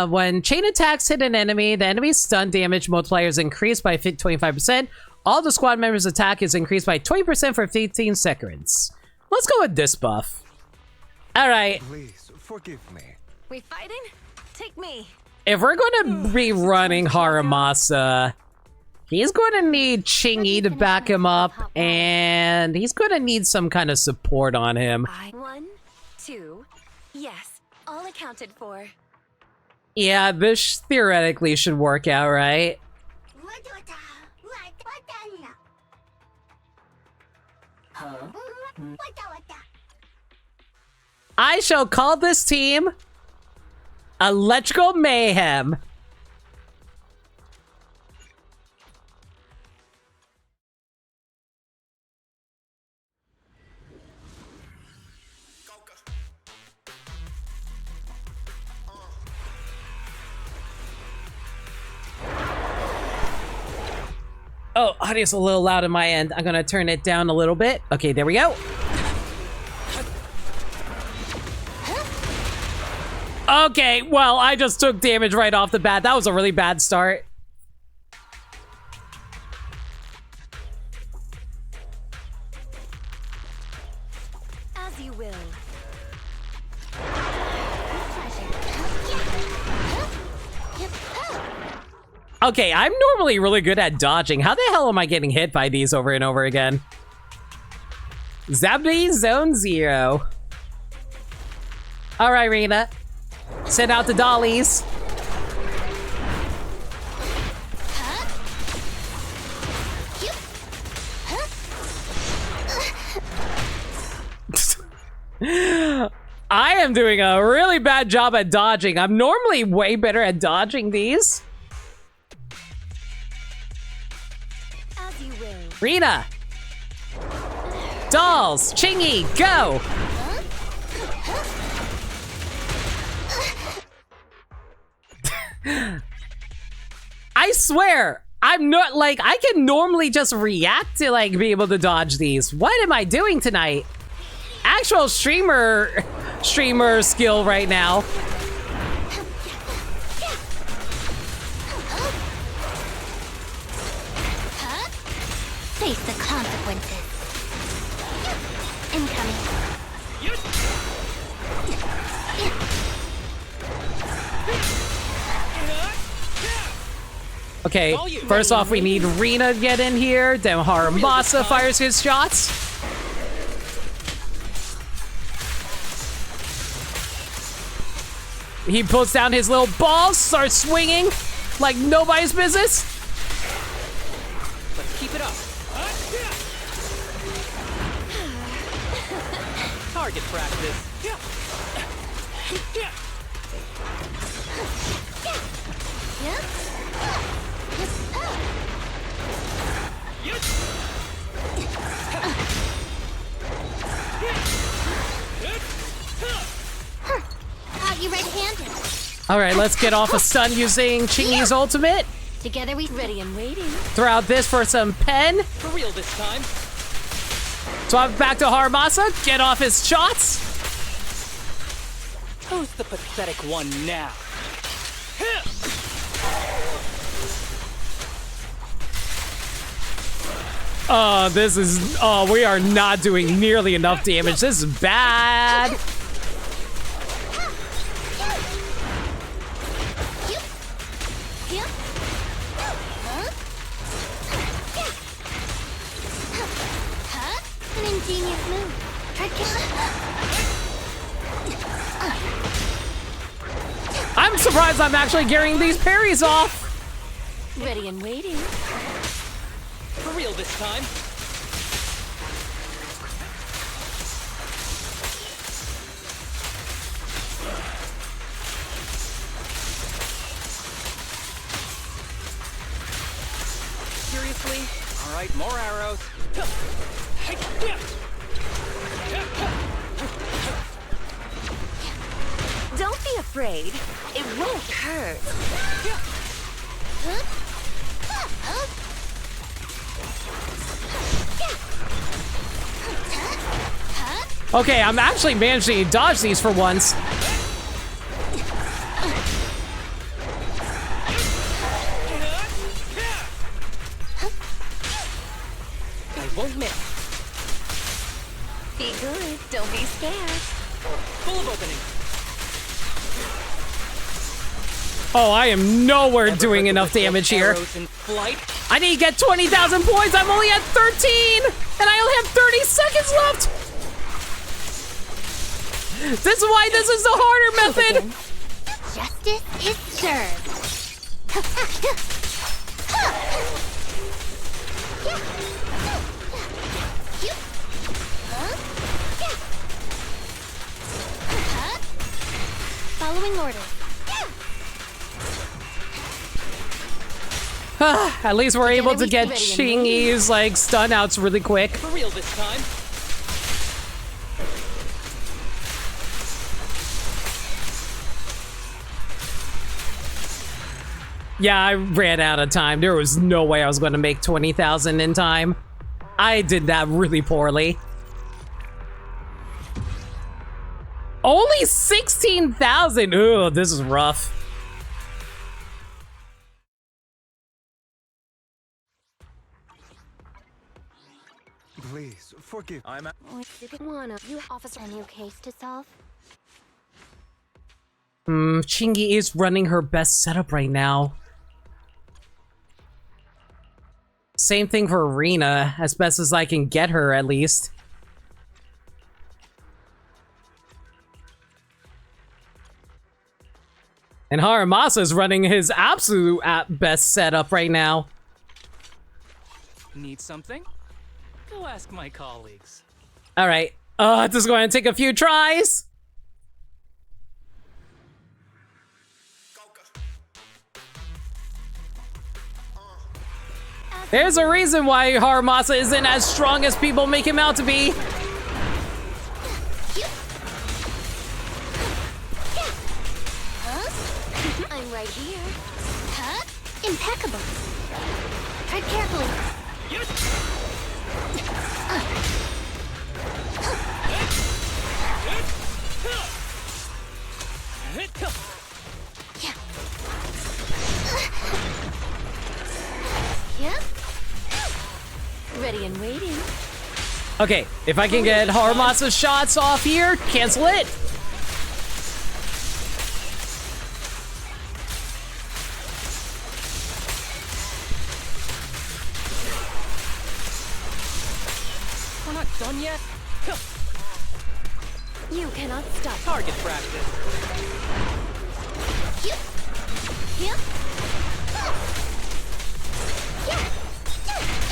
When chain attacks hit an enemy, the enemy's stun damage multiplier is increased by 25%. All the squad members' attack is increased by 20% for 15 seconds. Let's go with this buff. All right. Please forgive me. We fighting? Take me. If we're going to be running Haramasa, he's going to need Chingy to back him up, and he's going to need some kind of support on him. 1, 2, yes, all accounted for. Yeah, this theoretically should work out, right? I shall call this team Electrical Mayhem. Oh, audio's a little loud on my end. I'm gonna turn it down a little bit. Okay, there we go. Okay, well, I just took damage right off the bat. That was a really bad start. As you will. Okay, I'm normally really good at dodging. How the hell am I getting hit by these over and over again? Zabdi Zone Zero. All right, Rena. Send out the dollies. I am doing a really bad job at dodging. I'm normally way better at dodging these. As you will. Rena. Dolls. Chingy. Go. I swear, I'm not like, I can normally just react to like be able to dodge these. What am I doing tonight? Actual streamer skill right now. Face the consequences. Incoming. Okay, first off, we need Rena to get in here. Then Haramasa fires his shots. He puts down his little balls, starts swinging like nobody's business. Let's keep it up. Target practice. You red-handed. All right, let's get off a stun using Chingy's ultimate. Together we Ready and waiting. Throw out this for some pen. For real this time. Swap back to Haramasa, get off his shots. Who's the pathetic one now? This is... Oh, we are not doing nearly enough damage. This is bad. An ingenious move. I'm surprised I'm actually getting these parries off. Ready and waiting. For real this time. Seriously? All right, more arrows. Don't be afraid. It won't hurt. Okay, I'm actually managing to dodge these for once. I won't miss. Be good. Don't be scared. Full of opening. Oh, I am nowhere Ever doing heard the enough whistle of damage here. arrows in flight? I need to get 20,000 points. I'm only at 13, and I only have 30 seconds left. This is why this is the harder method. Justice is served. Following orders. At least we're able to get Chingy's like stun outs really quick. For real this time. Yeah, I ran out of time. There was no way I was going to make 20,000 in time. I did that really poorly. Only 16,000. Ooh, this is rough. Please, forgive. I'm a- One of you officer a new case to solve. Chingy is running her best setup right now. Same thing for Arena, as best as I can get her, at least. And Haramasa is running his absolute best setup right now. Need something? Go ask my colleagues. Alright, this is going to take a few tries. There's a reason why Haramasa isn't as strong as people make him out to be. I'm right here. Huh? Impeccable. Tread carefully. Yeah. Ready and waiting. Okay, if I can get Haramasa's shots off here, cancel it. We're not done yet. You cannot stop. Target practice.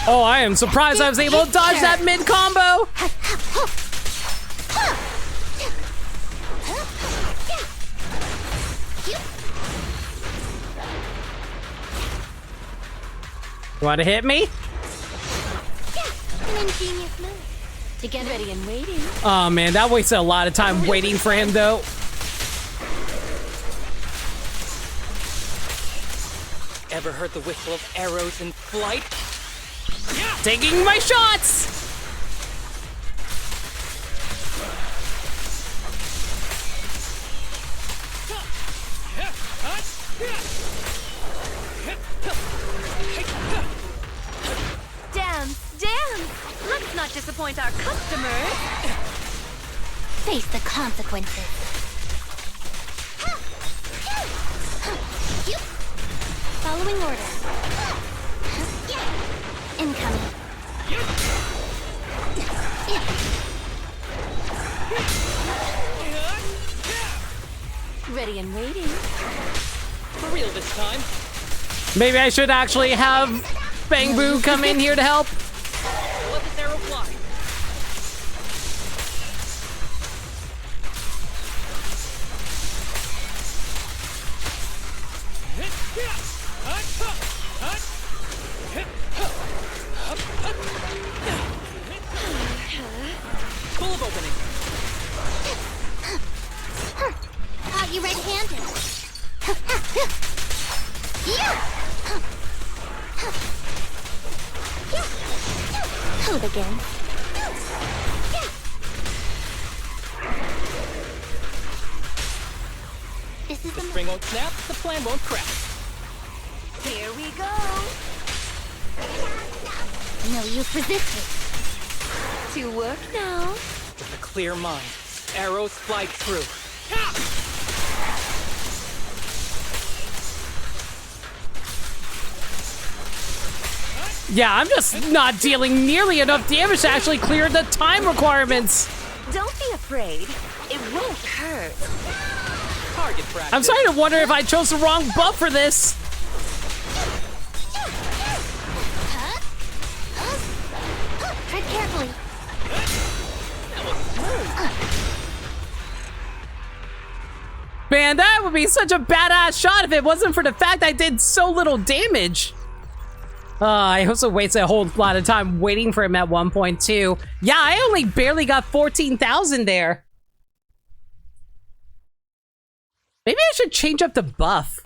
Oh, I am surprised I was able to dodge that mid-combo. You want to hit me? An ingenious move. To get ready and waiting. Oh man, that wasted a lot of time waiting for him though. Ever heard the whistle of arrows in flight? Taking my shots! disappoint our customers. Face the consequences. Following order. Incoming. Ready and waiting. For real this time. Maybe I should actually have Bang Boo come in here to help. Let this arrow fly. Full of opening. Caught you red-handed. Hold again. This is The spring won't snap, the plan won't crack. Here we go. no use resisting. To work now. With a clear mind, arrows fly true. Yeah, I'm just not dealing nearly enough damage to actually clear the time requirements. Don't be afraid. It won't hurt. Target practice. I'm starting to wonder if I chose the wrong buff for this. Tread carefully. Man, that would be such a badass shot if it wasn't for the fact I did so little damage. I also wasted a whole lot of time waiting for him at 1.2. Yeah, I only barely got 14,000 there. Maybe I should change up the buff.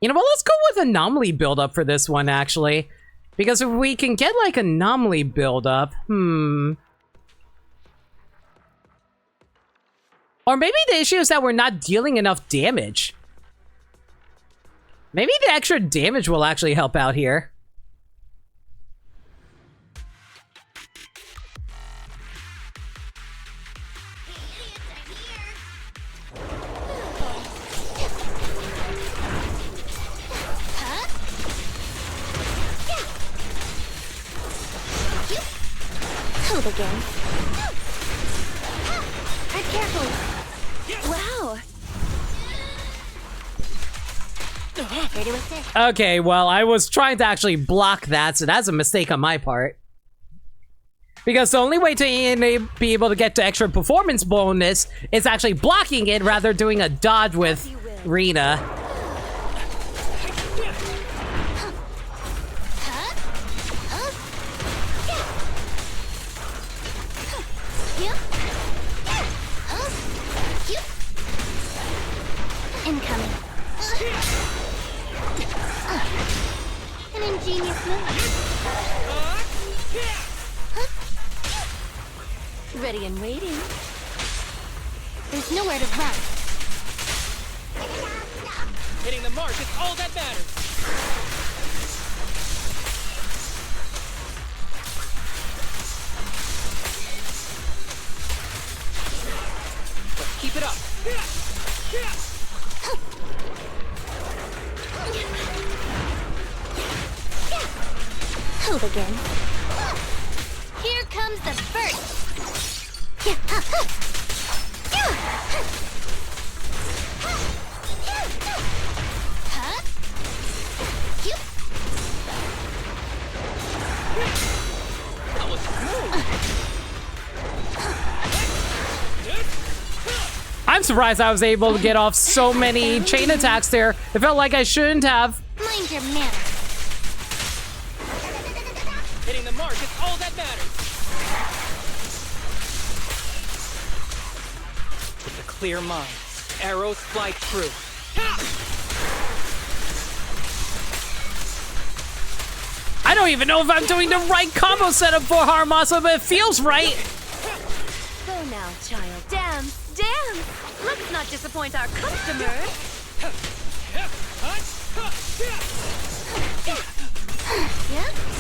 You know what, let's go with anomaly buildup for this one, actually. Because if we can get, like, anomaly buildup, Or maybe the issue is that we're not dealing enough damage. Maybe the extra damage will actually help out here. Hold again. Tread carefully. Wow. Here to assist. Okay, well, I was trying to actually block that, so that's a mistake on my part. Because the only way to be able to get to extra performance bonus is actually blocking it rather doing a dodge with Rena. Incoming. An ingenious move. Ready and waiting. There's nowhere to run. Hitting the mark is all that matters. Let's keep it up. Hold again. Here comes the burst. That was smooth. I'm surprised I was able to get off so many chain attacks there. It felt like I shouldn't have. Mind your manners. Hitting the mark is all that matters. With a clear mind, arrows fly true. I don't even know if I'm doing the right combo setup for Haramasa, but it feels right. Go now, child. Dance, dance. Let's not disappoint our customers. Yeah?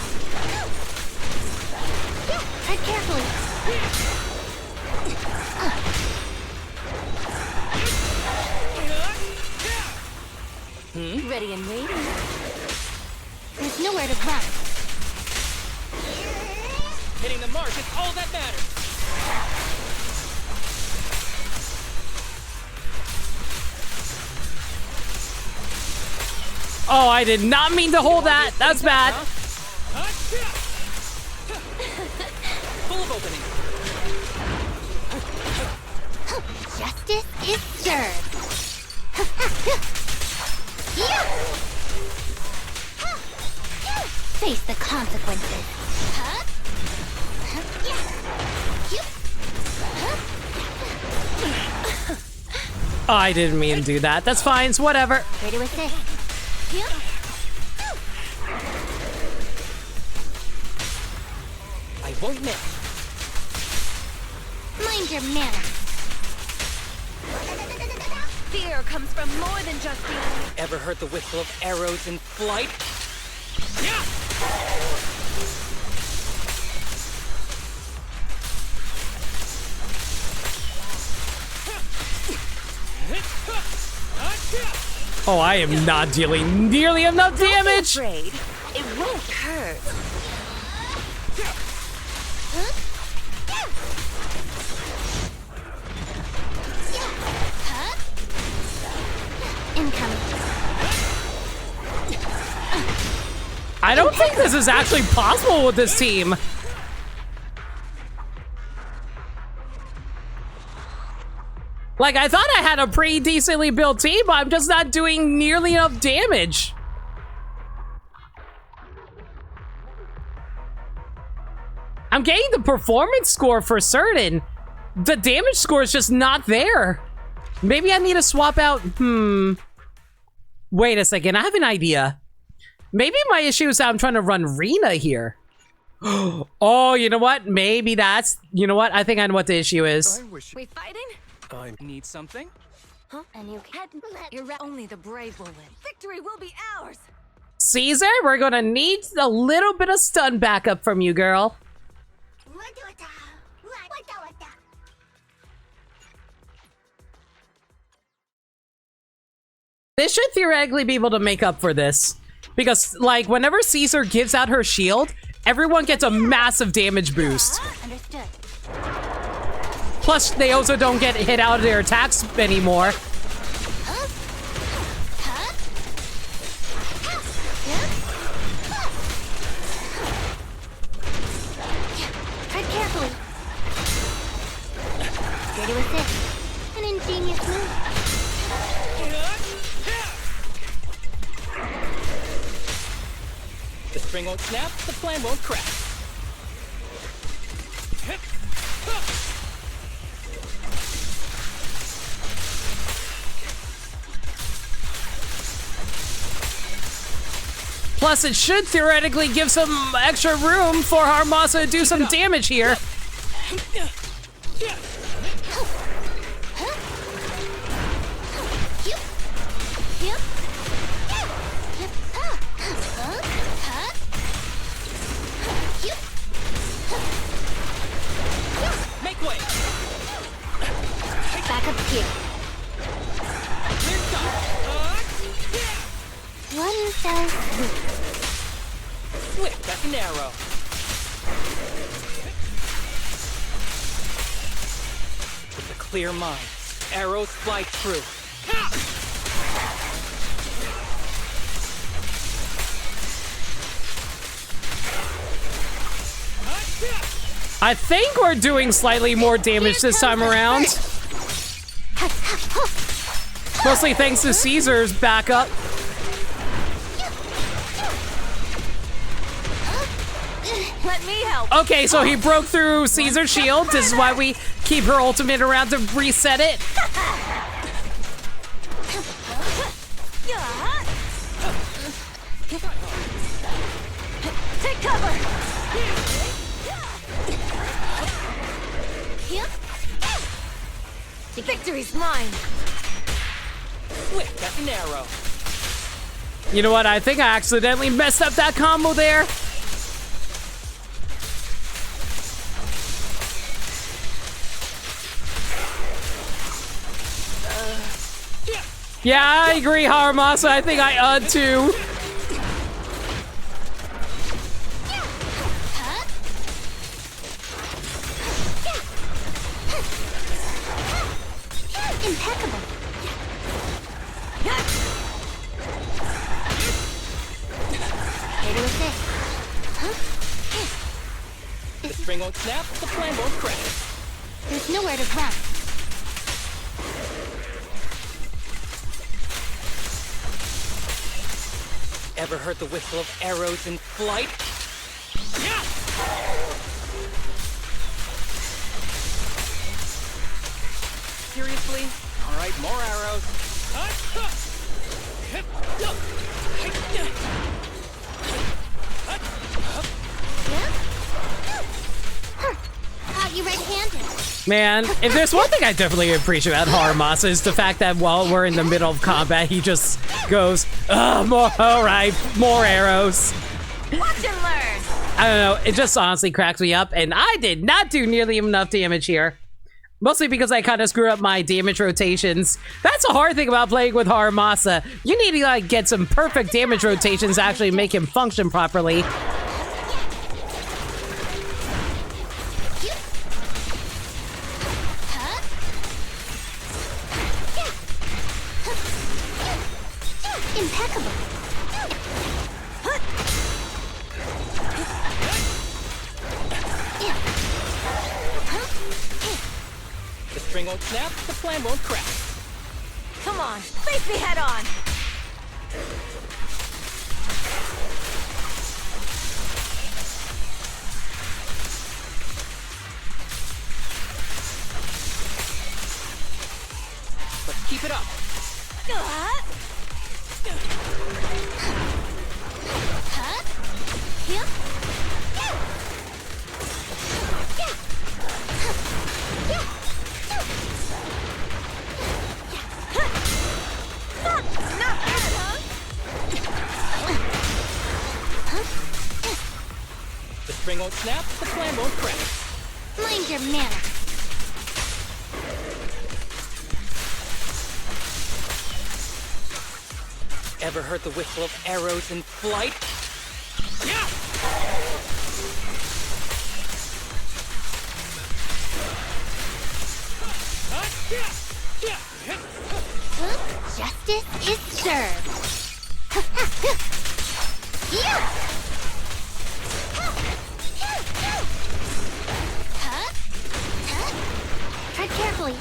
Tread carefully. Ready and waiting. There's nowhere to run. Hitting the mark is all that matters. Oh, I did not mean to hold that. That's bad. Full of opening. Justice is served. Face the consequences. Oh, I didn't mean to do that. That's fine. It's whatever. Ready with this. I won't miss. Mind your manners. Fear comes from more than just the enemy. Ever heard the whistle of arrows in flight? Yeah! Oh, I am not dealing nearly enough damage. Afraid. It won't hurt. Incoming. I don't think this is actually possible with this team. Like, I thought I had a pretty decently built team, but I'm just not doing nearly enough damage. I'm getting the performance score for certain. The damage score is just not there. Maybe I need to swap out, Wait a second, I have an idea. Maybe my issue is that I'm trying to run Rena here. Oh, you know what? Maybe that's, you know what? I think I know what the issue is. We fighting? I need something? Huh? And you can't. Only the brave will win. Victory will be ours. Caesar, we're gonna need a little bit of stun backup from you, girl. They should theoretically be able to make up for this. Because, like, whenever Caesar gives out her shield, everyone gets a massive damage boost. Understood. Plus, they also don't get hit out of their attacks anymore. Tread carefully. Ready with this. An ingenious move. The spring won't snap, the plan won't crack. Plus, it should theoretically give some extra room for Harmasa to do some damage here. Make way! Back up here. Clear shot! One fell swoop. Swift as an arrow. With a clear mind, arrows fly true. I think we're doing slightly more damage this time around. Mostly thanks to Caesar's backup. Let me help. Okay, so he broke through Caesar's shield. This is why we keep her ultimate around to reset it. Take cover. Victory's mine. Swift as an arrow. You know what? I think I accidentally messed up that combo there. Yeah, I agree, Haramasa. I think I too. Impeccable. Hit her with this. The string won't snap, the plan won't crack. There's nowhere to run. Ever heard the whistle of arrows in flight? Yeah! Seriously? All right, more arrows. Caught you red-handed. Man, if there's one thing I definitely appreciate about Haramasa is the fact that while we're in the middle of combat, he just goes, more, all right, more arrows. Watch and learn. I don't know, it just honestly cracks me up, and I did not do nearly enough damage here. Mostly because I kind of screw up my damage rotations. That's a hard thing about playing with Haramasa. You need to like get some perfect damage rotations to actually make him function properly. Impeccable. The string won't snap, the plan won't crack. Come on, face me head on. Let's keep it up. The string won't snap, the plan won't crack. Mind your manner. Ever heard the whistle of arrows in flight? Yeah! Justice is served. Yeah! Tread carefully.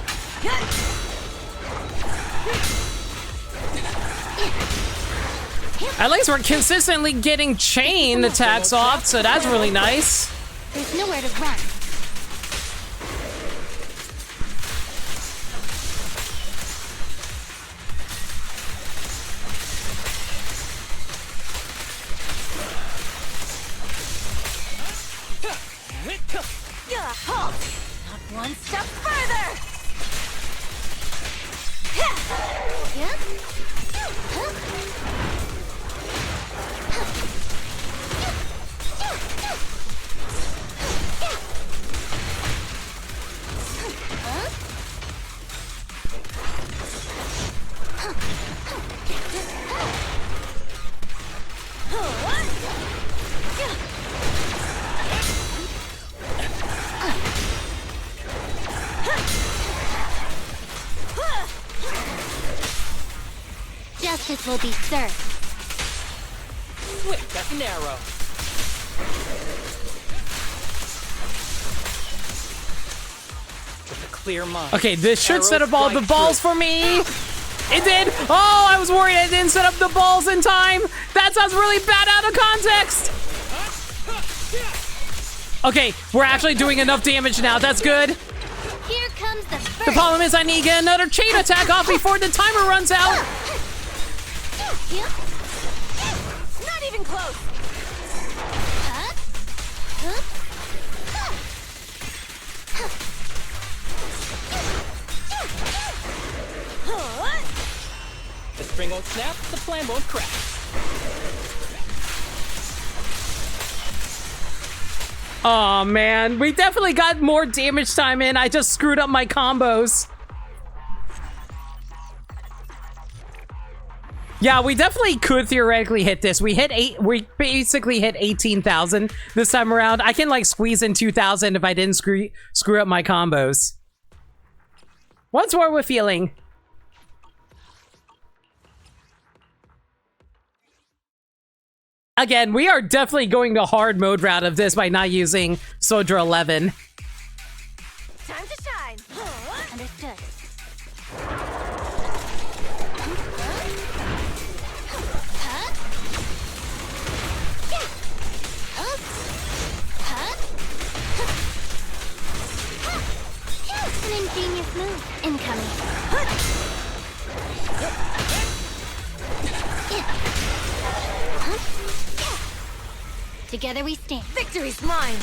At least we're consistently getting chain attacks off, so that's really nice. There's nowhere to run. Halt! Not one step further! Justice will be served. Swift as an arrow. With a clear mind. Okay, this should Arrows set up all the fly balls true. for me. It did. Oh, I was worried I didn't set up the balls in time. That sounds really bad out of context. Okay, we're actually doing enough damage now. That's good. Here comes the first. The problem is I need to get another chain attack off before the timer runs out. Not even close! The string won't snap, the plan won't crack. Oh man, we definitely got more damage time in. I just screwed up my combos. Yeah, we definitely could theoretically hit this. We basically hit 18,000 this time around. I can like squeeze in 2,000 if I didn't screw up my combos. Once more with feeling. Again, we are definitely going the hard mode route of this by not using Soldier 11. Time to shine. Understood. An ingenious move. Incoming. Together we stand. Victory's mine.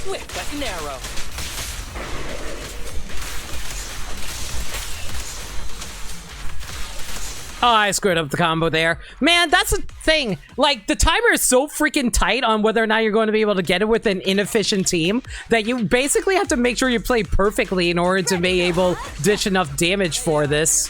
Swift like an arrow. Oh, I screwed up the combo there. Man, that's the thing. Like, the timer is so freaking tight on whether or not you're going to be able to get it with an inefficient team that you basically have to make sure you play perfectly in order to be able to dish enough damage for this.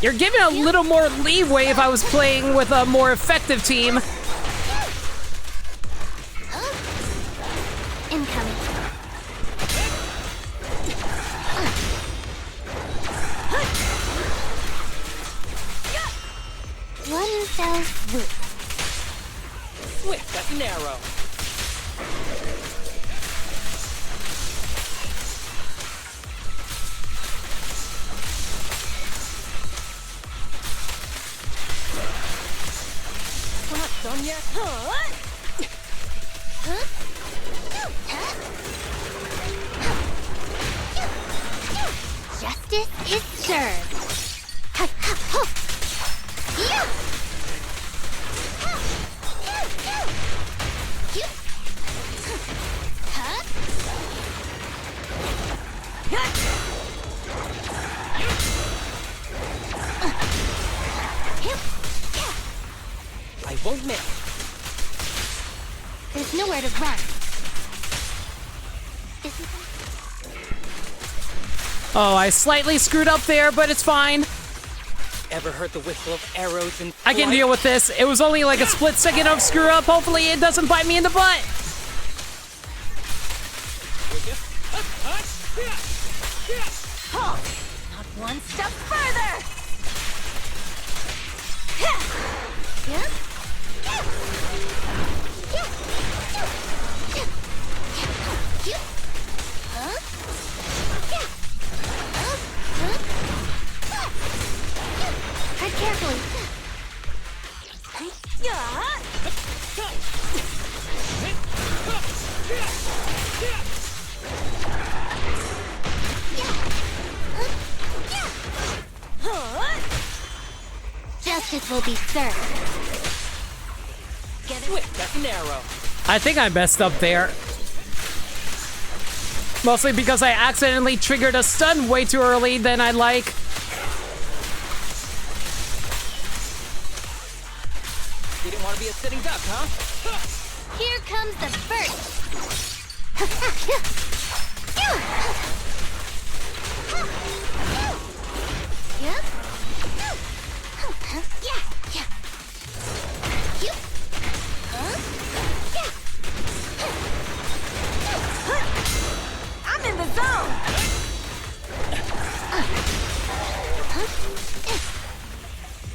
You're giving a little more leeway if I was playing with a more effective team. Incoming. One fell swoop. Swift like an arrow. Not done yet. Justice is served. I won't miss. There's nowhere to run. Oh, I slightly screwed up there, but it's fine. Ever heard the whistle of arrows and I can deal with this. It was only like a split second of screw up. Hopefully it doesn't bite me in the butt. Not one step further. Tread carefully. Justice will be served. Swift like an arrow. I think I messed up there. Mostly because I accidentally triggered a stun way too early than I'd like. You didn't want to be a sitting duck, huh? Here comes the first. I'm in the zone.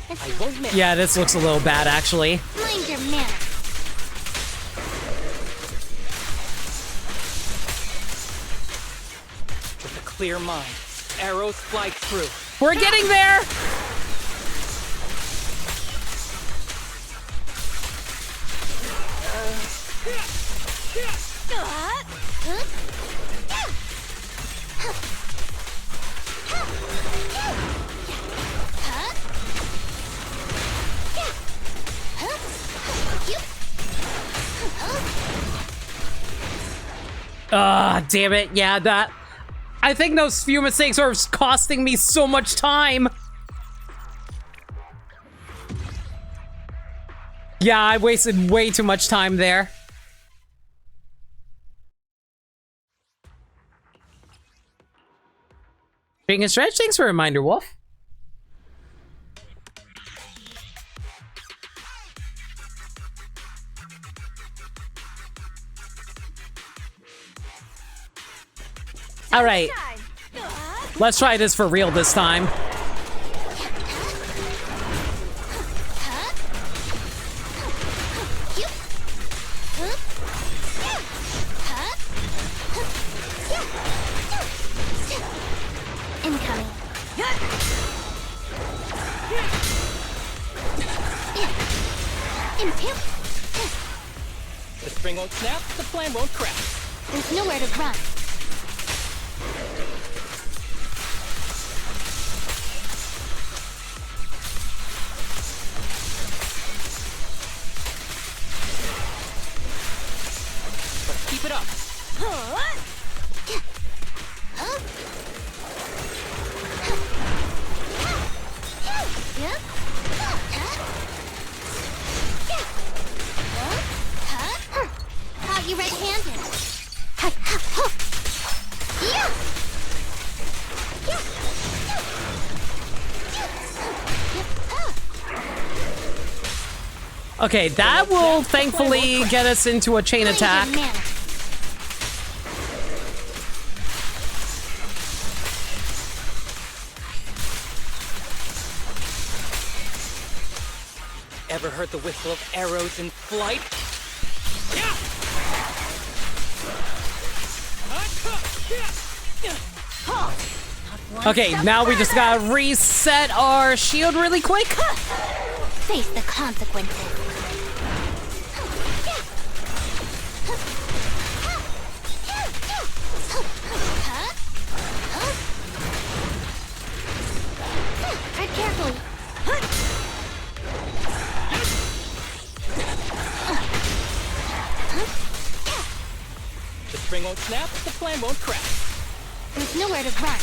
I won't miss. Yeah, this looks a little bad, actually. Mind your manners. With a clear mind, arrows fly through. We're getting there! Ah, damn it. Yeah, that... I think those few mistakes are costing me so much time. Yeah, I wasted way too much time there. Being a stretch, thanks for a reminder, Wolf. All right, let's try this for real this time. Incoming. Impale. The spring won't snap, the plan won't crack. There's nowhere to run. Let's keep it up. Caught you red-handed. Okay, that will thankfully get us into a chain attack. Ever heard the whistle of arrows in flight? Okay, now we just gotta reset our shield really quick. Face the consequences. Tread carefully. The spring won't snap, the plan won't crack. There's nowhere to run.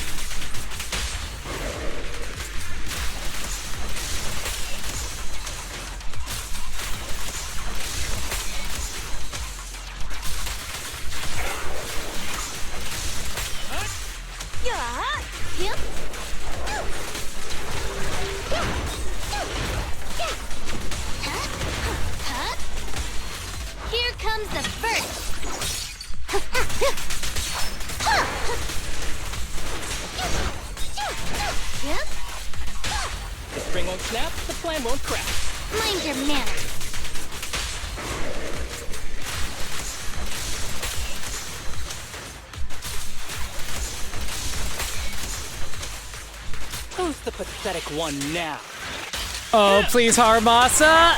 Here comes the first. The spring won't snap, the plan won't crack. Mind your manners. Who's the pathetic one now? Oh, please, Harmasa.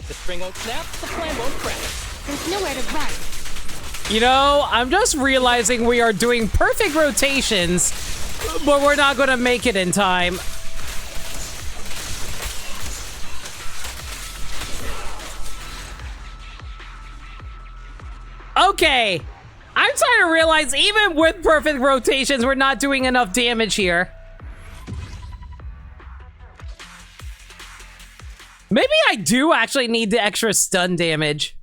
The spring won't snap, the plan won't crack. There's nowhere to run. You know, I'm just realizing we are doing perfect rotations, but we're not gonna make it in time. Okay, I'm starting to realize even with perfect rotations, we're not doing enough damage here. Maybe I do actually need the extra stun damage.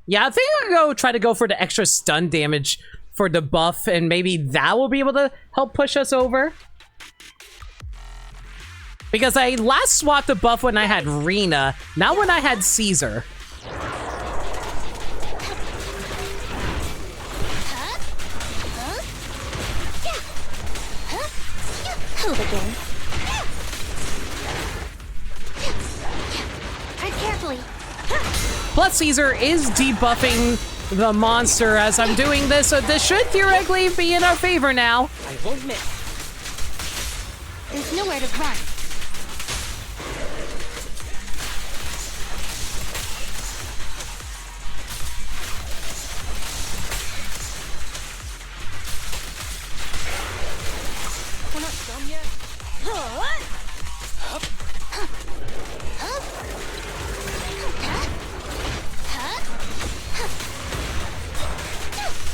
Yeah, I think I'll try to go for the extra stun damage for the buff, and maybe that will be able to help push us over. Because I last swapped the buff when I had Rena, not when I had Caesar. Hooligan. Tread carefully. Plus, Caesar is debuffing the monster as I'm doing this, so this should theoretically be in our favor now. I won't miss. There's nowhere to run.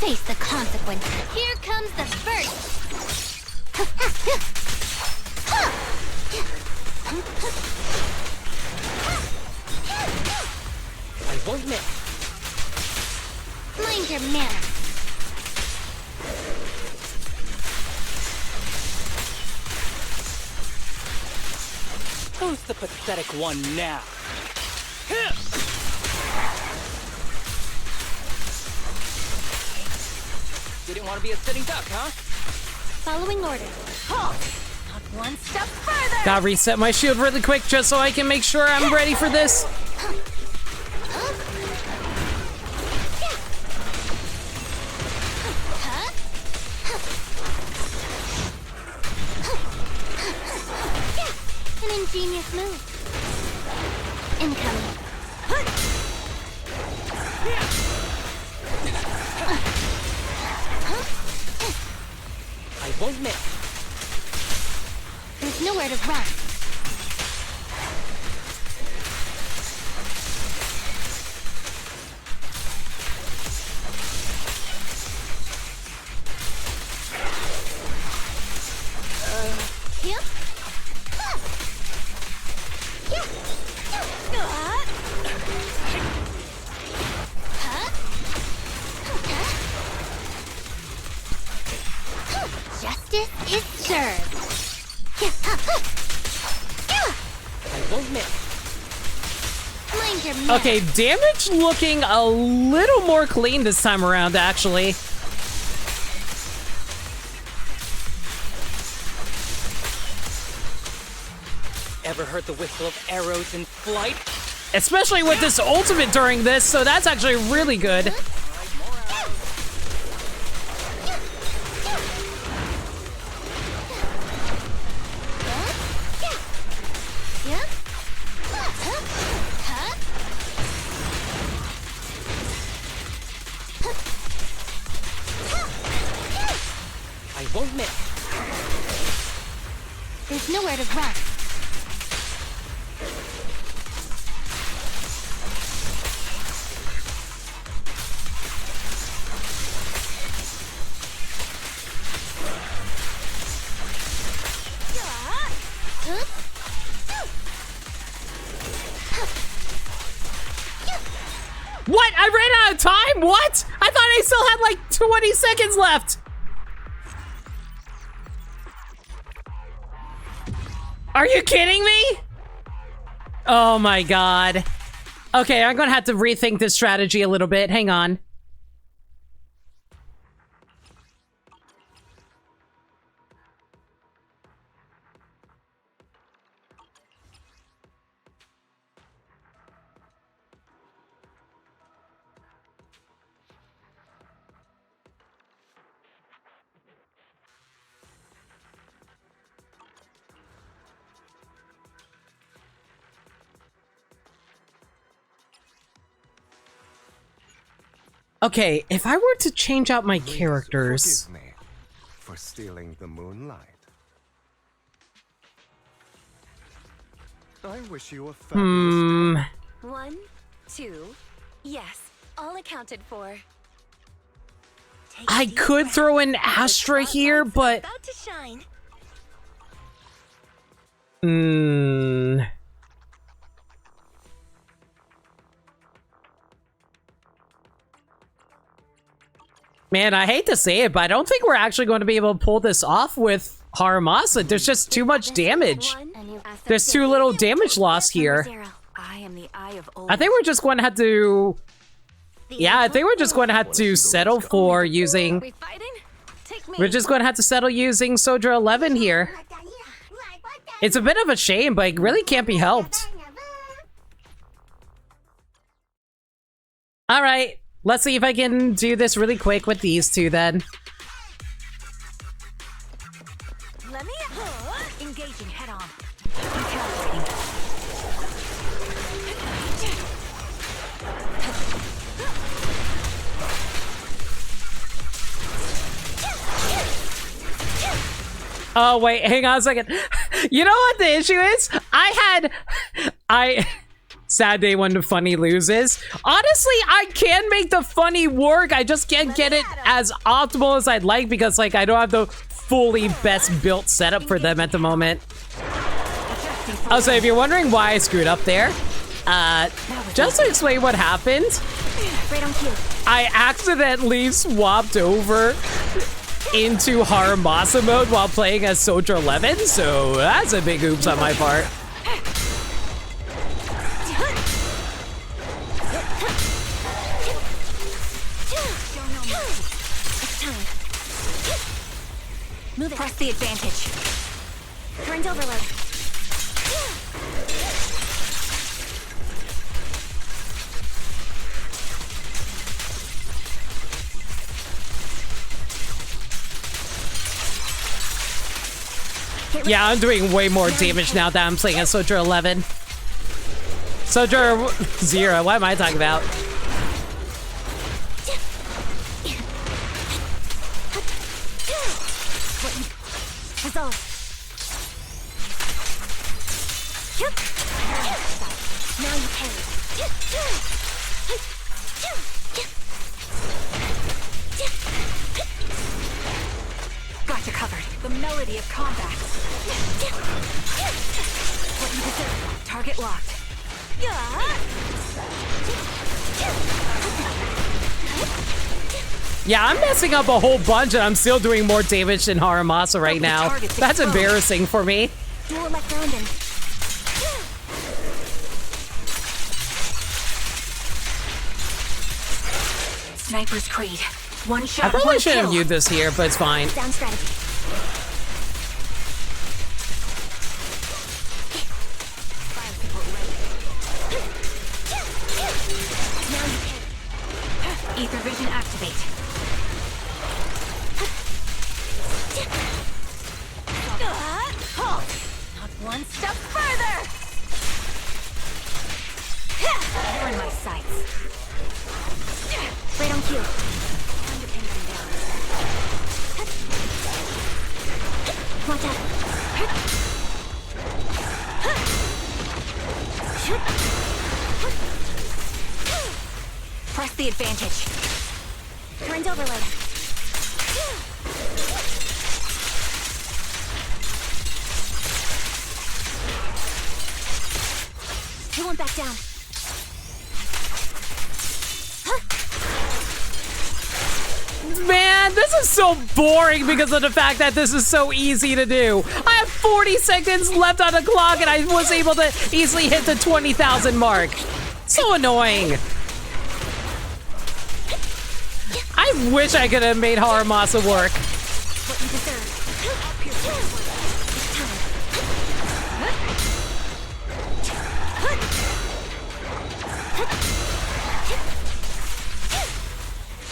Face the consequences. Here comes the first. I won't miss. Mind your manners. Who's the pathetic one now? Didn't want to be a sitting duck, huh? Following orders. Halt! Not one step further! Gotta reset my shield really quick just so I can make sure I'm ready for this. An ingenious move. Incoming. I won't miss. There's nowhere to run. Yep. Justice is served. I won't miss. Mind your manners. Okay, damage looking a little more clean this time around, actually. Ever heard the whistle of arrows in flight? Especially with this ultimate during this, so that's actually really good. I won't miss. There's nowhere to run. What? I ran out of time? What? I thought I still had like 20 seconds left. Are you kidding me? Oh my god. Okay, I'm gonna have to rethink this strategy a little bit. Hang on. Okay, if I were to change out my characters... Forgive me for stealing the moonlight. I wish you a fabulous day. 1, 2, yes, all accounted for. Take a I deep could breath. throw an The Astra here, spotlight's but... about to shine. Man, I hate to say it, but I don't think we're actually going to be able to pull this off with Haramasa. There's just too much damage. There's too little damage loss here. I am the eye of I think we're just going to have to... Yeah, I think we're just going to have to settle for using... We fighting? Take me. We're just going to have to settle using Sodra 11 here. It's a bit of a shame, but it really can't be helped. Alright, let's see if I can do this really quick with these two then. Let me engaging head on. Oh, wait, hang on a second. You know what the issue is? sad day when the funny loses. Honestly, I can make the funny work. I just can't get it as optimal as I'd like because, like, I don't have the fully best built setup for them at the moment. Also, if you're wondering why I screwed up there, just to explain what happened, I accidentally swapped over into Haramasa mode while playing as Soldier 11, so that's a big oops on my part. Press the advantage. Current overload. Yeah, I'm doing way more damage now that I'm playing as Soldier 11. Soldier 0, what am I talking about? Resolve. Now you parry. Got you covered. The melody of combat. What you deserve. Target locked. Yeah, I'm messing up a whole bunch and I'm still doing more damage than Haramasa right now. That's embarrassing for me. Dual electro-ending. Sniper's Creed. One shot. I probably one should have kill. viewed this here, but it's fine. Down strategy. Ether vision activate. Not one step further. You're in my sights. Right on cue. Time to pin them down. Watch out. Press the advantage. Current overload. He won't back down. Man, this is so boring because of the fact that this is so easy to do. I have 40 seconds left on the clock and I was able to easily hit the 20,000 mark. So annoying. I wish I could have made Haramasa work. What you deserve.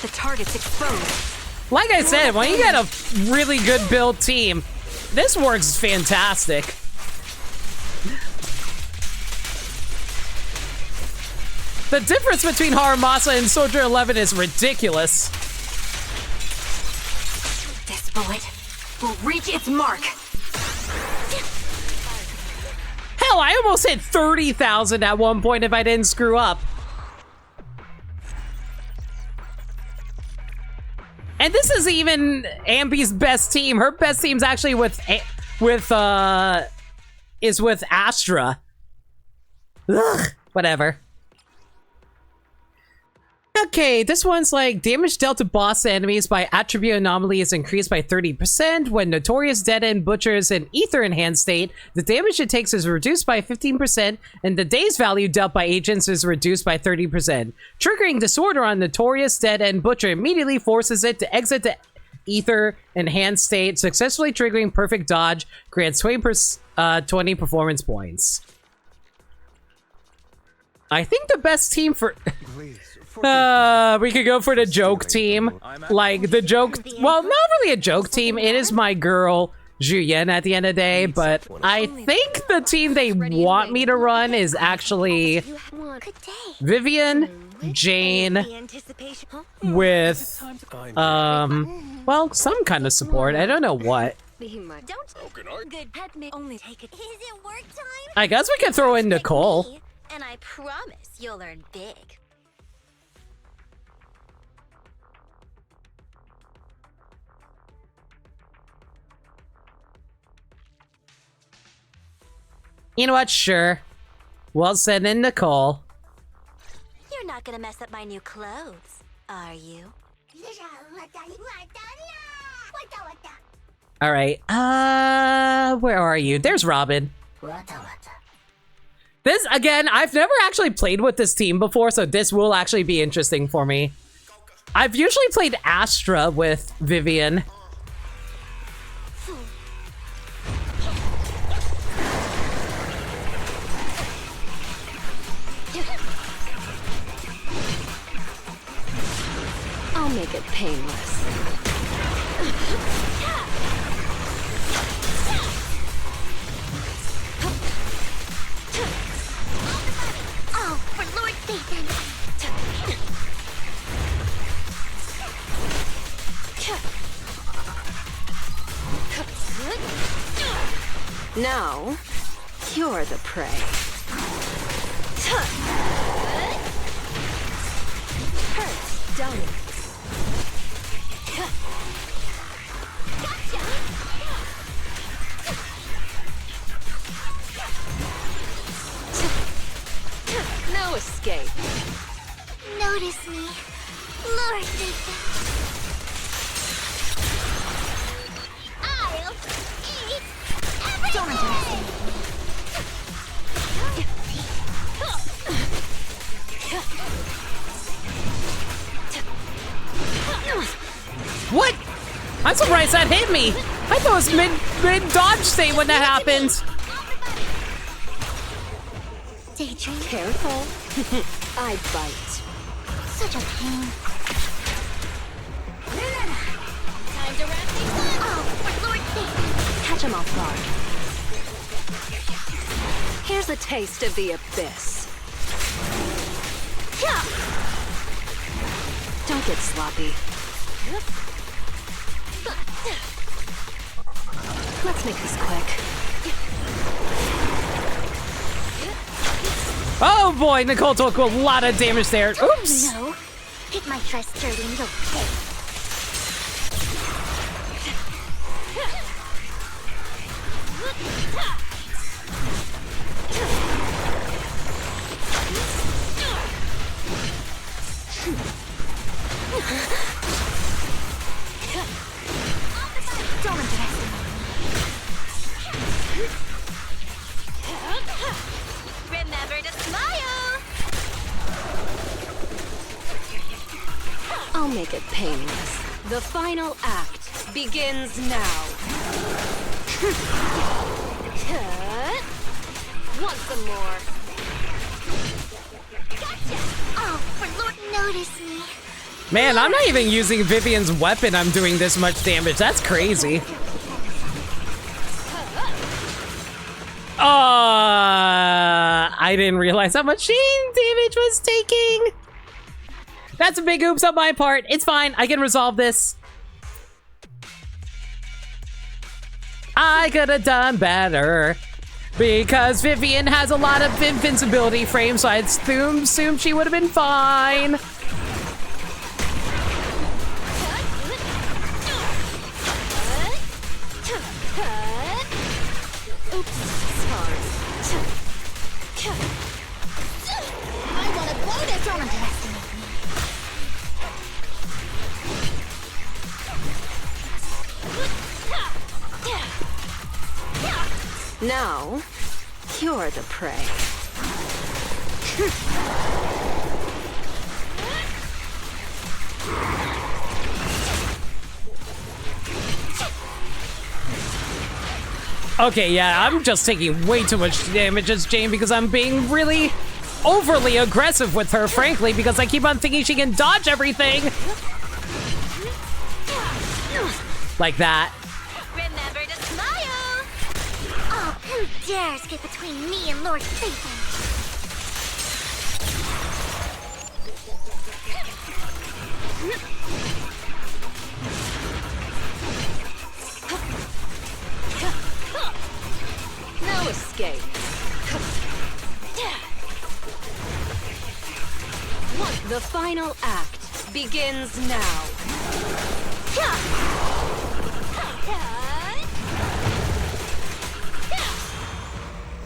The target's exposed. Like I said, when you get a really good build team, this works fantastic. The difference between Haramasa and Soldier 11 is ridiculous. This bullet will reach its mark. Hell, I almost hit 30,000 at one point if I didn't screw up. And this is even Ambi's best team. Her best team's actually with Astra. Ugh, whatever. Okay, this one's like damage dealt to boss enemies by attribute anomaly is increased by 30%. When Notorious Dead End Butchers in Ether Enhanced state, the damage it takes is reduced by 15%, and the days value dealt by agents is reduced by 30%. Triggering Disorder on Notorious Dead End Butcher immediately forces it to exit the Ether Enhanced state, successfully triggering Perfect Dodge, grants 20 performance points. I think the best team for... we could go for the joke team. Like, the joke... Well, not really a joke team. It is my girl, Juyen, at the end of the day. But I think the team they want me to run is actually Vivian, Jane, with, well, some kind of support. I don't know what. Don't. Good pet may only take it. Is it work time? I guess we could throw in Nicole. And I promise you'll earn big. You know what? Sure. We'll send in Nicole. You're not gonna mess up my new clothes, are you? All right. Where are you? There's Robin. This, again, I've never actually played with this team before, so this will actually be interesting for me. I've usually played Astra with Vivian. I'll make it painless. Oh, for Lord Satan! Now, you're the prey. Hurts, don't it? No escape. Notice me, Lord Satan. I'll eat everything! Don't underestimate What? I'm surprised that hit me. I thought it was mid dodge state when that happened. Daydream. Careful. I bite. Such a pain. Time to wrap things up. Oh, for Lord Satan. Catch him off guard. Here's a taste of the abyss. Don't get sloppy. Let's make this quick. Oh boy, Nicole took a lot of damage there. Oops. No, hit my trust dirty and you'll pay. Don't underestimate me. Remember to smile! I'll make it painless. The final act begins now. Want some more? Gotcha! Oh, for Lord, notice me. Man, I'm not even using Vivian's weapon. I'm doing this much damage. That's crazy. I didn't realize how much damage was taking. That's a big oops on my part. It's fine. I can resolve this. I could have done better. Because Vivian has a lot of invincibility frames, so I assumed she would have been fine. I want to blow this. Don't underestimate me. Now, you're the prey. Okay, yeah, I'm just taking way too much damage as Jane because I'm being really overly aggressive with her, frankly, because I keep on thinking she can dodge everything. Like that. Remember to smile! Oh, who dares get between me and Lord Satan? No escape. The final act begins now.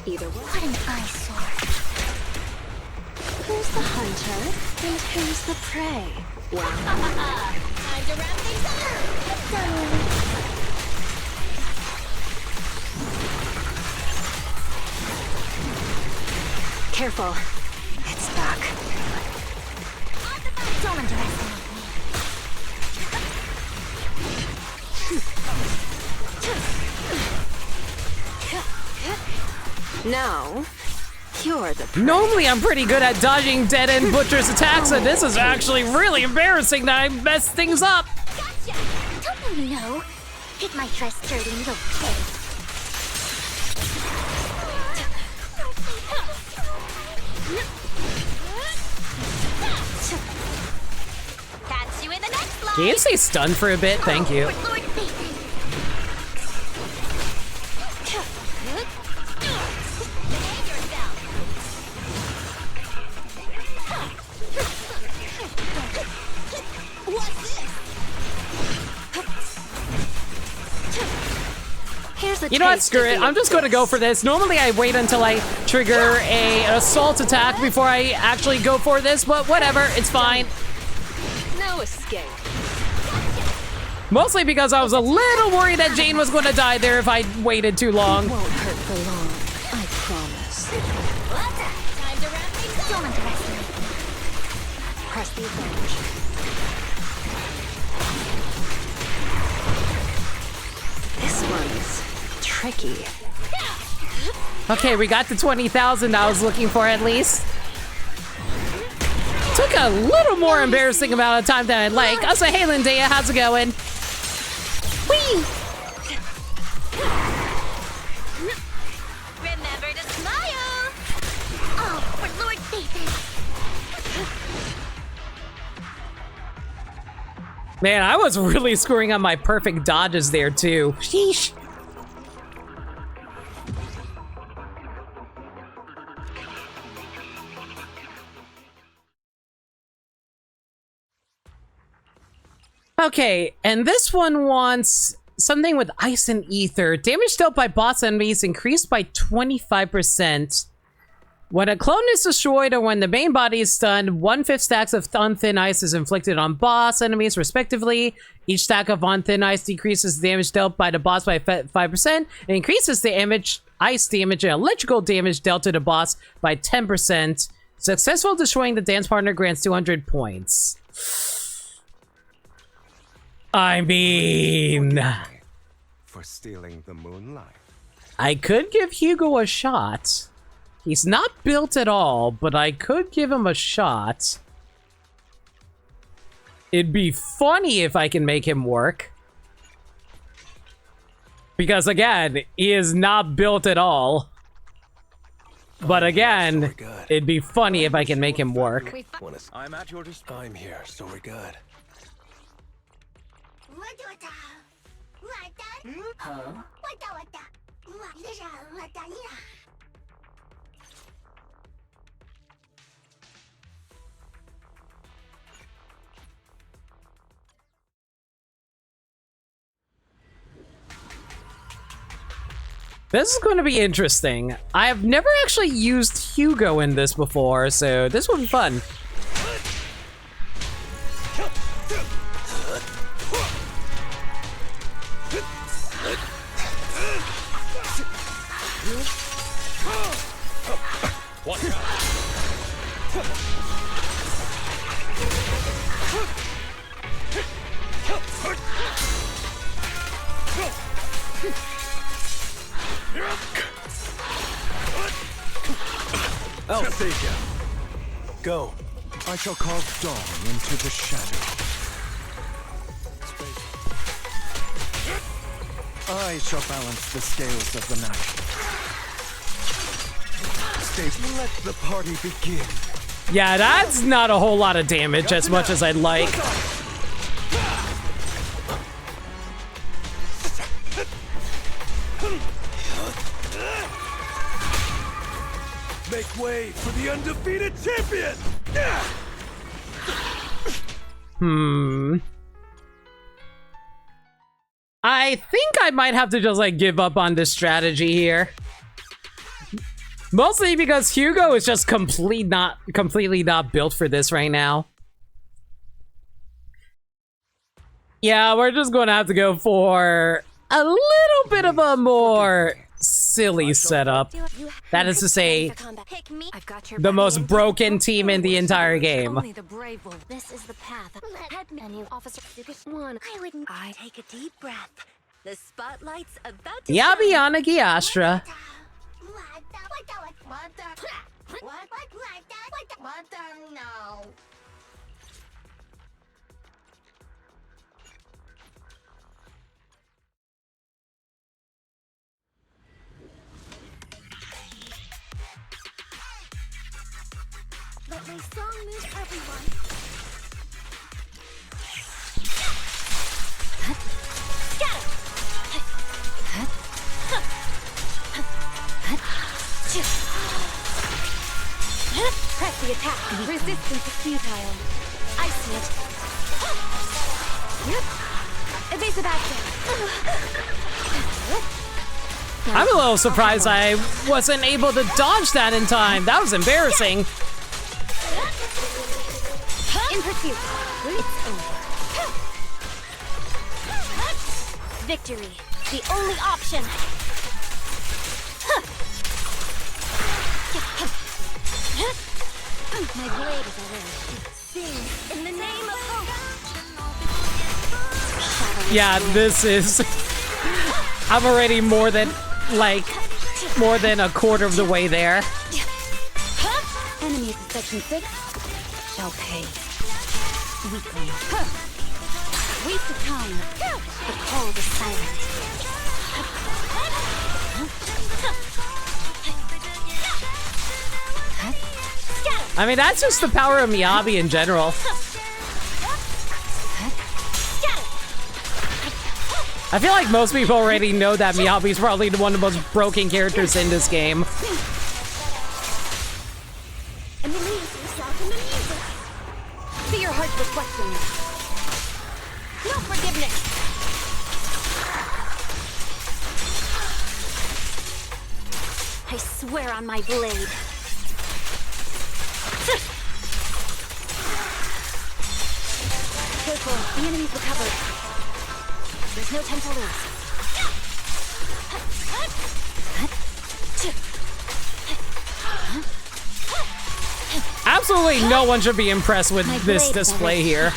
Either way. What an eyesore. Who's the hunter and who's the prey? Wow. Time to wrap things up! Careful. It's back. Don't underestimate me. Now, you're the prey. Normally I'm pretty good at dodging dead-end Butcher's attacks, and this is actually really embarrassing that I messed things up. Gotcha! Don't you know? Hit my dress dirty little kid. Catch you in the next line! Can you say stun for a bit? Thank you. Lord Satan. Behave yourself. What's this? Here's the You know what? taste Screw of it. the I'm just going to go abyss. for this. Normally I wait until I trigger an assault attack before I actually go for this, but whatever. It's fine. No escape. Mostly because I was a little worried that Jane was going to die there if I waited too long. Won't hurt for long, I promise. Time to wrap things up. Don't underestimate me. Press the advantage. This one's tricky. Okay, we got the 20,000 I was looking for at least. Took a little more embarrassing amount of time than I'd like. Also, hey Lindea, how's it going? Whee! Remember to smile. Oh, for Lord Satan. Man, I was really screwing up my perfect dodges there too. Sheesh. Okay, and this one wants something with ice and ether. Damage dealt by boss enemies increased by 25%. When a clone is destroyed or when the main body is stunned, 1/5 stacks of on thin ice is inflicted on boss enemies, respectively. Each stack of on thin ice decreases the damage dealt by the boss by 5% and increases the ice damage and electrical damage dealt to the boss by 10%. Successful destroying the dance partner grants 200 points. I mean, For stealing the moonlight. I could give Hugo a shot. He's not built at all, but I could give him a shot. It'd be funny if I can make him work. Because again, he is not built at all. But again, it'd be funny if I can make him work. I'm at your disposal. I'm here, so we're good. This is going to be interesting. I have never actually used Hugo in this before, so this will be fun. Watch out! I'll save you. Go. I shall call dawn into the shadow. I shall balance the scales of the night. Stay. Let the party begin. Yeah, that's not a whole lot of damage as much as I'd like. Make way for the undefeated champion! I think I might have to just, like, give up on this strategy here. Mostly because Hugo is just completely not built for this right now. Yeah, we're just going to have to go for a little bit of a more silly setup. That is to say, the most broken team in the entire game. Only the brave will. This is the path. Head menu, Officer One. I take a deep breath. The spotlight's about to shine. Yabiana Giastra. No. Let my song move everyone. Press the attack. Resistance is futile. I see it. Yep. Evasive action. I'm a little surprised I wasn't able to dodge that in time. That was embarrassing. In pursuit. It's over. Victory. The only option. My blade is already. Sing in the name of hope. Yeah, this is... I'm already more than a quarter of the way there. Enemies in section 6 shall pay. Weakling. Weak to counter. The cold is silent. I mean, that's just the power of Miyabi in general. I feel like most people already know that Miyabi's probably one of the most broken characters in this game. And release yourself in the music. See your heart's reflection. No forgiveness. I swear on my blade. Careful, the enemy's recovered. There's no time to lose. Absolutely no one should be impressed with this display here.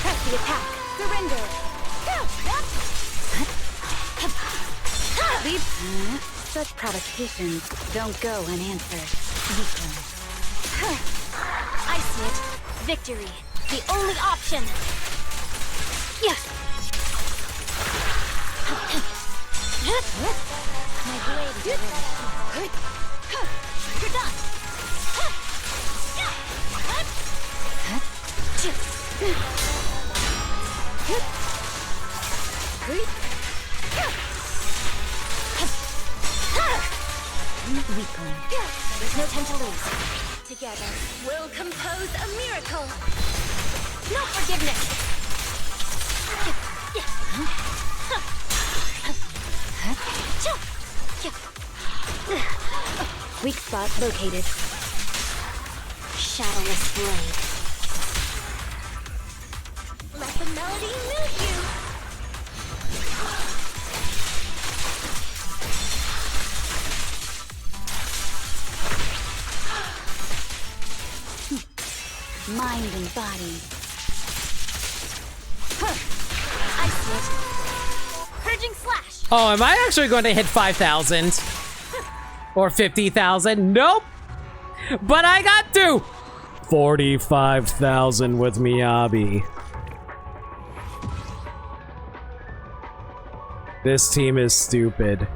Press the attack. Surrender. Leave. Such provocations don't go unanswered. I see it. Victory. The only option. Yeah. My blade is ready. You're done. Weakling. There's no time to lose. Together, we'll compose a miracle. No forgiveness. Weak spot located. Shadowless blade. Let the melody move you. Mind and body. I see it. Purging slash. Oh, am I actually going to hit 5,000? Or 50,000? Nope! But I got to! 45,000 with Miyabi. This team is stupid.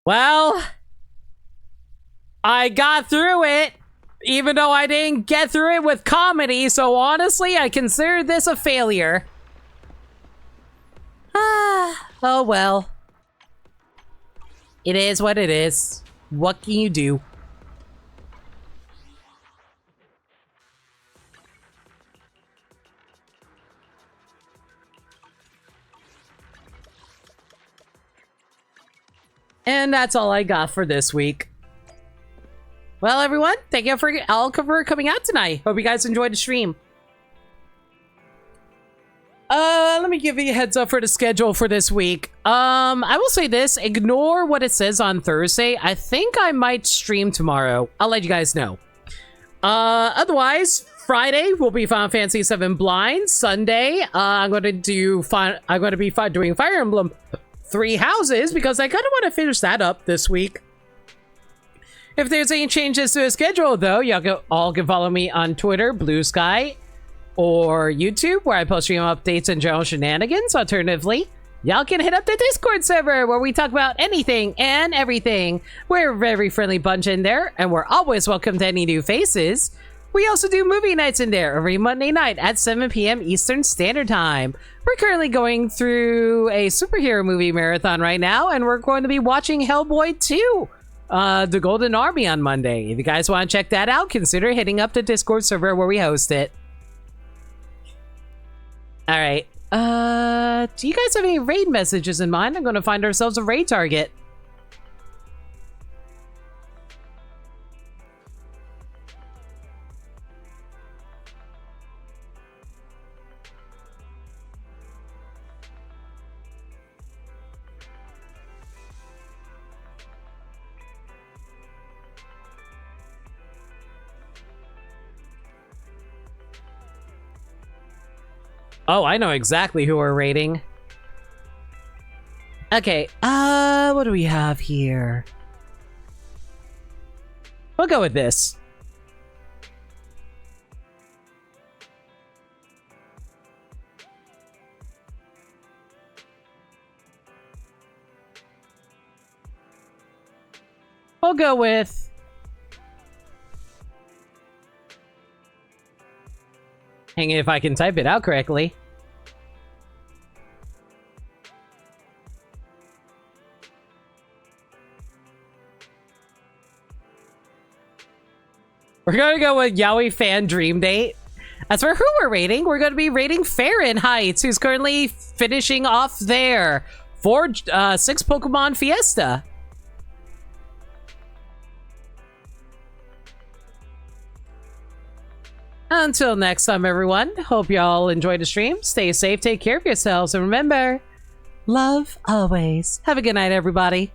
Well... I got through it! Even though I didn't get through it with comedy, so honestly, I consider this a failure. Oh well. It is what it is. What can you do? And that's all I got for this week. Well, everyone, thank you all for coming out tonight. Hope you guys enjoyed the stream. Let me give you a heads up for the schedule for this week. I will say this, ignore what it says on Thursday. I think I might stream tomorrow. I'll let you guys know. Otherwise, Friday will be Final Fantasy VII Blind. Sunday, I'm going to be doing Fire Emblem Three Houses because I kind of want to finish that up this week. If there's any changes to the schedule, though, y'all all can follow me on Twitter, Blue Sky, or YouTube, where I post stream updates and general shenanigans. Alternatively, y'all can hit up the Discord server, where we talk about anything and everything. We're a very friendly bunch in there, and we're always welcome to any new faces. We also do movie nights in there every Monday night at 7 p.m. Eastern Standard Time. We're currently going through a superhero movie marathon right now, and we're going to be watching Hellboy 2. The Golden Army on Monday. If you guys want to check that out, consider hitting up the Discord server where we host it. Alright, do you guys have any raid messages in mind? I'm going to find ourselves a raid target. Oh, I know exactly who we're raiding. Okay, what do we have here? We'll go with this. We'll go with... Hang on if I can type it out correctly. We're gonna go with Yaoi Fan Dream Date. As for who we're rating, we're gonna be rating Farron Heights, who's currently finishing off their 6 Pokemon Fiesta. Until next time, everyone, hope y'all enjoyed the stream. Stay safe, take care of yourselves, and remember, love always. Have a good night, everybody.